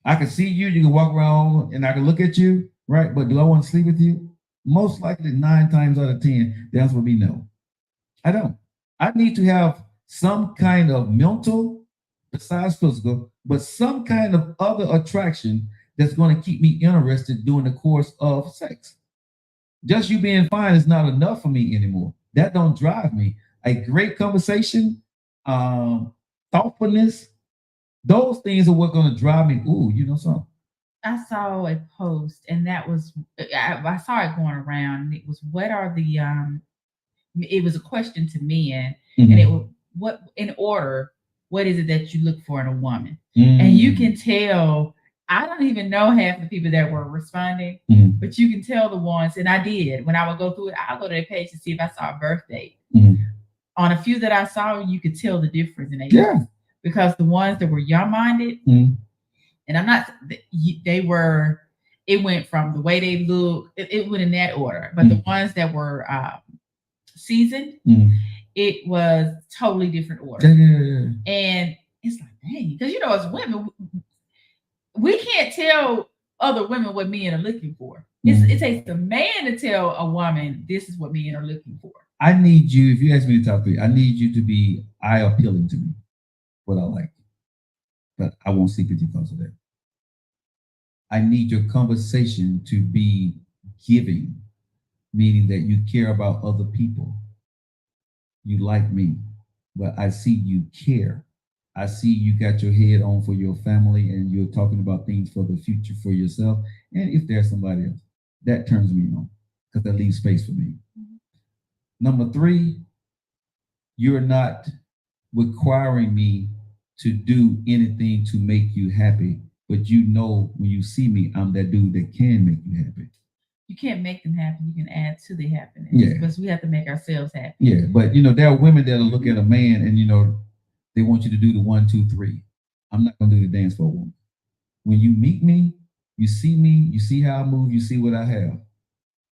I can see you can walk around and I can look at you, right? But do I want to sleep with you? Most likely 9 times out of 10, the answer would be no. I don't. I need to have some kind of mental, besides physical, but some kind of other attraction that's going to keep me interested during the course of sex. Just you being fine is not enough for me anymore. That don't drive me. A great conversation, thoughtfulness, those things are what going to drive me. Ooh, you know something? I saw a post, and that was, I saw it going around, and it was, what are the, it was a question to men, and it was, what is it that you look for in a woman? And you can tell, I don't even know half the people that were responding, but you can tell the ones, and I did, when I would go through it, I'll go to their page to see if I saw a birth date. On a few that I saw, you could tell the difference in age. Yeah. Because the ones that were young-minded, and I'm not, it went from the way they look, it went in that order, but the ones that were seasoned, it was totally different order. And it's like, dang, because as women, we can't tell other women what men are looking for. It takes a man to tell a woman this is what men are looking for. I need you, if you ask me to talk to you, I need you to be eye appealing to me, what I like. But I won't sleep with you because of that. I need your conversation to be giving, meaning that you care about other people. You like me, but I see you care. I see you got your head on for your family and you're talking about things for the future for yourself. And if there's somebody else, that turns me on because that leaves space for me. Number three, you're not requiring me to do anything to make you happy, but you know when you see me, I'm that dude that can make you happy. You can't make them happy. You can add to the happiness. Yeah. Because we have to make ourselves happy. Yeah, but there are women that'll look at a man and they want you to do the 1, 2, 3. I'm not gonna do the dance for a woman. When you meet me, you see how I move, you see what I have.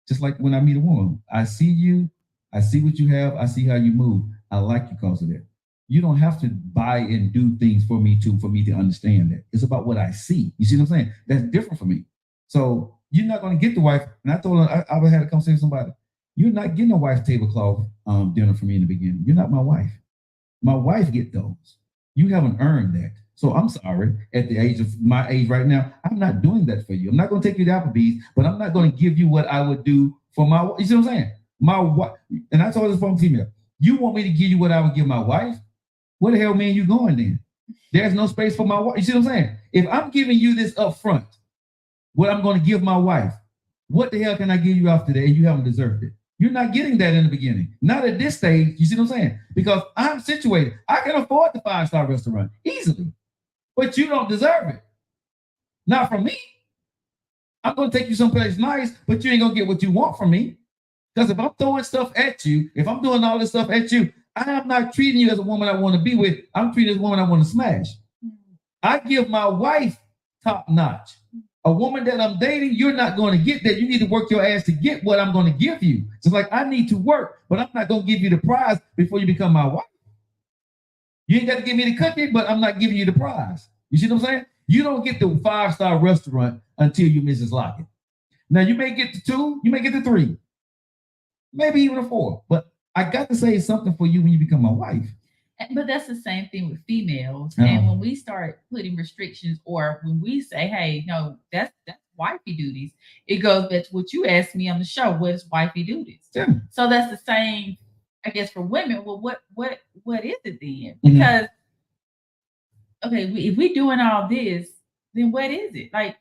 Just like when I meet a woman, I see you, I see what you have, I see how you move. I like you because of that. You don't have to buy and do things for me to understand that. It's about what I see. You see what I'm saying? That's different for me. So you're not going to get the wife. And I told her, I had a conversation with somebody. You're not getting a wife's tablecloth dinner from me in the beginning. You're not my wife. My wife get those. You haven't earned that. So I'm sorry. At the age of my age right now, I'm not doing that for you. I'm not going to take you to Applebee's, but I'm not going to give you what I would do for my wife. You see what I'm saying? My wife. And I told this from female. You want me to give you what I would give my wife? Where the hell, man, you going then? There's no space for my wife. You see what I'm saying? If I'm giving you this up front, what I'm going to give my wife, what the hell can I give you after that? And you haven't deserved it. You're not getting that in the beginning. Not at this stage. You see what I'm saying? Because I'm situated. I can afford the 5-star restaurant easily, but you don't deserve it. Not from me. I'm going to take you someplace nice, but you ain't going to get what you want from me. Because if I'm throwing stuff at you, if I'm doing all this stuff at you, I am not treating you as a woman I want to be with. I'm treating you as a woman I want to smash. I give my wife top notch. A woman that I'm dating, you're not going to get that. You need to work your ass to get what I'm going to give you. Just like I need to work, but I'm not going to give you the prize before you become my wife. You ain't got to give me the cookie, but I'm not giving you the prize. You see what I'm saying? You don't get the 5-star restaurant until you Mrs. Lockett. Now you may get to 2, you may get to 3, maybe even a 4, but I got to say something for you when you become my wife. But that's the same thing with females. And when we start putting restrictions, or when we say, hey, no, that's wifey duties, it goes back to what you asked me on the show. What is wifey duties? Yeah. So that's the same, I guess, for women. Well, what is it then? Because okay, if we're doing all this, then what is it? Like,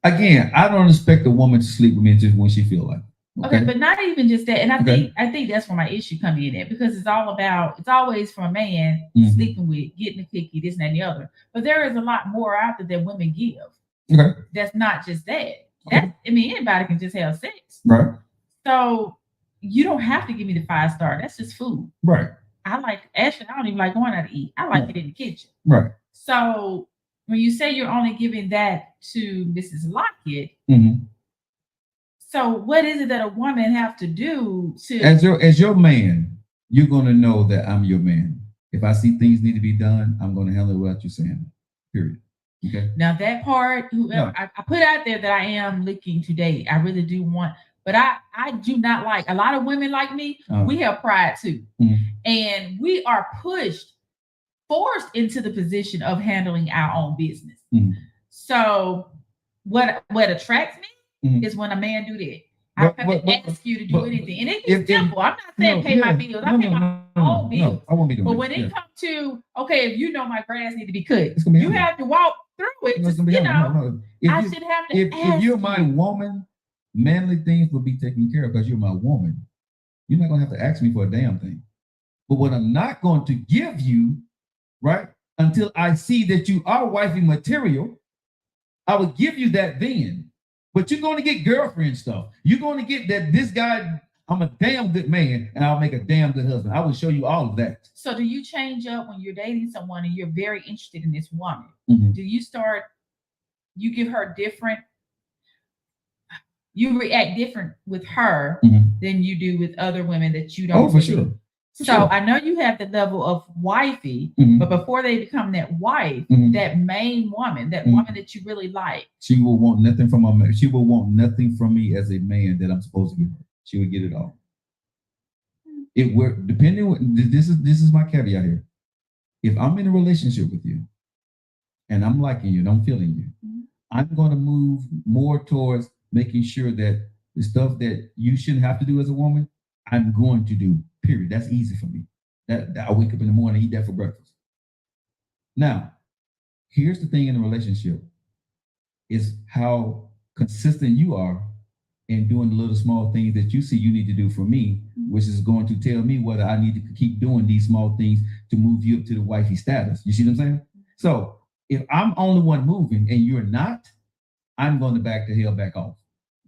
again, I don't expect a woman to sleep with me just when she feel like. Okay, but not even just that. And I think that's where my issue comes in at, because it's always for a man sleeping with, getting a cookie, this and that and the other. But there is a lot more out there that women give. Okay. That's not just that. Okay. Anybody can just have sex. Right. So you don't have to give me the 5-star. That's just food. Right. I don't even like going out to eat. I like it in the kitchen. Right. So when you say you're only giving that to Mrs. Lockett, so what is it that a woman have to do to as your man, you're gonna know that I'm your man. If I see things need to be done, I'm gonna handle it without you saying. Period. Okay. Now that part, whoever I put out there that I am looking to date, I really do want, but I do not like a lot of women like me. We have pride too, and we are forced into the position of handling our own business. So what attracts me is when a man do that. I don't have to ask you to do anything. And it's simple. I'm not saying pay my bills. I pay my own bills. I won't be doing but when it comes to, okay, if you know my grass need to be cut, you have to walk through it. I should have to ask if you're my woman, manly things will be taken care of because you're my woman. You're not going to have to ask me for a damn thing. But what I'm not going to give you, right, until I see that you are wifey material, I will give you that then. But you're going to get girlfriend stuff. You're going to get that this guy, I'm a damn good man, and I'll make a damn good husband. I will show you all of that. So do you change up when you're dating someone and you're very interested in this woman? Do you give her different, you react different with her than you do with other women that you don't? Oh, for sure. So I know you have the level of wifey, but before they become that wife, that main woman, that woman that you really like, she will want nothing from a man. She will want nothing from me as a man that I'm supposed to give her. She would get it all. It work depending on this is my caveat here. If I'm in a relationship with you and I'm liking you and I'm feeling you, I'm going to move more towards making sure that the stuff that you shouldn't have to do as a woman, I'm going to do. Period. That's easy for me. That I wake up in the morning, eat that for breakfast. Now, here's the thing in a relationship is how consistent you are in doing the little small things that you see you need to do for me, which is going to tell me whether I need to keep doing these small things to move you up to the wifey status. You see what I'm saying? So if I'm only one moving and you're not, I'm going to back the hell back off.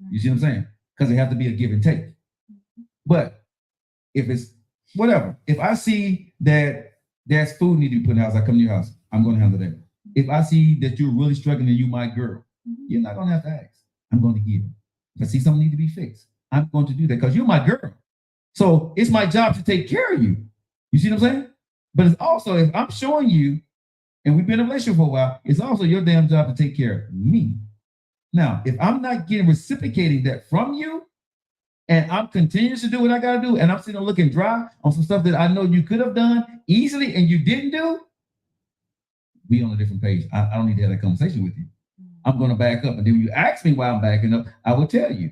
You see what I'm saying? Because it has to be a give and take. But if it's whatever, if I see that there's food need to be put in the house, I come to your house, I'm going to handle that. If I see that you're really struggling and you my girl, you're not going to have to ask. I'm going to give. If I see something need to be fixed, I'm going to do that because you're my girl. So it's my job to take care of you. You see what I'm saying? But it's also, if I'm showing you, and we've been in a relationship for a while, it's also your damn job to take care of me. Now, if I'm not getting reciprocating that from you, and I'm continuing to do what I got to do, and I'm sitting there looking dry on some stuff that I know you could have done easily and you didn't do, be on a different page. I don't need to have that conversation with you. I'm going to back up. And then when you ask me why I'm backing up, I will tell you.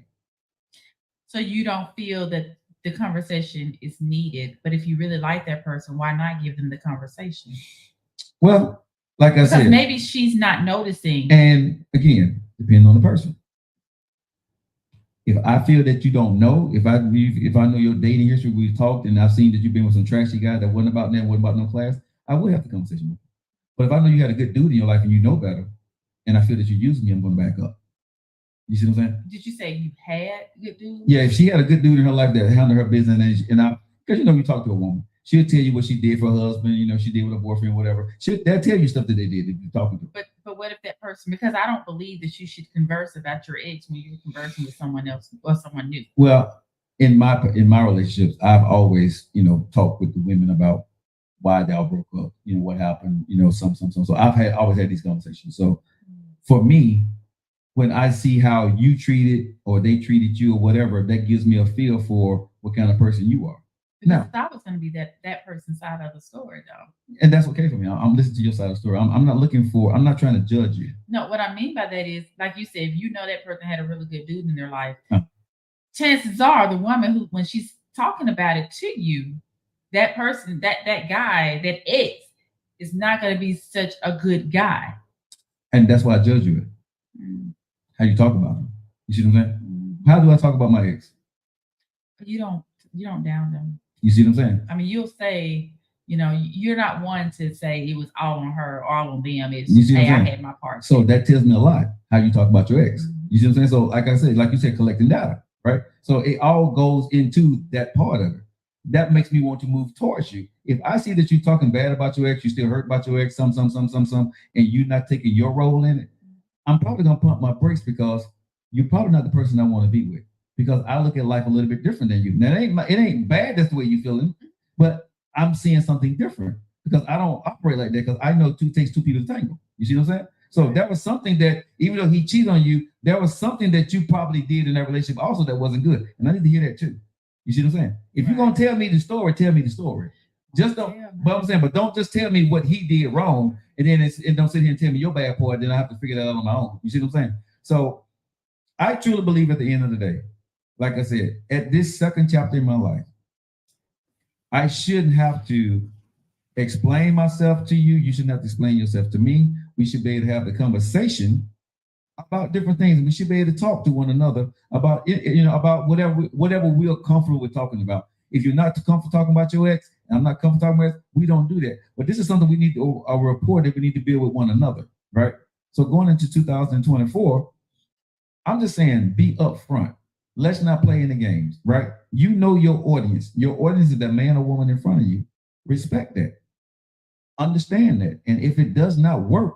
So you don't feel that the conversation is needed, but if you really like that person, why not give them the conversation? Well, like I said, maybe she's not noticing. And again, depending on the person. If I feel that you don't know, if I know your dating history, we've talked and I've seen that you've been with some trashy guy that wasn't about that, wasn't about no class, I will have the conversation with you. But if I know you had a good dude in your life and you know better, and I feel that you're using me, I'm going to back up. You see what I'm saying? Did you say you had good dudes? Yeah, if she had a good dude in her life that handled her business, and because you talk to a woman, she'll tell you what she did for her husband, she did with her boyfriend, whatever. They'll tell you stuff that they did if you're talking to her. But what if that person, because I don't believe that you should converse about your ex when you're conversing with someone else or someone new. Well, in my relationships, I've always, talked with the women about why they all broke up, what happened, some. So I've always had these conversations. So for me, when I see how you treated or they treated you or whatever, that gives me a feel for what kind of person you are. Because I was going to be that person's side of the story, though. And that's okay for me. I'm listening to your side of the story. I'm not trying to judge you. No, what I mean by that is, like you said, if you know that person had a really good dude in their life, chances are the woman who, when she's talking about it to you, that person, that guy, that ex, is not going to be such a good guy. And that's why I judge you. How you talk about them. You see what I'm saying? How do I talk about my ex? You don't down them. You see what I'm saying? I mean, you'll say, you're not one to say it was all on her or all on them. It's just, hey, I had my part. So that tells me a lot how you talk about your ex. You see what I'm saying? So like I said, like you said, collecting data, right? So it all goes into that part of it. That makes me want to move towards you. If I see that you're talking bad about your ex, you still hurt about your ex, some, and you're not taking your role in it, I'm probably going to pump my brakes because you're probably not the person I want to be with. Because I look at life a little bit different than you. Now, it ain't bad that's the way you're feeling, but I'm seeing something different because I don't operate like that because I know it takes two people to tango. You see what I'm saying? So that was something that, even though he cheated on you, there was something that you probably did in that relationship also that wasn't good. And I need to hear that too. You see what I'm saying? If you're going to tell me the story, tell me the story. Just don't, but don't just tell me what he did wrong and then don't sit here and tell me your bad part, then I have to figure that out on my own. You see what I'm saying? So I truly believe at the end of the day, like I said, at this second chapter in my life, I shouldn't have to explain myself to you. You shouldn't have to explain yourself to me. We should be able to have the conversation about different things. We should be able to talk to one another about about whatever we're comfortable with talking about. If you're not comfortable talking about your ex, and I'm not comfortable talking about it, we don't do that. But this is something we need to, a rapport that we need to build with one another, right? So going into 2024, I'm just saying, be upfront. Let's not play in the games, right? You know your audience. Your audience is that man or woman in front of you. Respect that. Understand that. And if it does not work,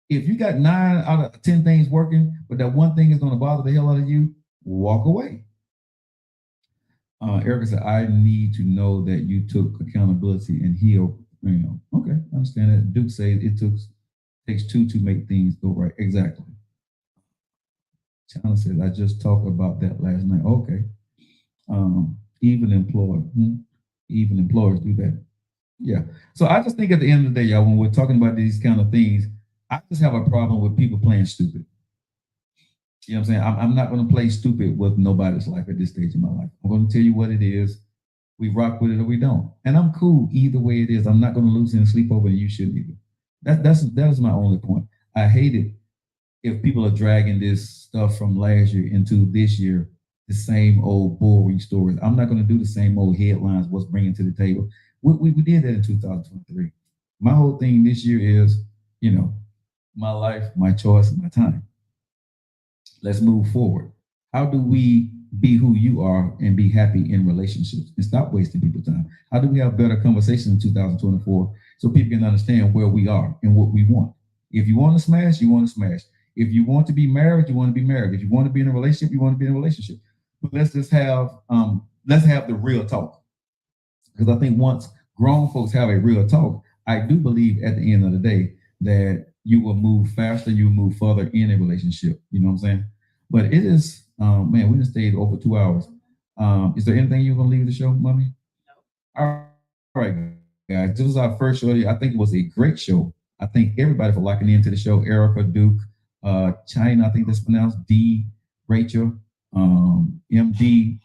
if you got 9 out of 10 things working, but that one thing is going to bother the hell out of you, walk away. Erica said, I need to know that you took accountability and heal. Okay, I understand that. Duke said it takes two to make things go right. Exactly. Chandler said, I just talked about that last night. Okay. Even employers do that. Yeah. So I just think at the end of the day, y'all, when we're talking about these kind of things, I just have a problem with people playing stupid. You know what I'm saying? I'm not going to play stupid with nobody's life at this stage in my life. I'm going to tell you what it is. We rock with it or we don't. And I'm cool either way it is. I'm not going to lose any sleep over it, and you shouldn't either. That is my only point. I hate it if people are dragging this stuff from last year into this year, the same old boring stories. I'm not going to do the same old headlines, what's bringing to the table. We did that in 2023. My whole thing this year is, my life, my choice, my time. Let's move forward. How do we be who you are and be happy in relationships and stop wasting people's time? How do we have better conversations in 2024 so people can understand where we are and what we want? If you want to smash, you want to smash. If you want to be married, you want to be married. If you want to be in a relationship, you want to be in a relationship. But let's have the real talk. Because I think once grown folks have a real talk, I do believe at the end of the day that you will move faster, you will move further in a relationship. You know what I'm saying? But it is, man, we just stayed over 2 hours. Is there anything you're gonna leave the show, mommy? All right, guys. This was our first show. I think it was a great show. I thank everybody for locking into the show. Erica, Duke, China, I think that's pronounced D, Rachel, MD.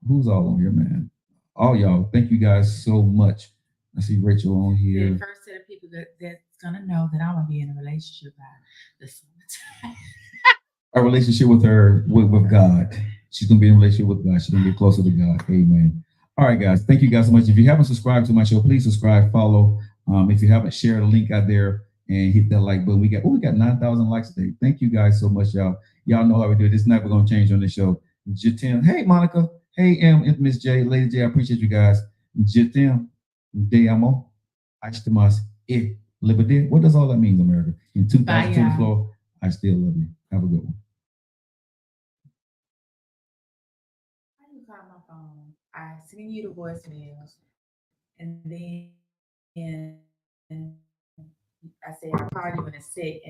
Who's all on here, man? All y'all. Thank you guys so much. I see Rachel on The here. first set of people that's gonna know that I'm gonna be in a relationship by the summertime. A relationship with her, with God. She's gonna be in a relationship with God. She's gonna get closer to God. Amen. All right, guys. Thank you guys so much. If you haven't subscribed to my show, please subscribe, follow. If you haven't, share the link out there and hit that like button. We got 9,000 likes today. Thank you guys so much, y'all. Y'all know how we do it. This is never gonna change on this show. Jitim, hey Monica, hey Miss J, Lady J, I appreciate you guys. Jitim, de amo, Ashtamas, liberty. What does all that mean, America? In 2024, I still love you. Have a good one. How do you call my phone? I send you the voicemails, and then I say I'll call you in a sec.